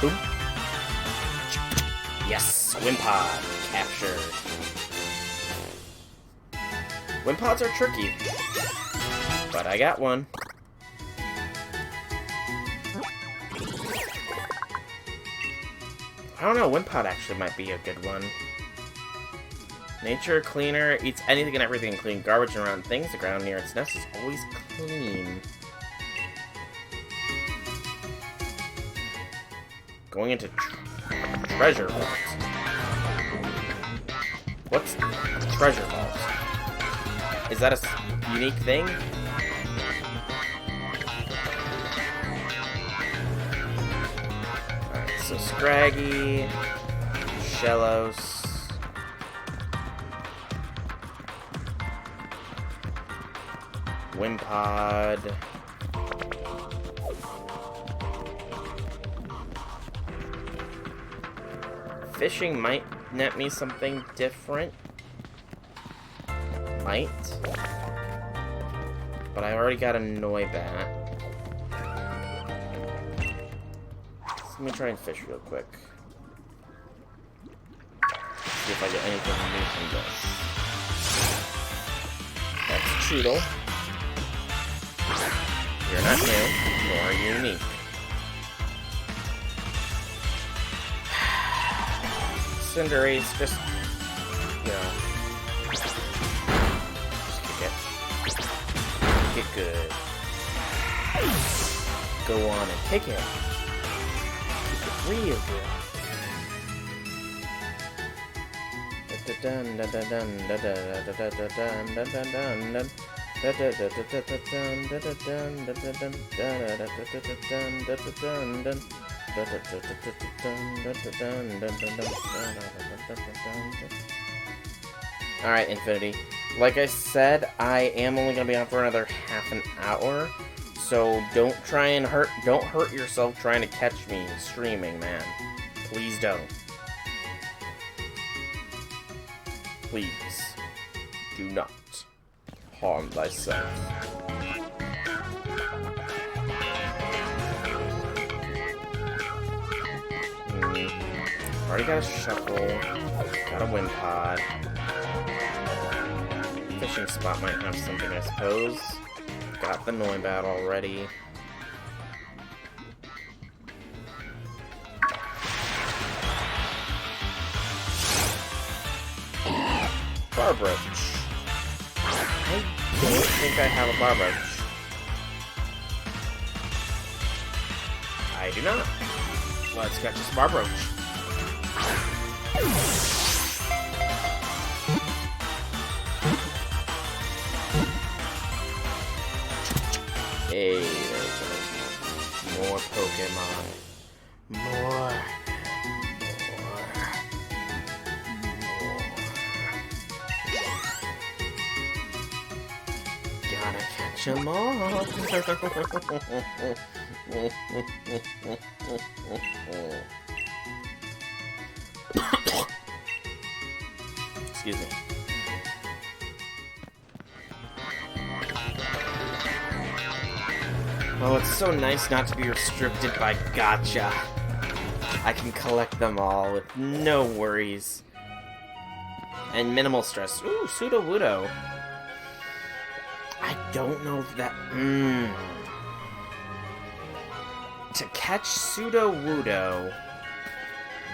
Boom. Yes, Wimpod captured. Wimpods are tricky, but I got one. I don't know, Wimpod actually might be a good one. Nature cleaner, eats anything and everything, including garbage and around things. The ground near its nest is always clean. Going into treasure vault. What's treasure vault? Is that a unique thing? Alright, so Scraggy. Shellos. Wimpod. Fishing might net me something different. Might. But I already got a Noibat. So let me try and fish real quick. See if I get anything new from this. That's Choodle. You're not new, nor unique. Cinderace, just, you know, just kick it. Kick it good. Go on and kick it. Kick it real good. Alright, Infinity. Like I said, I am only gonna be on for another half an hour, so don't hurt yourself trying to catch me streaming, man. Please don't. Please do not harm thyself. Already got a Shuckle, got a Wimpod. Fishing spot might have something, I suppose. Got the Noibat already. Barboach. I don't think I have a Barboach. I do not. Let's catch this Barboach. Hey, there's more Pokemon. More. Gotta catch 'em all. Excuse me. Oh, it's so nice not to be restricted by gacha. I can collect them all with no worries. And minimal stress. Ooh, Sudowoodo. I don't know if that... To catch Sudowoodo,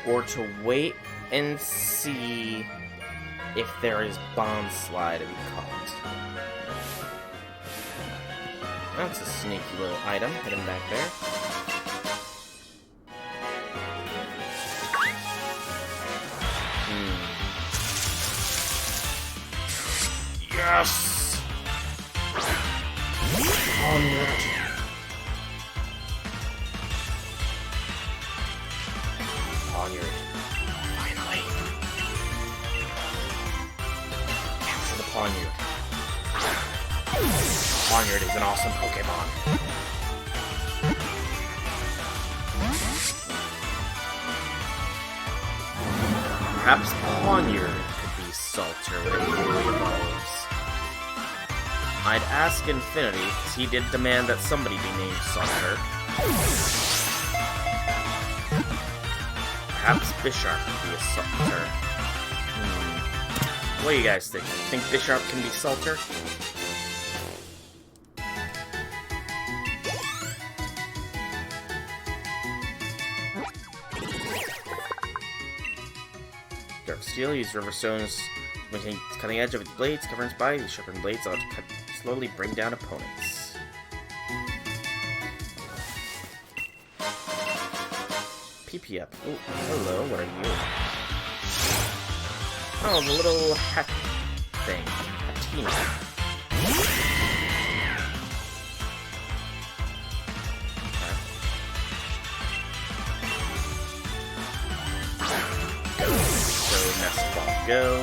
or to wait and see if there is Bomb Slide to be caught. That's a sneaky little item hidden back there. Yes! Onward! Ponyard. Finally. Capture the Ponyard. Ponyard is an awesome Pokemon. Perhaps Ponyard could be Salter when it fully evolves. I'd ask Infinity, because he did demand that somebody be named Salter. Perhaps Bisharp could be a Salter. What do you guys think? Think Bisharp can be Salter? Dark Steel, use River Stones to maintain the cutting edge of its blades, covering its body. These sharpened blades allow it to slowly bring down opponents. PP up. Oh, hello, what are you? Oh, the little hat thing. Hatina. go.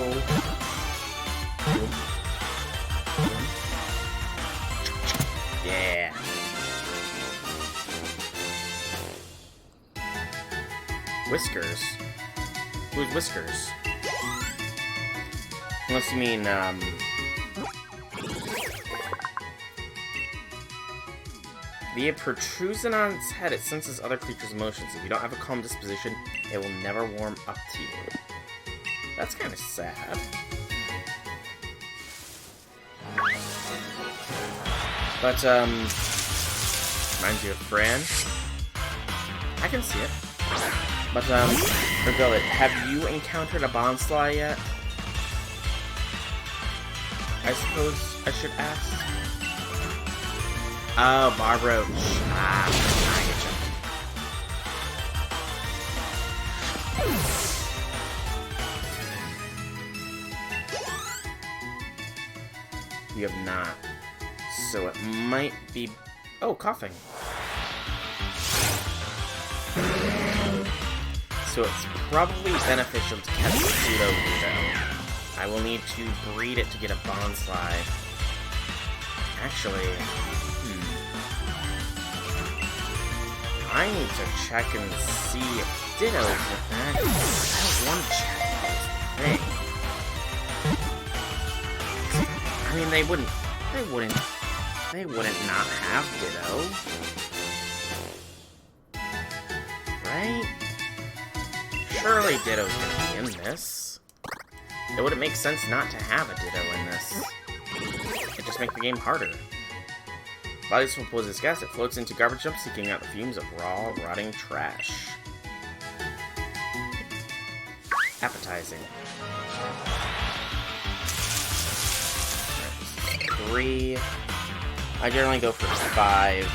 Boom. Boom. Yeah. Whiskers? Who's Whiskers? Unless you mean, via protrusion on its head, it senses other creatures' emotions. If you don't have a calm disposition, it will never warm up to you. That's kind of sad. But, reminds you of Fran? I can see it. But, Reveal, have you encountered a Bonsly yet? I suppose I should ask. Oh, Barbroach. Ah, I get you. You have not. So it might be... Oh, coughing. So it's probably beneficial to catch the Sudowoodo. I will need to breed it to get a Bonsly. Actually... I need to check and see if Ditto's with that. I don't want to check this thing. I mean, they wouldn't not have Ditto. Right? Surely Ditto's gonna be in this. It wouldn't make sense not to have a Ditto in this. It'd just make the game harder. Bodies full of poisonous gas, it floats into garbage dumps, seeking out the fumes of raw, rotting trash. Appetizing. Alright, this is 3. I generally go for 5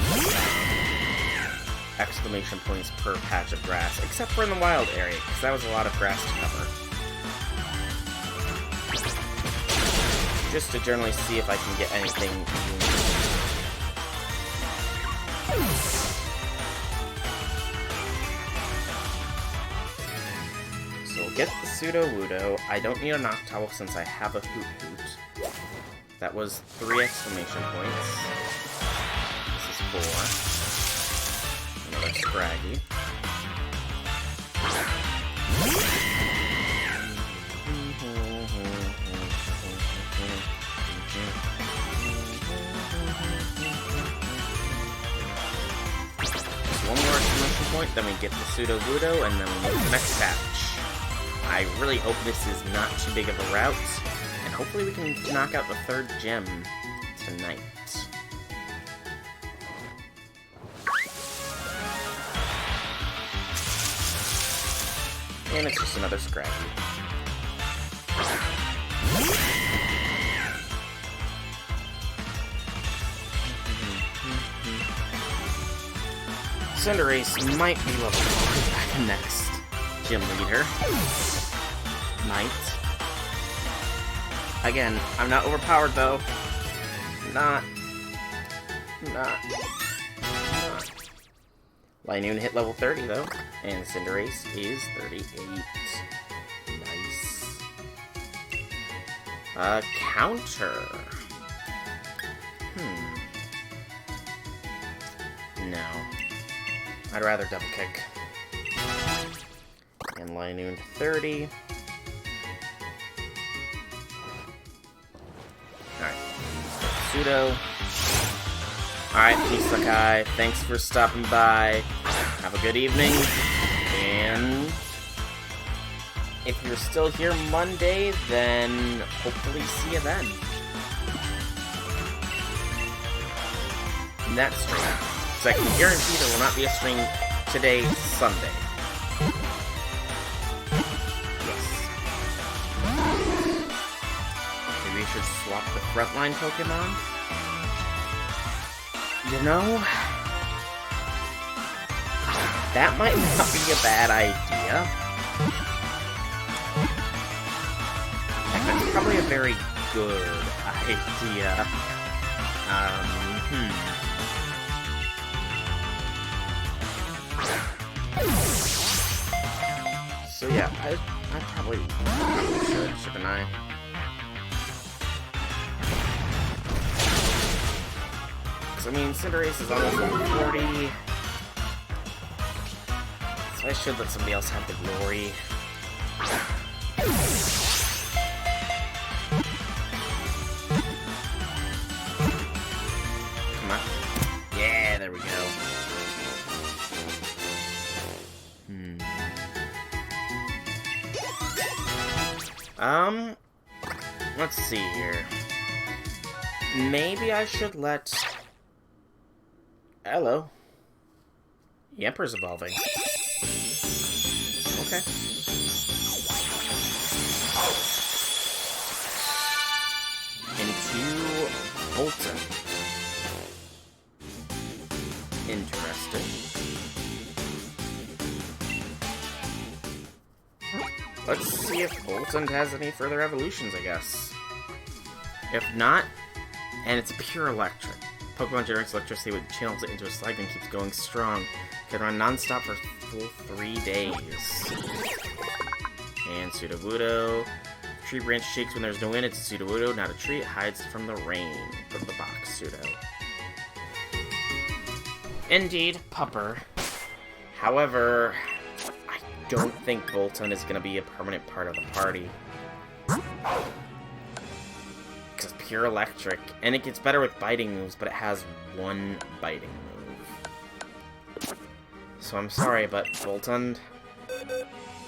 exclamation points per patch of grass, except for in the wild area, because that was a lot of grass to cover. Just to generally see if I can get anything unique. So we'll get the Sudowoodo. I don't need a Noctowl since I have a Hoot Hoot. That was 3 exclamation points. This is 4. Another Scraggy. One more exclamation point, then we get the Sudowoodo, and then we move to the next patch. I really hope this is not too big of a route, and hopefully we can knock out the 3rd gem tonight. And it's just another Scraggy. Cinderace might be level 4 next gym leader. Might. Again, I'm not overpowered though. Not. Linoone hit level 30 though, and Cinderace is 38. Nice. Counter. No. I'd rather double kick. And Linoone to 30. Alright. Pseudo. Alright, Sakai. Thanks for stopping by. Have a good evening. And if you're still here Monday, then hopefully see you then. In that stream. So I can guarantee there will not be a stream today, Sunday. Yes. Maybe we should swap the frontline Pokemon? You know, that might not be a bad idea. That's probably a very good idea. So yeah, I probably should, shouldn't I? Because, I mean, Cinderace is almost level 40. So I should let somebody else have the glory. Come on. Yeah, there we go. Let's see here. Maybe I should let... Hello. Yemper's evolving. Okay. Into Bolton. Interesting. Let's see if Bolton has any further evolutions, I guess. If not, and it's pure electric. Pokemon generates electricity with channels it into a slide and keeps going strong. Can run non-stop for full 3 days. And Sudowoodo. Tree branch shakes when there's no wind. It's a Sudowoodo, not a tree. It hides from the rain. From the box, Pseudo. Indeed, Pupper. However, I don't think Bolton is going to be a permanent part of the party. Because pure electric, and it gets better with biting moves, but it has one biting move. So I'm sorry, but Bolton,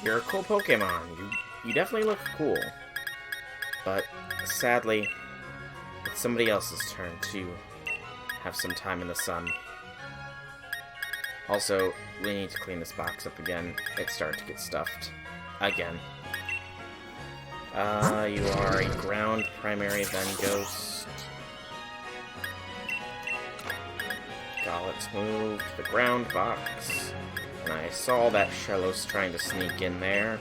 you're a cool Pokemon. You definitely look cool. But sadly, it's somebody else's turn to have some time in the sun. Also, we need to clean this box up again. It started to get stuffed. Again. You are a ground primary, then ghost. Let's move to the ground box. And I saw that Shellos trying to sneak in there.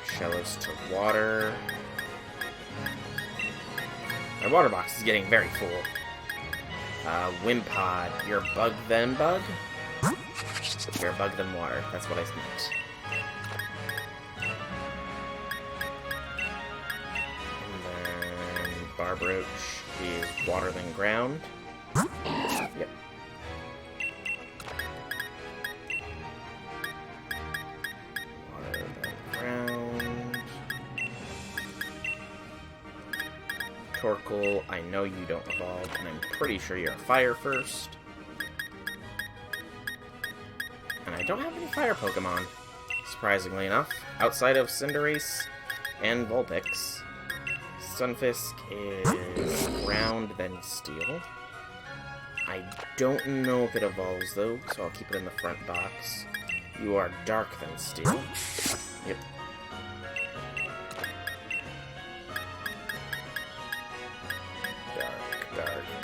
Shellos to water. My water box is getting very full. Wimpod, you're bug then bug? You're bug then water, that's what I meant. And then Barbroach is water then ground. Yep. Water then ground. Torkoal, I know you don't evolve, and I'm pretty sure you're a fire first. And I don't have any fire Pokemon, surprisingly enough, outside of Cinderace and Vulpix. Stunfisk is ground, then steel. I don't know if it evolves, though, so I'll keep it in the front box. You are dark, then steel. Yep.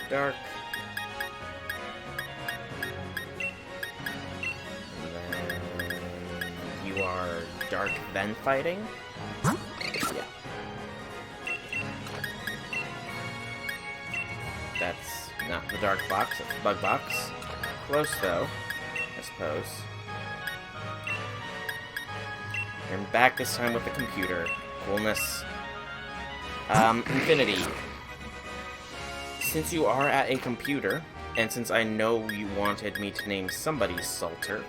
Dark. And then you are dark, then fighting? Yeah. That's not the dark box, it's the bug box. Close, though, I suppose. And back this time with the computer. Coolness. Infinity. Since you are at a computer, and since I know you wanted me to name somebody's Salter,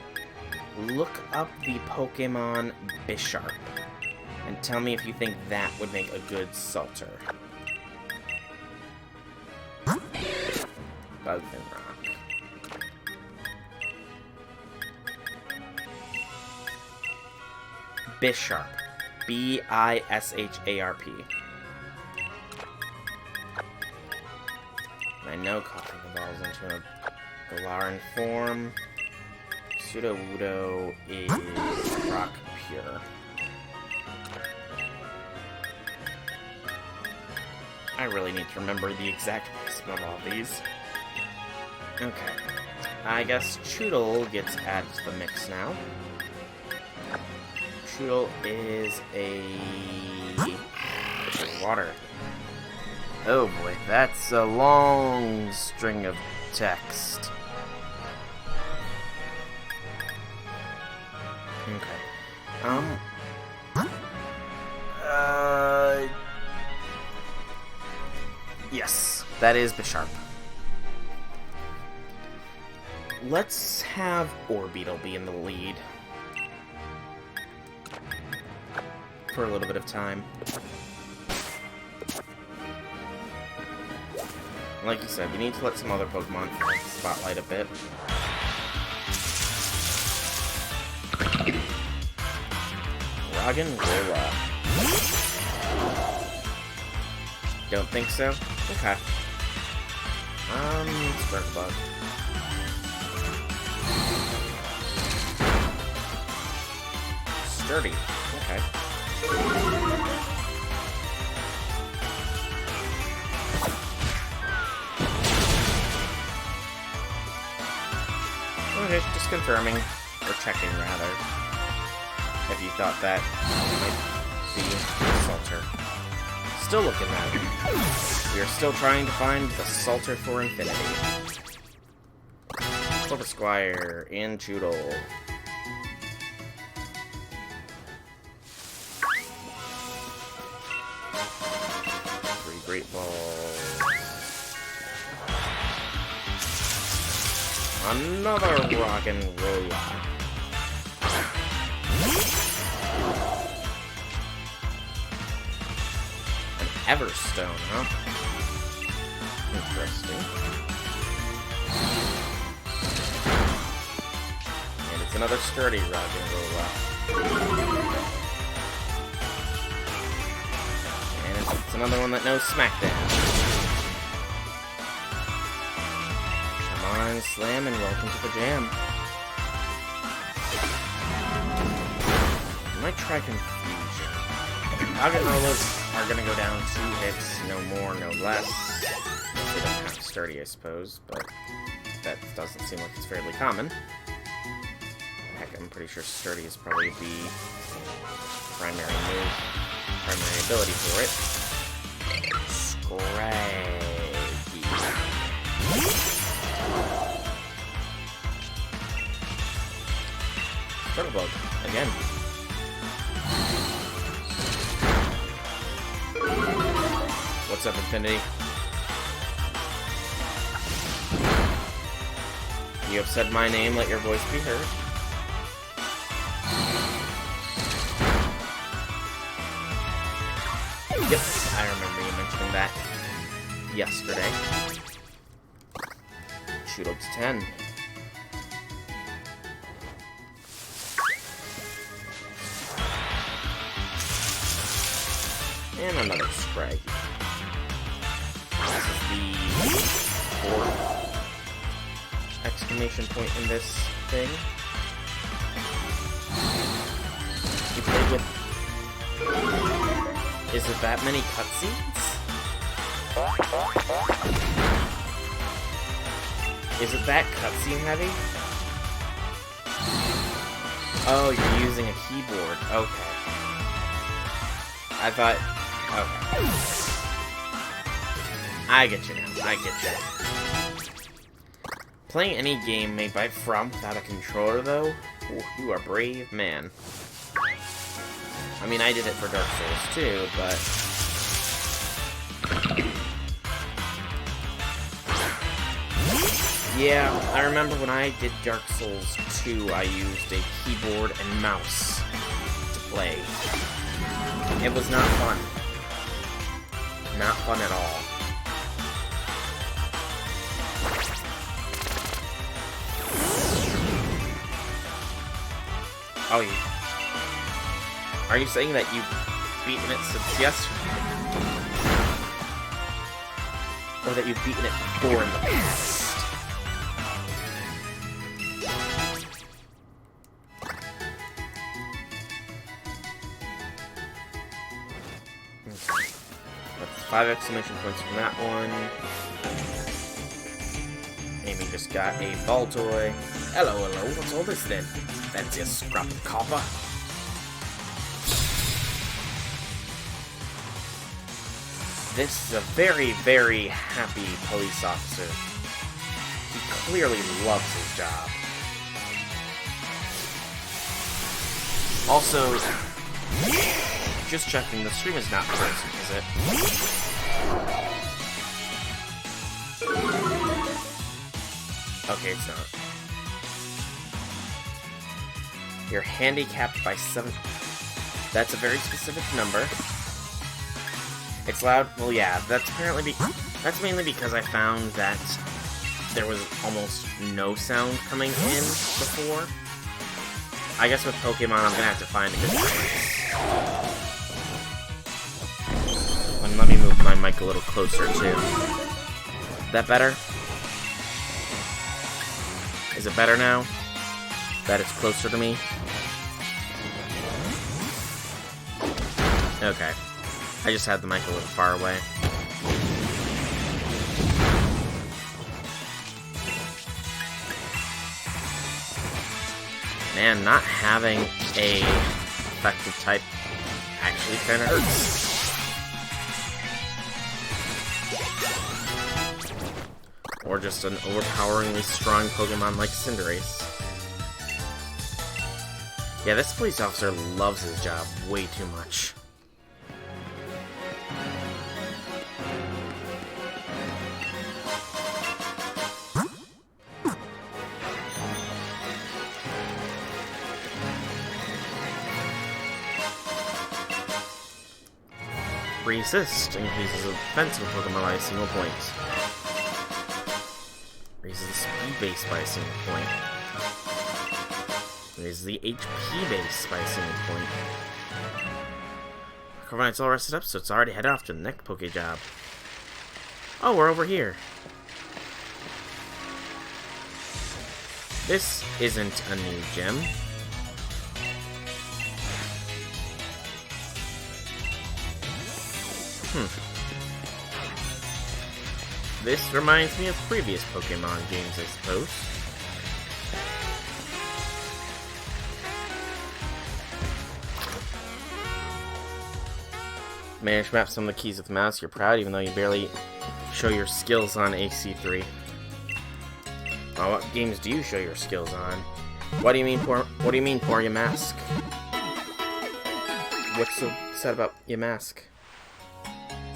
look up the Pokemon Bisharp, and tell me if you think that would make a good Salter. Bug and Rock. Bisharp. B-I-S-H-A-R-P. I know Coughing evolves into a Galarian form. Sudowoodo is Rock Pure. I really need to remember the exact mix of all these. Okay. I guess Choodle gets added to the mix now. Choodle is a water. Oh boy, that's a long string of text. Okay. Um... Yes, that is Bisharp. Let's have Orbeetle be in the lead. For a little bit of time. Like you said, we need to let some other Pokemon spotlight a bit. Roggenrola. Don't think so? Okay. Sparkbug. Sturdy. Okay. Okay, just confirming, or checking rather, if you thought that might be Salter. Still looking at it. We are still trying to find the Salter for Infinity. Corvisquire and Choodle. 3 Great Balls. Another Roggenrola. An Everstone, huh? Interesting. And it's another sturdy Roggenrola. And it's another one that knows Smackdown. Slam and welcome to the jam. I might try Confusion. Roggenrolas are gonna go down 2 hits, no more, no less. They don't have Sturdy, I suppose, but that doesn't seem like it's fairly common. Heck, I'm pretty sure Sturdy is probably the primary move, primary ability for it. Scraggy. Turtlebug, again. What's up, Infinity? You have said my name, let your voice be heard. Yep, I remember you mentioning that yesterday. Shoot up to 10. And another Scraggy. This is the 4th exclamation point in this thing. You played with... Is it that many cutscenes? Is it that cutscene heavy? Oh, you're using a keyboard. Okay. I thought... Okay. I get you now. I get you. Playing any game made by From without a controller, though? Ooh, you are a brave man. I mean, I did it for Dark Souls, too, but... Yeah, I remember when I did Dark Souls 2, I used a keyboard and mouse to play. It was not fun. Not fun at all. Oh, are you saying that you've beaten it since yesterday? Or that you've beaten it before in the past? That's 5 exclamation points from that one. Amy just got a ball toy. Hello, hello, what's all this then? That's your scrap of copper. This is a very, very happy police officer. He clearly loves his job. Also, just checking, the stream is not frozen, is it? Okay, it's not. You're handicapped by 7. That's a very specific number. It's loud. Well, yeah, that's apparently that's mainly because I found that there was almost no sound coming in before. I guess with Pokemon, I'm gonna have to find a good balance. And let me move my mic a little closer too. That better? Is it better now? That it's closer to me? Okay. I just had the mic a little far away. Man, not having a effective type actually kinda hurts. Or just an overpoweringly strong Pokemon like Cinderace. Yeah, this police officer loves his job way too much. Resist increases the defense of a Pokemon by a single point. Raises the speed base by a single point. Raises the HP base by a single point. Provides all rested up, so it's already headed off to the next Poke job. Oh, we're over here. This isn't a new gym. This reminds me of previous Pokemon games, I suppose. Managed to map some of the keys with the mouse. You're proud, even though you barely show your skills on AC3. Well, what games do you show your skills on? What do you mean, for your mask? What's so sad about your mask?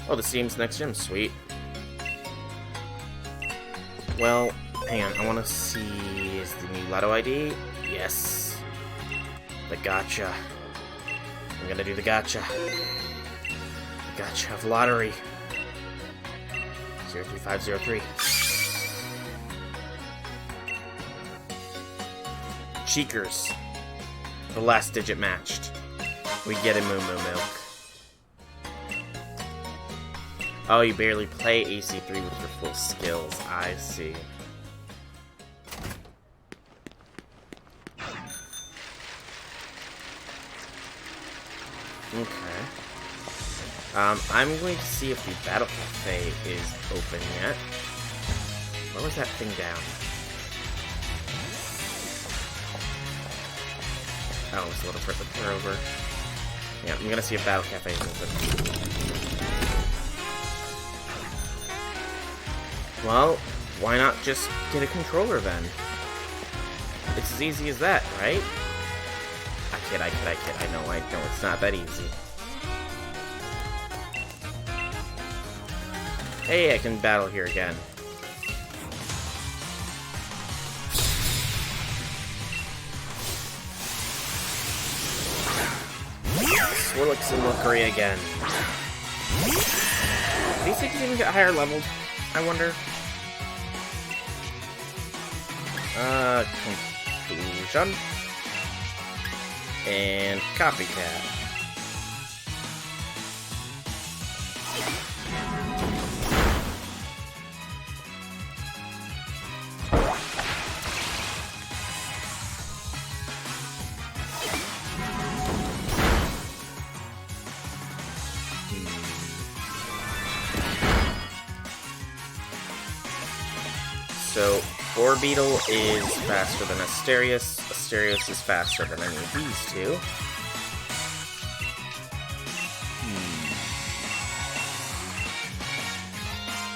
Oh, the Steam's next gym. Sweet. Well, hang on. I want to see... Is the new Lotto ID? Yes. The gacha. I'm gonna do the gacha. The gacha of lottery. 03503. Cheekers. The last digit matched. We get a Moo Moo Milk. Oh, you barely play AC3 with your full skills. I see. Okay. I'm going to see if the Battle Cafe is open yet. Where was that thing down? Oh, it's a little further over. Yeah, I'm gonna see if Battle Cafe is open. Well, why not just get a controller then? It's as easy as that, right? I kid. I know, it's not that easy. Hey, I can battle here again. Swirlix and Lookery again. Do these things even get higher leveled? I wonder. Conclusion. And Copycat. So, Orbeetle is faster than Asterios. Asterios is faster than any of these two.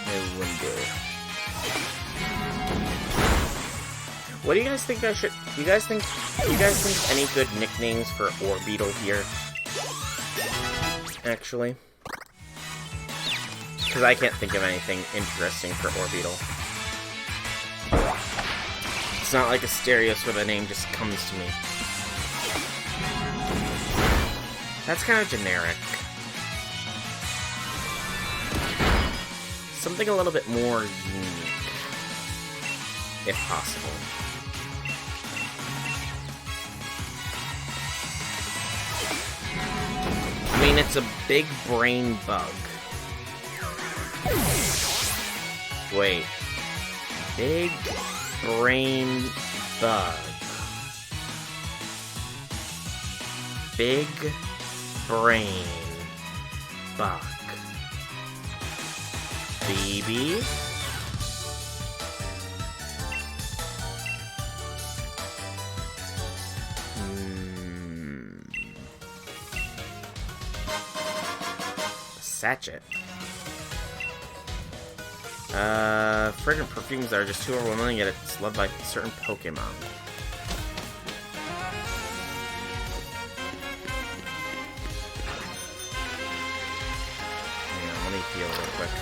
I wonder. What do you guys think I should... Do you guys think any good nicknames for Orbeetle here? Actually. Because I can't think of anything interesting for Orbeetle. It's not like Asterios where the name just comes to me. That's kind of generic. Something a little bit more unique, if possible. I mean, it's a big brain bug. Wait. Big brain bug. Big brain bug. BB? Sachet. Fragrant perfumes are just too overwhelming, yet it's loved by certain Pokemon. Hang on, let me feel real quick.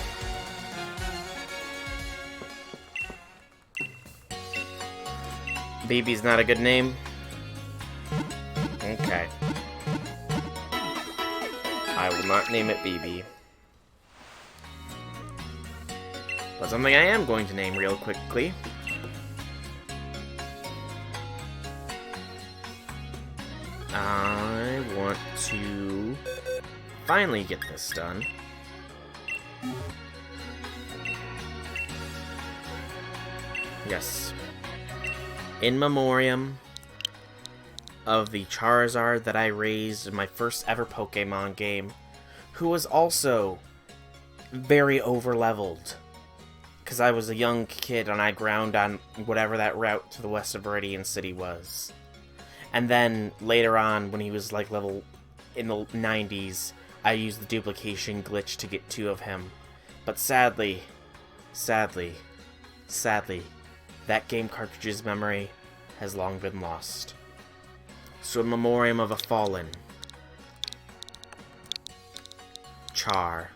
BB's not a good name? Okay. I will not name it BB. But something I am going to name real quickly. I want to finally get this done. Yes. In memoriam of the Charizard that I raised in my first ever Pokemon game, who was also very over-leveled. Because I was a young kid and I ground on whatever that route to the west of Viridian City was. And then later on, when he was like level in the 90s, I used the duplication glitch to get 2 of him. But sadly, that game cartridge's memory has long been lost. So in memoriam of a fallen Char.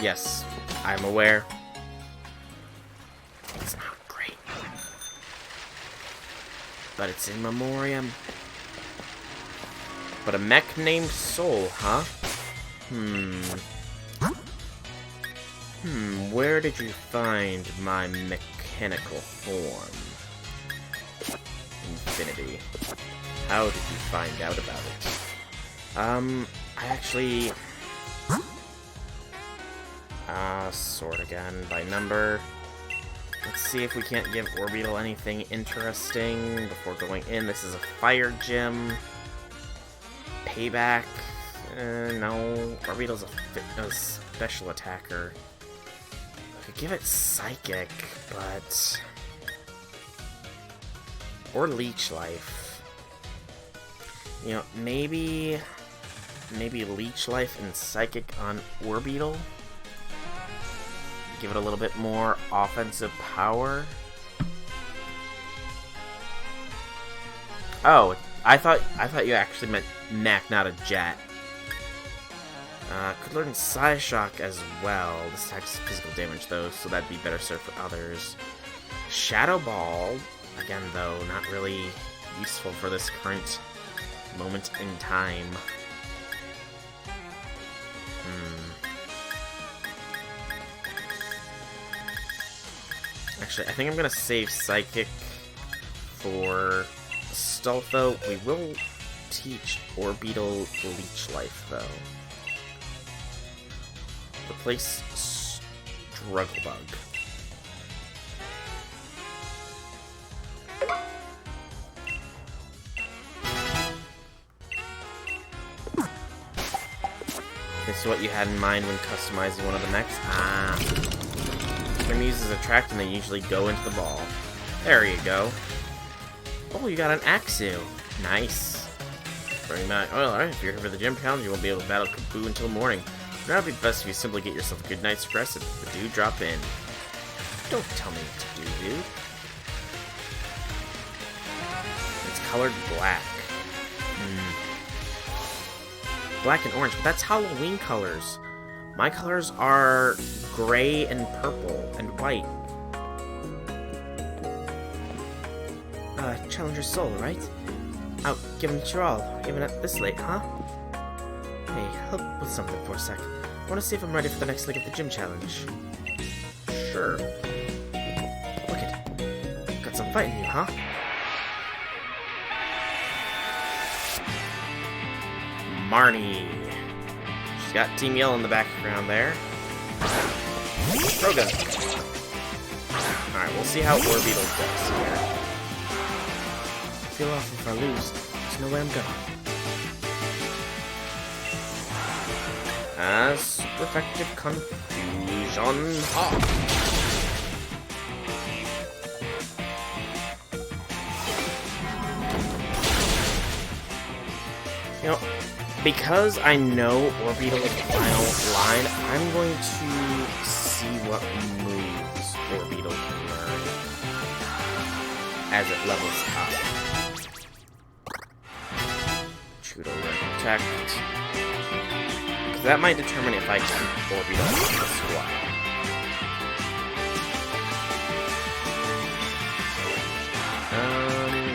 Yes, I'm aware. It's not great. But it's in memoriam. But a mech named Soul, huh? Where did you find my mechanical form? Infinity. How did you find out about it? I actually... sort again by number. Let's see if we can't give Orbeetle anything interesting before going in. This is a fire gym. Payback. No. Orbeetle's a special attacker. I could give it Psychic, but... Or Leech Life. You know, maybe Leech Life and Psychic on Orbeetle? Give it a little bit more offensive power. Oh, I thought you actually meant mech, not a jet. Could learn Psyshock as well. This attacks physical damage though, so that'd be better served for others. Shadow Ball, again though, not really useful for this current moment in time. Actually, I think I'm gonna save Psychic for Stultho. We will teach Orbeetle Leech Life, though. Replace Strugglebug. This is what you had in mind when customizing one of the mechs? Their muses attract and they usually go into the ball. There you go. Oh, you got an Axew. Nice. Bring back. Oh, alright. If you're here for the gym challenge, you won't be able to battle Kaboo until morning. now it'd be best if you simply get yourself a good night's rest if the do drop in. Don't tell me what to do, dude. It's colored black. Black and orange, but that's Halloween colors. My colors are gray and purple and white. Challenger Soul, right? Out giving it your all, even at this late, huh? Hey, help with something for a sec. I want to see if I'm ready for the next leg of the gym challenge. Sure. Look it. Got some fight in you, huh? Marnie. She's got Team Yell in the background there. Roga. Alright, we'll see how Orbeetle does here. I feel off if I lose. There's no way I'm gonna. Super effective Confusion Hawk. You know, because I know Orbeetle is the final line, I'm going to see what moves Orbeetle can learn as it levels up. Chudo will protect. Because that might determine if I keep Orbeetle in the squad.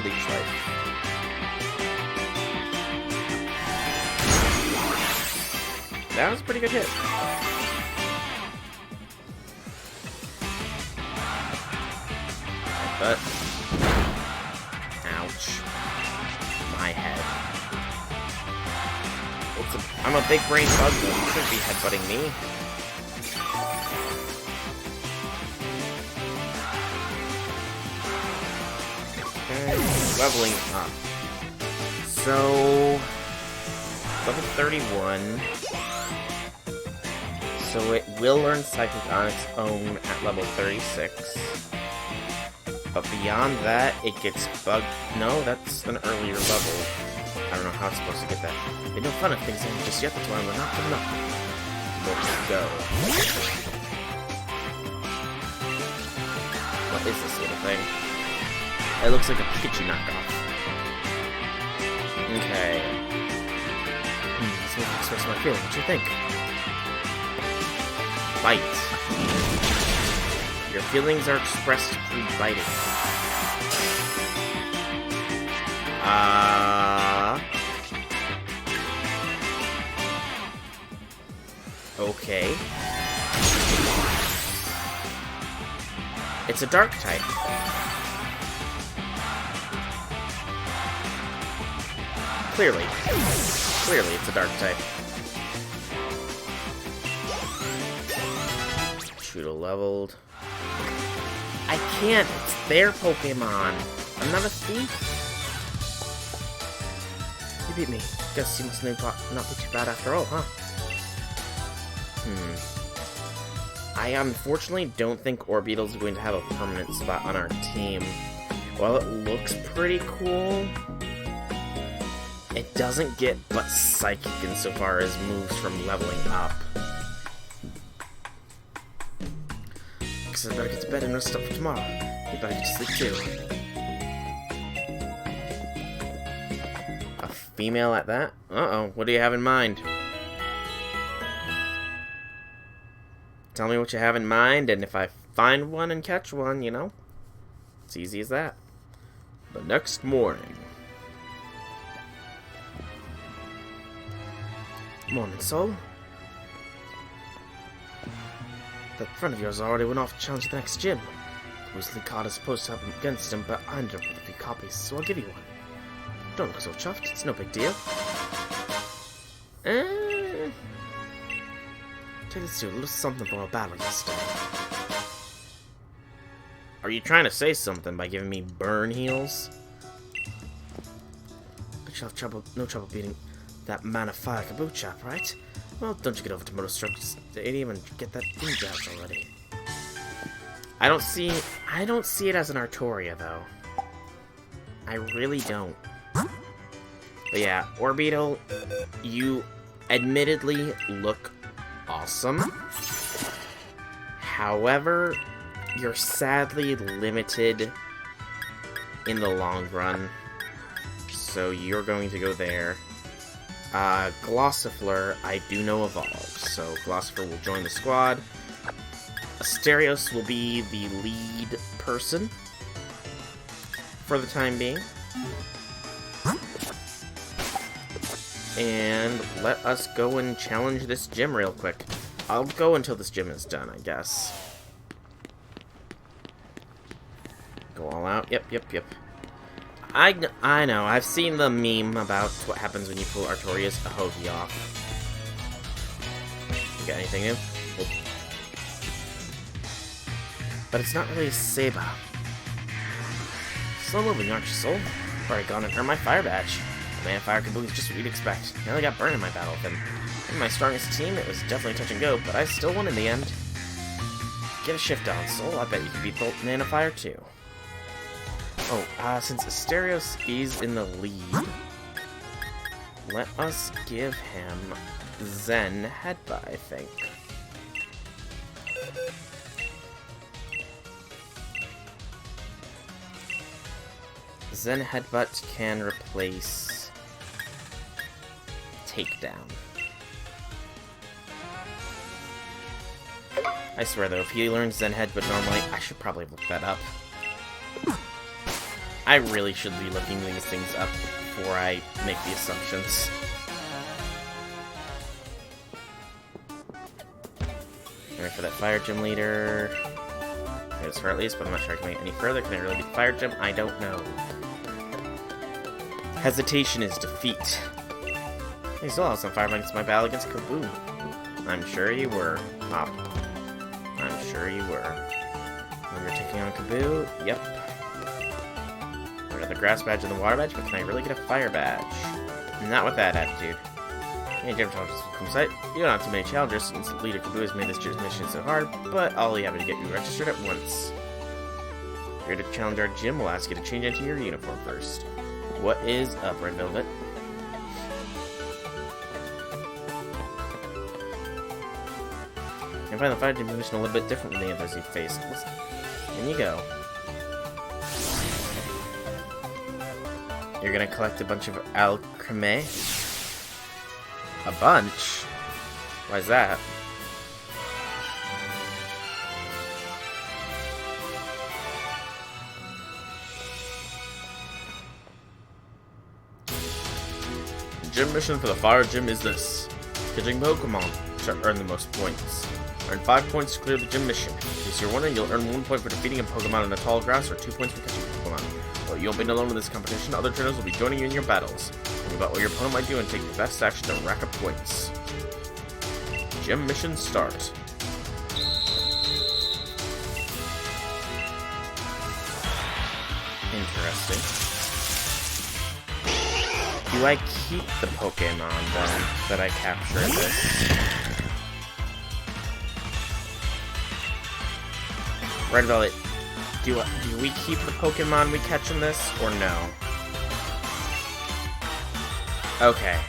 Leech Life. That was a pretty good hit. But ouch. My head. I'm a big brain bug though. You shouldn't be headbutting me. Okay, leveling up. So level 31. So it will learn Psychic on its own at level 36. But beyond that, it gets bugged. No, that's an earlier level. I don't know how it's supposed to get that. They no fun of things in just yet, that's why we're not giving up. Let's go. What is this little thing? It looks like a Pikachu knockoff. Okay. Let's make me express my feelings. What do you think? Bite. Your feelings are expressed through biting. Okay. It's a dark type. Clearly. Clearly it's a dark type. Chudo leveled. I can't. It's their Pokemon. I'm not a thief. You beat me. Guess you must not be too bad after all, huh? I unfortunately don't think Orbeetle's going to have a permanent spot on our team. While it looks pretty cool, it doesn't get but Psychic insofar as moves from leveling up. Guess I better get to bed and rest up for tomorrow. You better get to sleep too. A female at that? Uh-oh, what do you have in mind? Tell me what you have in mind, and if I find one and catch one, you know, it's easy as that. The next morning. Morning, Soul. That friend of yours already went off to challenge the next gym. The Weasley card is supposed to have him against him, but I ended up with a few copies, so I'll give you one. Don't look so chuffed, it's no big deal. Take this to a little something from a battle yesterday. Are you trying to say something by giving me burn heals? But you'll have no trouble beating that man of fire Kabuchap, right? Well, don't you get over to Motostoke Stadium and get that thing jabbed already. I don't see it as an Artoria, though. I really don't. But yeah, Orbeetle, you admittedly look awesome. However, you're sadly limited in the long run, so you're going to go there. Glossifleur, I do know evolves, so Glossifleur will join the squad. Asterios will be the lead person for the time being. And let us go and challenge this gym real quick. I'll go until this gym is done, I guess. Go all out. Yep. I know. I've seen the meme about what happens when you pull Artorias Ahogi off. You got anything new? Nope. But it's not really a Seba. Slow moving, aren't you, Soul? Already gone and earned my fire badge. The man fire Kaboo is just what you'd expect. I only got burned in my battle with him. In my strongest team, it was definitely touch and go, but I still won in the end. Get a shift on, Soul. I bet you can beat Bolt and Nana Fire too. Oh, since Asterios is in the lead, let us give him Zen Headbutt, I think. Zen Headbutt can replace Takedown. I swear though, if he learns Zen Headbutt normally, I should probably look that up. I really should be looking these things up before I make the assumptions. Alright, for that fire gym leader. It's her at least, but I'm not sure I can make it any further. Can I really beat the fire gym? I don't know. Hesitation is defeat. You still have some fire against my battle against Kaboo. I'm sure you were, Pop. I'm sure you were. When you're taking on Kaboo? Yep. I got the grass badge and the water badge, but can I really get a fire badge? Not with that attitude. Hey, gym challenges will come sight. You don't have too many challengers since the leader Kaboo has made this gym mission so hard, but I'll be happy to get you registered at once. If you're here to challenge our gym, we'll ask you to change into your uniform first. What is up, Red Velvet? I find the fire gym mission a little bit different than the others you've faced. In you go. You're gonna collect a bunch of alchemy. A bunch? Why's that? The gym mission for the fire gym is this. Catching Pokemon to earn the most points. Earn 5 points to clear the gym mission. In case you're wondering, you'll earn 1 point for defeating a Pokemon in a tall grass or 2 points for catching Pokemon. Well, you won't be alone in this competition. Other trainers will be joining you in your battles. Think about what your opponent might do and take the best action to rack up points. Gym mission start. Interesting. Do I keep the Pokemon then that I capture in this? Red Velvet, do we keep the Pokemon we catch in this, or no? Okay.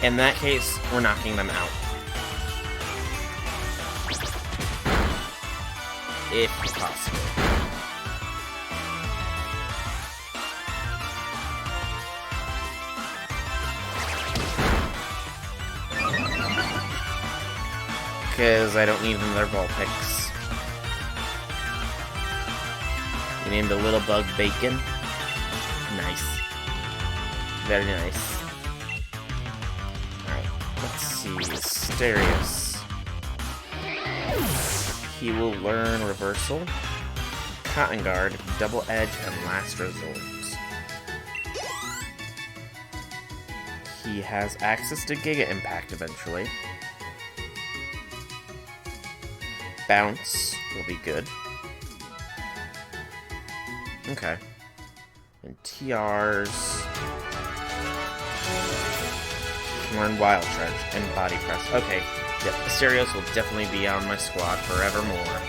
In that case, we're knocking them out. If possible. Because I don't need another Vulpix. You named a little bug Bacon. Nice. Very nice. Alright, let's see. Asterios. He will learn Reversal, Cotton Guard, Double Edge, and Last Resort. He has access to Giga Impact eventually. Bounce will be good. Okay. And TRs can learn Wild Charge and Body Press. Okay. Yep, Asterios will definitely be on my squad forevermore.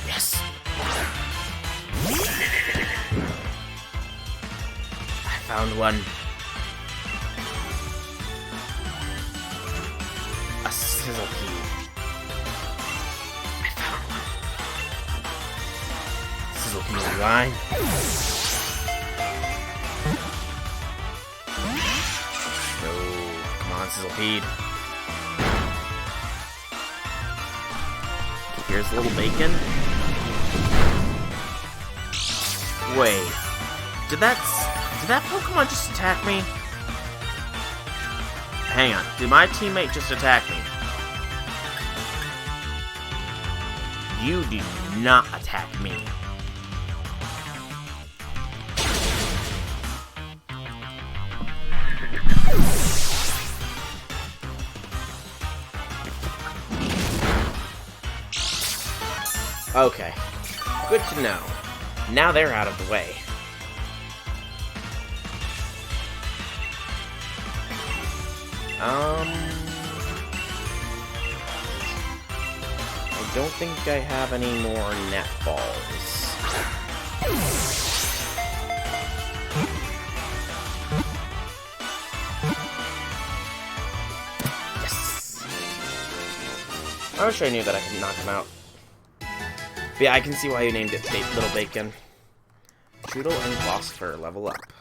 Yes! found one. A Sizzlepede. I found one. Sizzlepede is mine. No, come on, Sizzlepede. Here's Little Bacon. Wait, did that Pokemon just attack me? Hang on, did my teammate just attack me? You did not attack me. Okay, good to know. Now they're out of the way. I don't think I have any more net balls. Yes! I wish I knew that I could knock him out. But yeah, I can see why you named it Little Bacon. Trudel and Glossifer level up.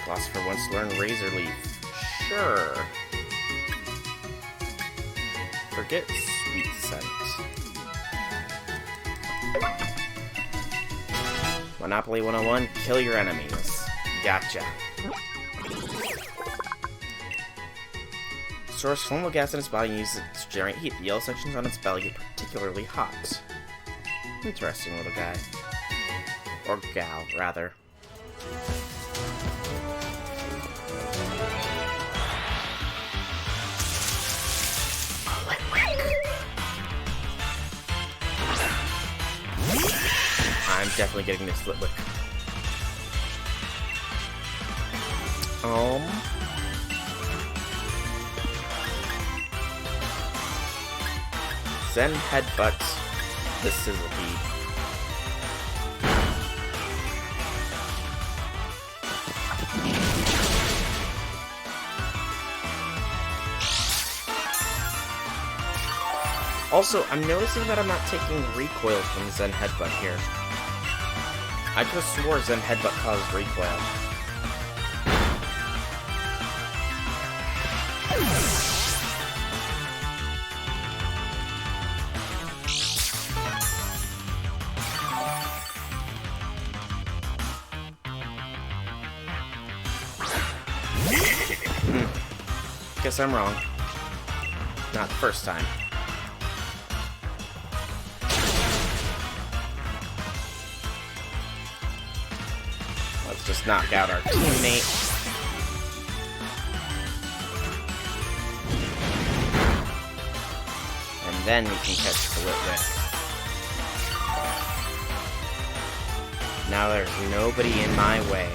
Glossifer wants to learn Razor Leaf. Sure. Forget Sweet Scent. Monopoly 101, kill your enemies. Gotcha. Stores flammable gas in its body and uses it to generate heat. The yellow sections on its belly get particularly hot. Interesting little guy. Or gal, rather. I'm definitely getting this Litwick. Zen Headbutt the Sizzlepede. Also, I'm noticing that I'm not taking recoil from Zen Headbutt here. I could have swore Zen Headbutt caused recoil. Guess I'm wrong. Not the first time. Let's just knock out our teammate. And then we can catch the Litwick. Now there's nobody in my way.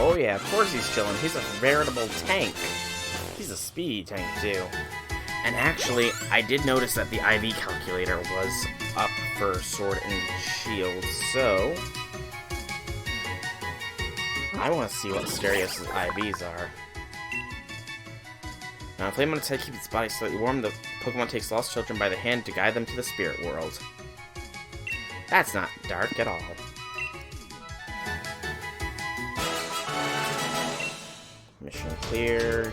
Oh yeah, of course he's chilling. He's a veritable tank. He's a speed tank too. And actually, I did notice that the IV calculator was up for Sword and Shield, so I want to see what Asterios' IVs are. Now, Flame on its head keeps its body slightly warm. The Pokemon takes lost children by the hand to guide them to the spirit world. That's not dark at all. Mission cleared.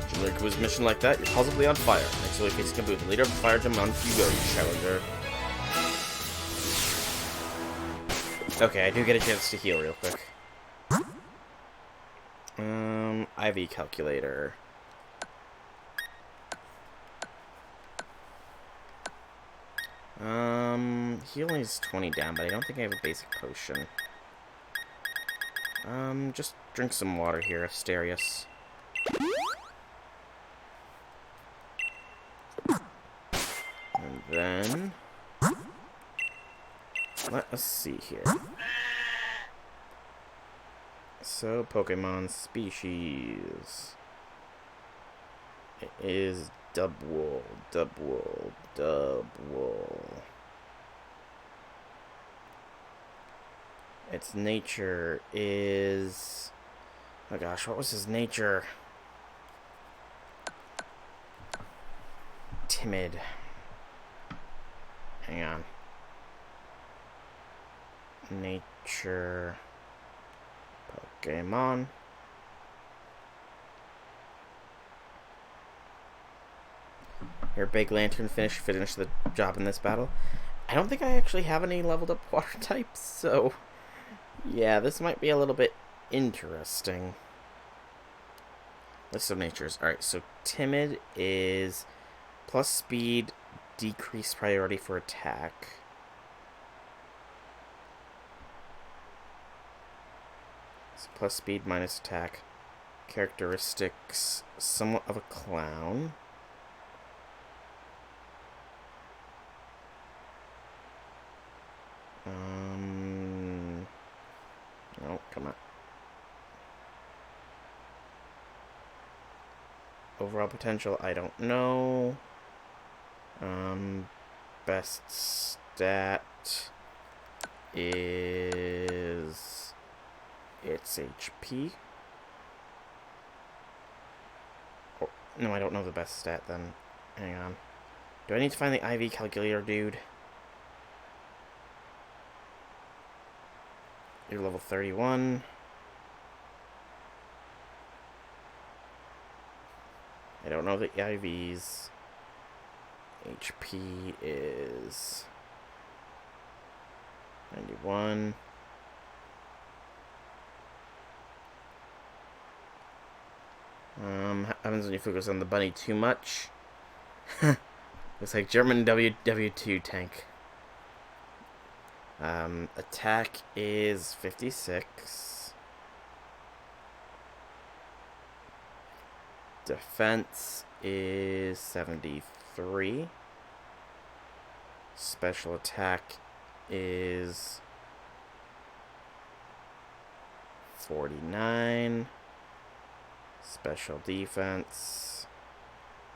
If you was mission like that, you're possibly on fire. Next to facing Kaboo, the leader of the fire gym, on you go, you challenger. Okay, I do get a chance to heal real quick. IV calculator. Healing is 20 down, but I don't think I have a basic potion. Just drink some water here, Asterios. And then let us see here. So, Pokemon species. It is Dubwool. Its nature is... Oh gosh, what was his nature? Timid. Hang on. Nature... Pokemon. Your big lantern finish the job in this battle. I don't think I actually have any leveled up water types, so yeah, this might be a little bit interesting. List of natures. Alright, so timid is plus speed, decreased priority for attack. So plus speed minus attack. Characteristics, somewhat of a clown. No, come on. Overall potential, I don't know. Best stat is its HP. Oh, no, I don't know the best stat then. Hang on. Do I need to find the IV calculator, dude? You're level 31. I don't know the IVs. HP is 91. Happens when you focus on the bunny too much. Looks like German WW2 tank. Attack is 56. Defense is 73. Special attack is 49. Special defense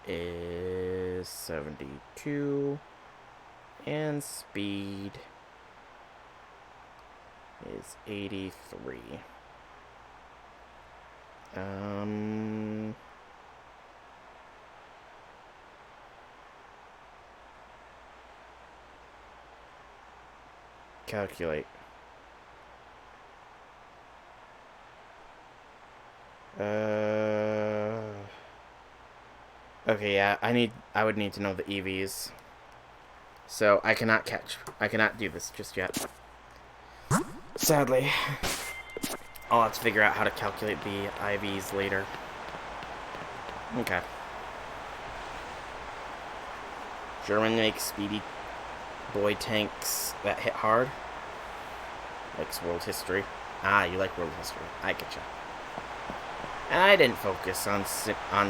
is 72. And speed is 83. Calculate. Okay, yeah, I would need to know the EVs. So I cannot do this just yet. Sadly. I'll have to figure out how to calculate the IVs later. Okay. German makes speedy boy tanks that hit hard. Likes world history. Ah, you like world history. I getcha. And I didn't focus on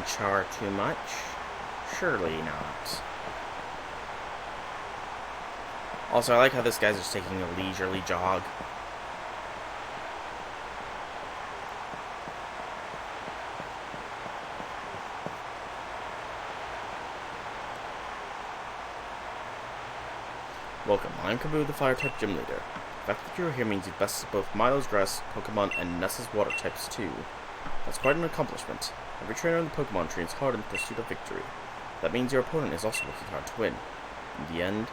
Char too much. Surely not. Also, I like how this guy's just taking a leisurely jog. Welcome, I'm Kaboo, the Fire-type gym leader. The fact that you're here means you've bested both Milo's grass Pokemon and Ness's water types too. That's quite an accomplishment. Every trainer in the Pokemon trains hard in pursuit of victory. That means your opponent is also working hard to win. In the end,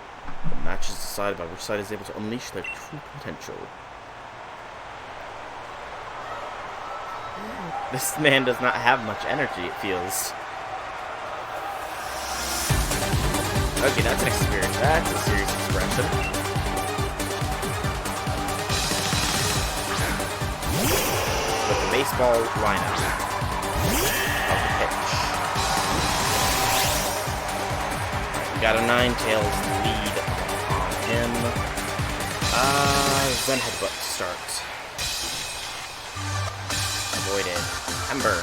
the match is decided by which side is able to unleash their true potential. This man does not have much energy, it feels. Okay, that's an experience. That's a serious expression. With the baseball lineup of the pitch. We got a Ninetales lead on him. Zen Headbutt to start. Avoided. Ember.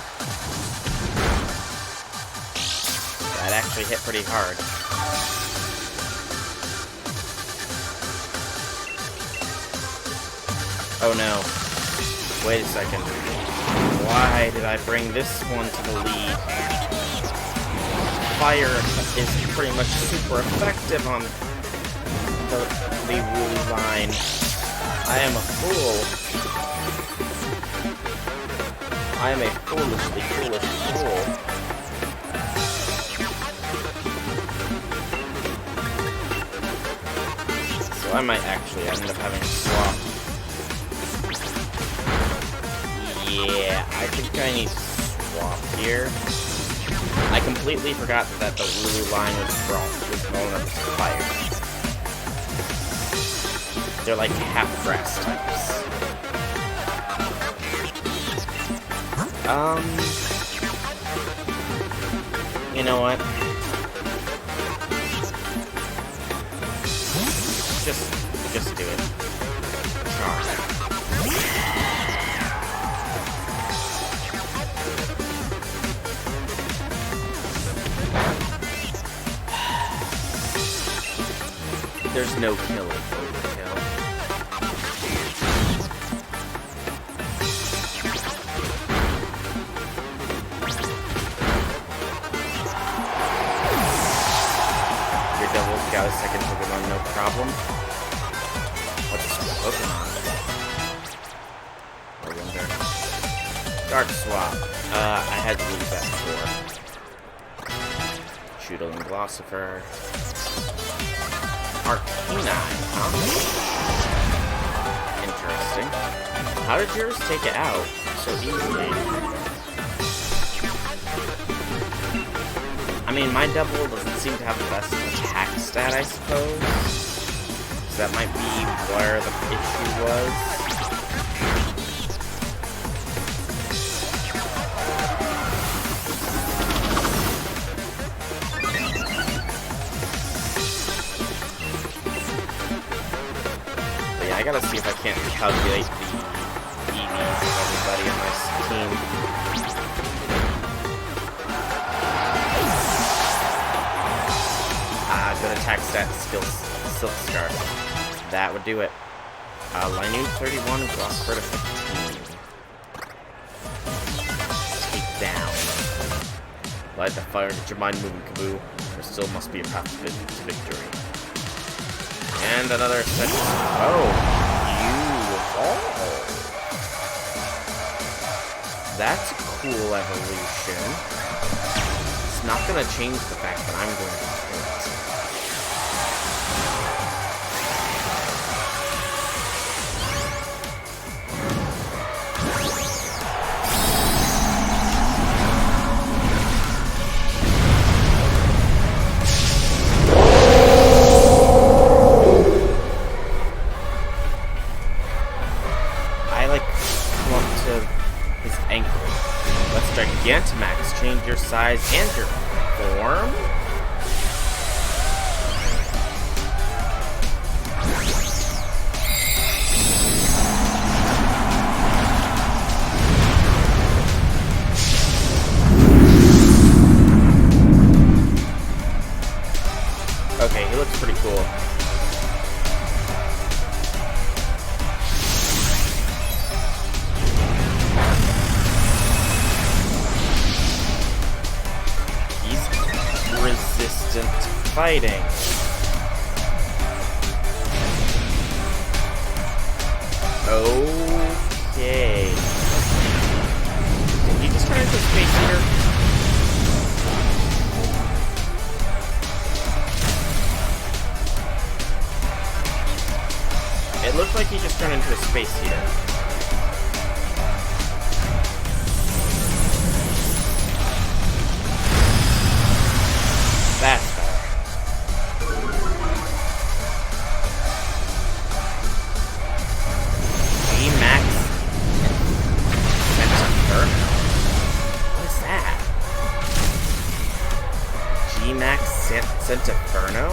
That actually hit pretty hard. Oh no. Wait a second. Why did I bring this one to the lead? Fire is pretty much super effective on the Wooloo line. I am a fool. I am a foolishly foolish fool. So I might actually end up having to swap. Yeah, I think I need to swap here. I completely forgot that the Wooloo line was vulnerable to fire. They're like half grass types. You know what? Just do it. Charge. There's no killing overkill. Your Devil's got a second Pokemon, no problem. What's this Pokemon? I wonder. Dark Swap. I had to lose that before. Shoodle and Glossifer. Arcanine, huh? Interesting. How did yours take it out so easily? I mean, my double doesn't seem to have the best attack stat, I suppose. So that might be where the issue was. I gotta see if I can't calculate the EVs of everybody on my team. Good attack stat, skills, Silk Scarf. That would do it. Linute 31, Glossford 15. Take down. Light the fire, get your mind moving, Kaboo. There still must be a path to victory. And another set. Oh, that's a cool evolution. It's not gonna change the fact that I'm going to hit. Gigantamax, change your size and your form? Okay, he looks pretty cool. Fighting. Okay. Did he just turn into a Space Eater? It looked like he just turned into a Space Eater. That's Centinferno?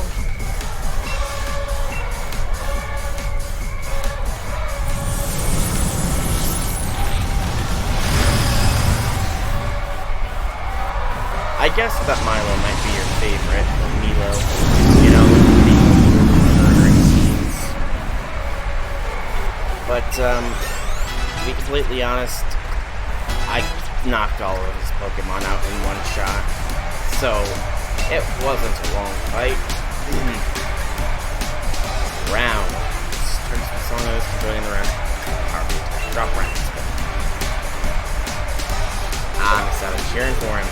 I guess that Milo might be your favorite, or Milo. You know, the murdering scenes. But, be completely honest, I knocked all of his Pokemon out in one shot. So, it wasn't a long fight. Round. Turns the song is enjoying the round. Heartbeat. Drop rounds. Ah, missed out. I'm cheering for him.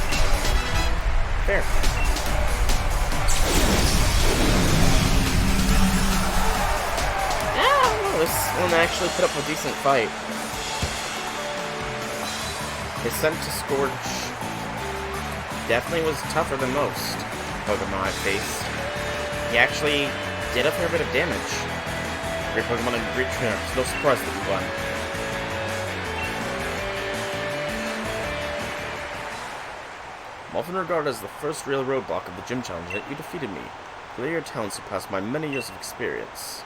Fair. This one actually put up a decent fight. His Scent to Scourge definitely was tougher than most Pokemon I've faced. He actually did a fair bit of damage. Great Pokemon and great trainer. It's no surprise that he won. I'm often regarded as the first real roadblock of the gym challenge, yet you defeated me. Clearly your talent surpassed my many years of experience.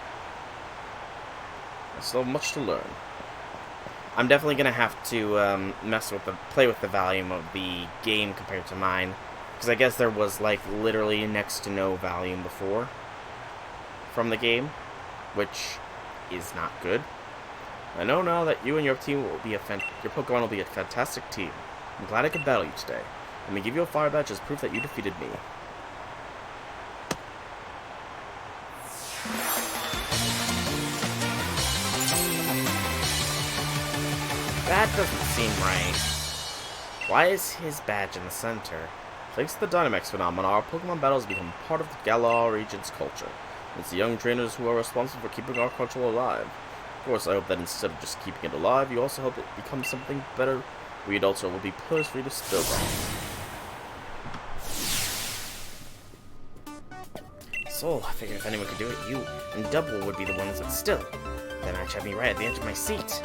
I still have much to learn. I'm definitely gonna have to play with the volume of the game compared to mine, because I guess there was like literally next to no volume before from the game, which is not good. I know now that you and your team will be your Pokemon will be a fantastic team. I'm glad I could battle you today. Let me give you a fire badge as proof that you defeated me. That doesn't seem right. Why is his badge in the center? Thanks to the Dynamax phenomenon, our Pokemon battles become part of the Galar region's culture. It's the young trainers who are responsible for keeping our culture alive. Of course, I hope that instead of just keeping it alive, you also help it become something better. We adults will be pillars for you to build on. So, I figured if anyone could do it, you and Double would be the ones that still. That match had me right at the edge of my seat.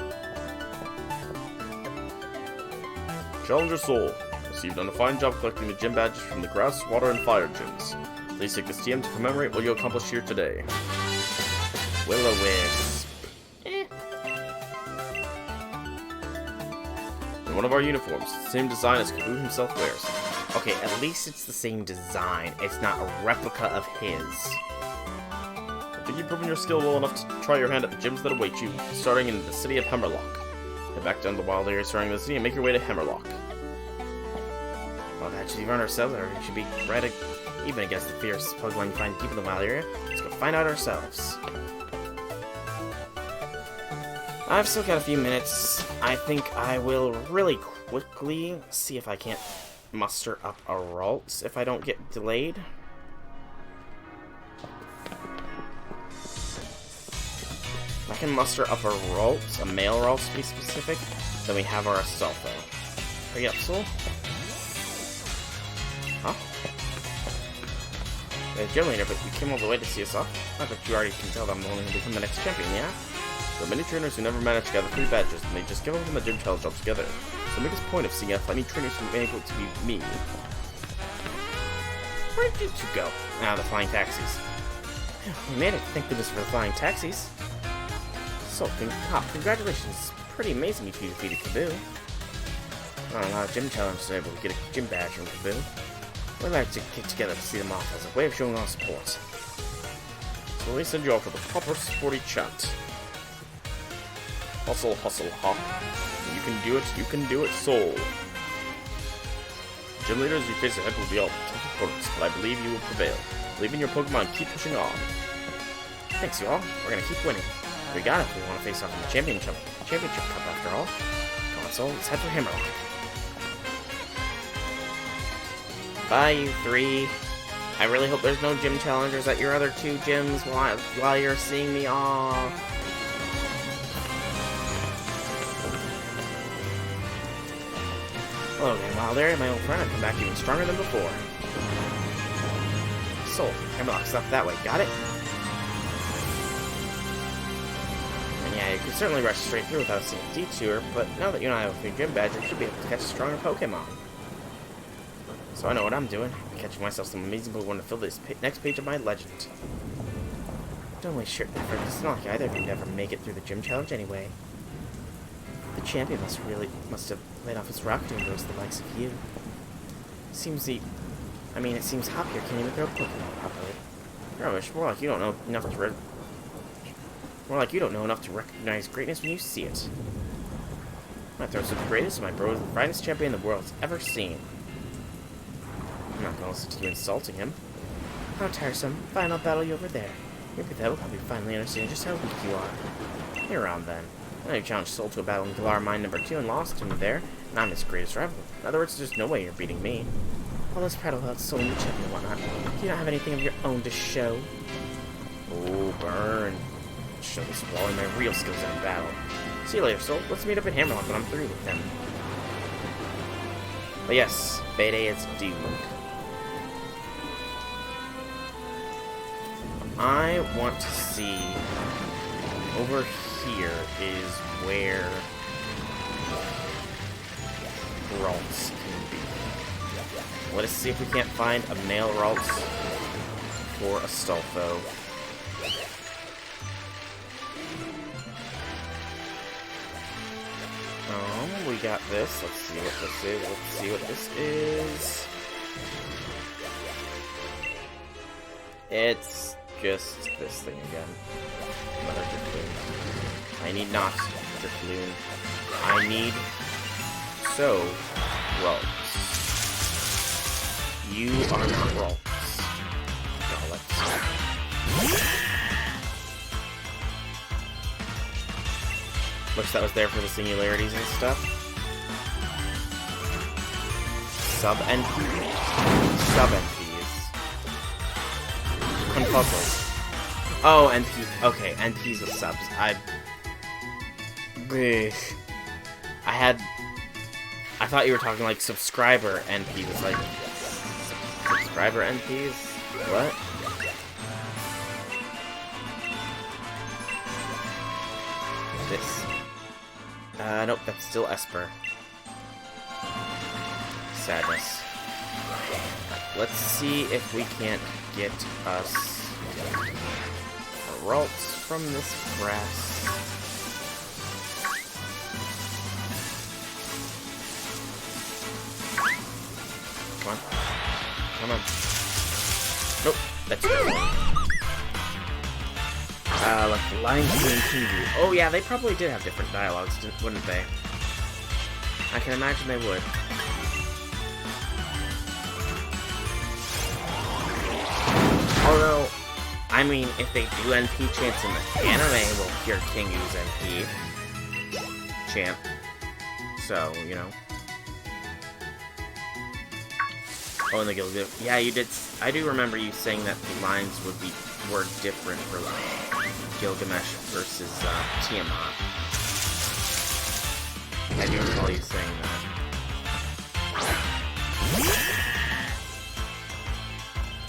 Challenger Soul. So you've done a fine job collecting the gym badges from the grass, water, and fire gyms. Please take this TM to commemorate what you accomplished here today. Will-O-Wisp. In one of our uniforms, the same design as Kaboo himself wears. Okay, at least it's the same design. It's not a replica of his. I think you've proven your skill well enough to try your hand at the gyms that await you, starting in the city of Hammerlock. Head back down to the wild area surrounding the city and make your way to Hammerlock. Well, that should be run ourselves, or we should be right even against the fierce Pokemon you find deep in the wild area. Let's go find out ourselves. I've still got a few minutes. I think I will really quickly see if I can't muster up a Ralts if I don't get delayed. If I can muster up a Ralts, a male Ralts to be specific, then we have our Astolfo. Hurry up, Soul. Huh? You're the gym leader, but you came all the way to see us off. I bet you already can tell that I'm the one who will become the next champion, yeah? There are many trainers who never manage to gather 3 badges, and they just give up on the gym challenge altogether. So make this point of seeing if any trainers who may able to be me. Where did you two go? Ah, the flying taxis. We made it. Thank goodness for the flying taxis. So, congratulations. Pretty amazing if you defeated Kaboo. On a lot of gym challenges are able to get a gym badge from Kaboo. We'd like to get together to see them off as a way of showing our support. So let me send you off with a proper sporty chat. Hustle, hustle, hop. You can do it, Soul. Gym leaders you face ahead will be all tough opponents, but I believe you will prevail. Believe in your Pokemon and keep pushing on. Thanks, y'all. We're gonna keep winning. We got it if we want to face off in the championship cup after all. Come on, Soul, let's head for Hammerlock. Bye, you 3. I really hope there's no gym challengers at your other 2 gyms while you're seeing me off. Hello again, Wild Area, my old friend. I've come back even stronger than before. Soul, Hammerlock's up that way. Got it? And yeah, you can certainly rush straight through without seeing a detour, but now that you and I have a free gym badge, you should be able to catch a stronger Pokemon. So I know what I'm doing. I'm catching myself some amazing Pokemon to fill this next page of my legend. Don't waste your effort. It's not like either of you ever make it through the gym challenge anyway. The champion must have laid off his rock to embrace the likes of you. It seems Hoppier can't even throw Pokemon properly. Rubbish. More like you don't know enough to recognize greatness when you see it. My throat's the greatest, my bro is the finest champion the world's ever seen. I'm not gonna listen to you insulting him. How tiresome. Fine, I'll battle you over there. Maybe that will help you finally understand just how weak you are. You're on then. I know you challenged Soul to a battle in Galar Mine number 2 and lost him there, and I'm his greatest rival. In other words, there's no way you're beating me. All this prattle about Soul and the champion and whatnot. Do you not have anything of your own to show? Oh, burn. Show this wall and my real skills in battle. See you later, Soul. Let's meet up in Hammerlock when I'm through with him. But yes, Bayday is doomed. I want to see... Over here is where... Ralts can be. Let us see if we can't find a male Ralts for Astolfo. We got this. Let's see what this is. Let's see what this is. It's just this thing again. Another Drifloon. I need not Drifloon. I need Ralts. You are not Ralts. Gallets. Wish that was there for the singularities and stuff. Sub-NPs. Confuzzles. Oh, NP. Okay, NPs with subs. I thought you were talking like subscriber NPs. It's like... Subscriber NPs? What? This. Nope, that's still Esper. Sadness. Let's see if we can't get us Ralts from this grass. Come on. Come on. Nope, that's good. Like the Lion King and Kingu. Oh yeah, they probably did have different dialogues, wouldn't they? I can imagine they would. Although, I mean, if they do NP chants in the anime, we'll hear Kingu's NP chant. So, you know. Oh, and the Gilgamesh. Yeah, you did. I do remember you saying that the lines were different for Gilgamesh versus Tiamat. I do recall you saying that.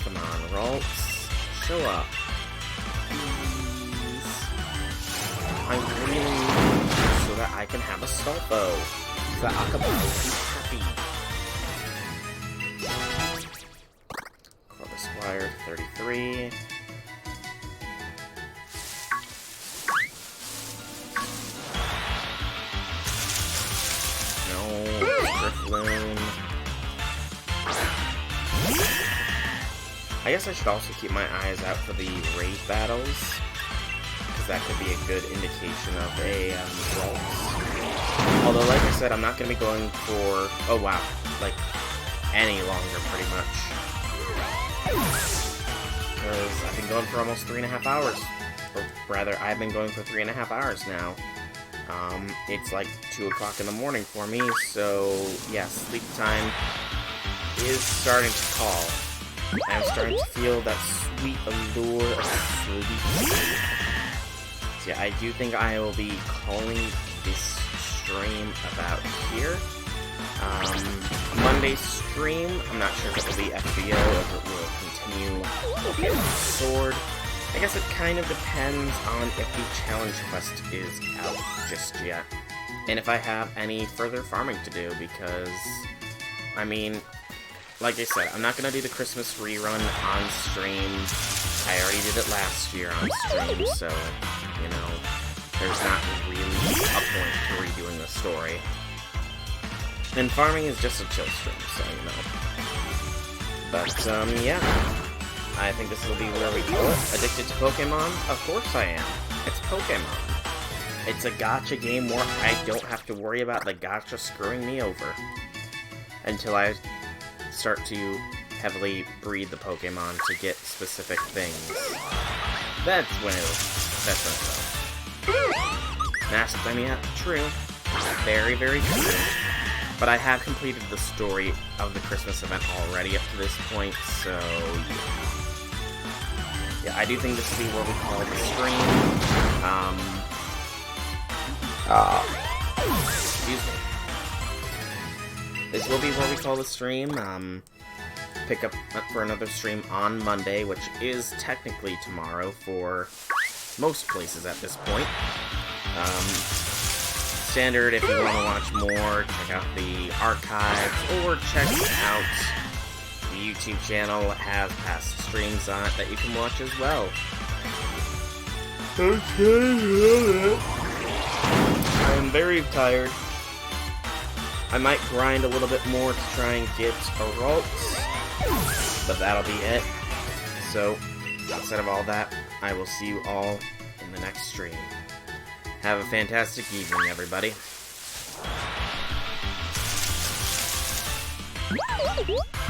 Come on, Ralts. Show up. Please. I really need you so that I can have a Astolfo. So that Akaba will be happy. Call the Squire 33. Drifloon. I guess I should also keep my eyes out for the raid battles, because that could be a good indication of a Ralts. Although, like I said, I'm not going to be going for, oh wow, like, any longer, pretty much. Because I've been going for almost 3.5 hours. Or rather, I've been going for 3.5 hours now. It's like 2 o'clock in the morning for me, so yeah, sleep time is starting to call. I'm starting to feel that sweet allure of sleep. So yeah, I do think I will be calling this stream about here. Monday's stream, I'm not sure if it will be FBO or if it will continue with Sword. I guess it kind of depends on if the challenge quest is out just yet. And if I have any further farming to do, because, I mean, like I said, I'm not going to do the Christmas rerun on stream. I already did it last year on stream, so, you know, there's not really a point to redoing the story. And farming is just a chill stream, so, you know. But, yeah. I think this will be where we go. Addicted to Pokemon? Of course I am. It's Pokemon. It's a gacha game where I don't have to worry about the gacha screwing me over. Until I start to heavily breed the Pokemon to get specific things. That's when it'll Masked, I mean, true. Very, very true. But I have completed the story of the Christmas event already up to this point, so yeah, I do think this will be what we call the stream. Excuse me. This will be what we call the stream. Pick up for another stream on Monday, which is technically tomorrow for most places at this point. Standard, if you want to watch more, check out the archives, or check out the YouTube channel. It has past streams on it that you can watch as well. I'm very tired. I might grind a little bit more to try and get a Ralts, but that'll be it. So, outside of all that, I will see you all in the next stream. Have a fantastic evening, everybody.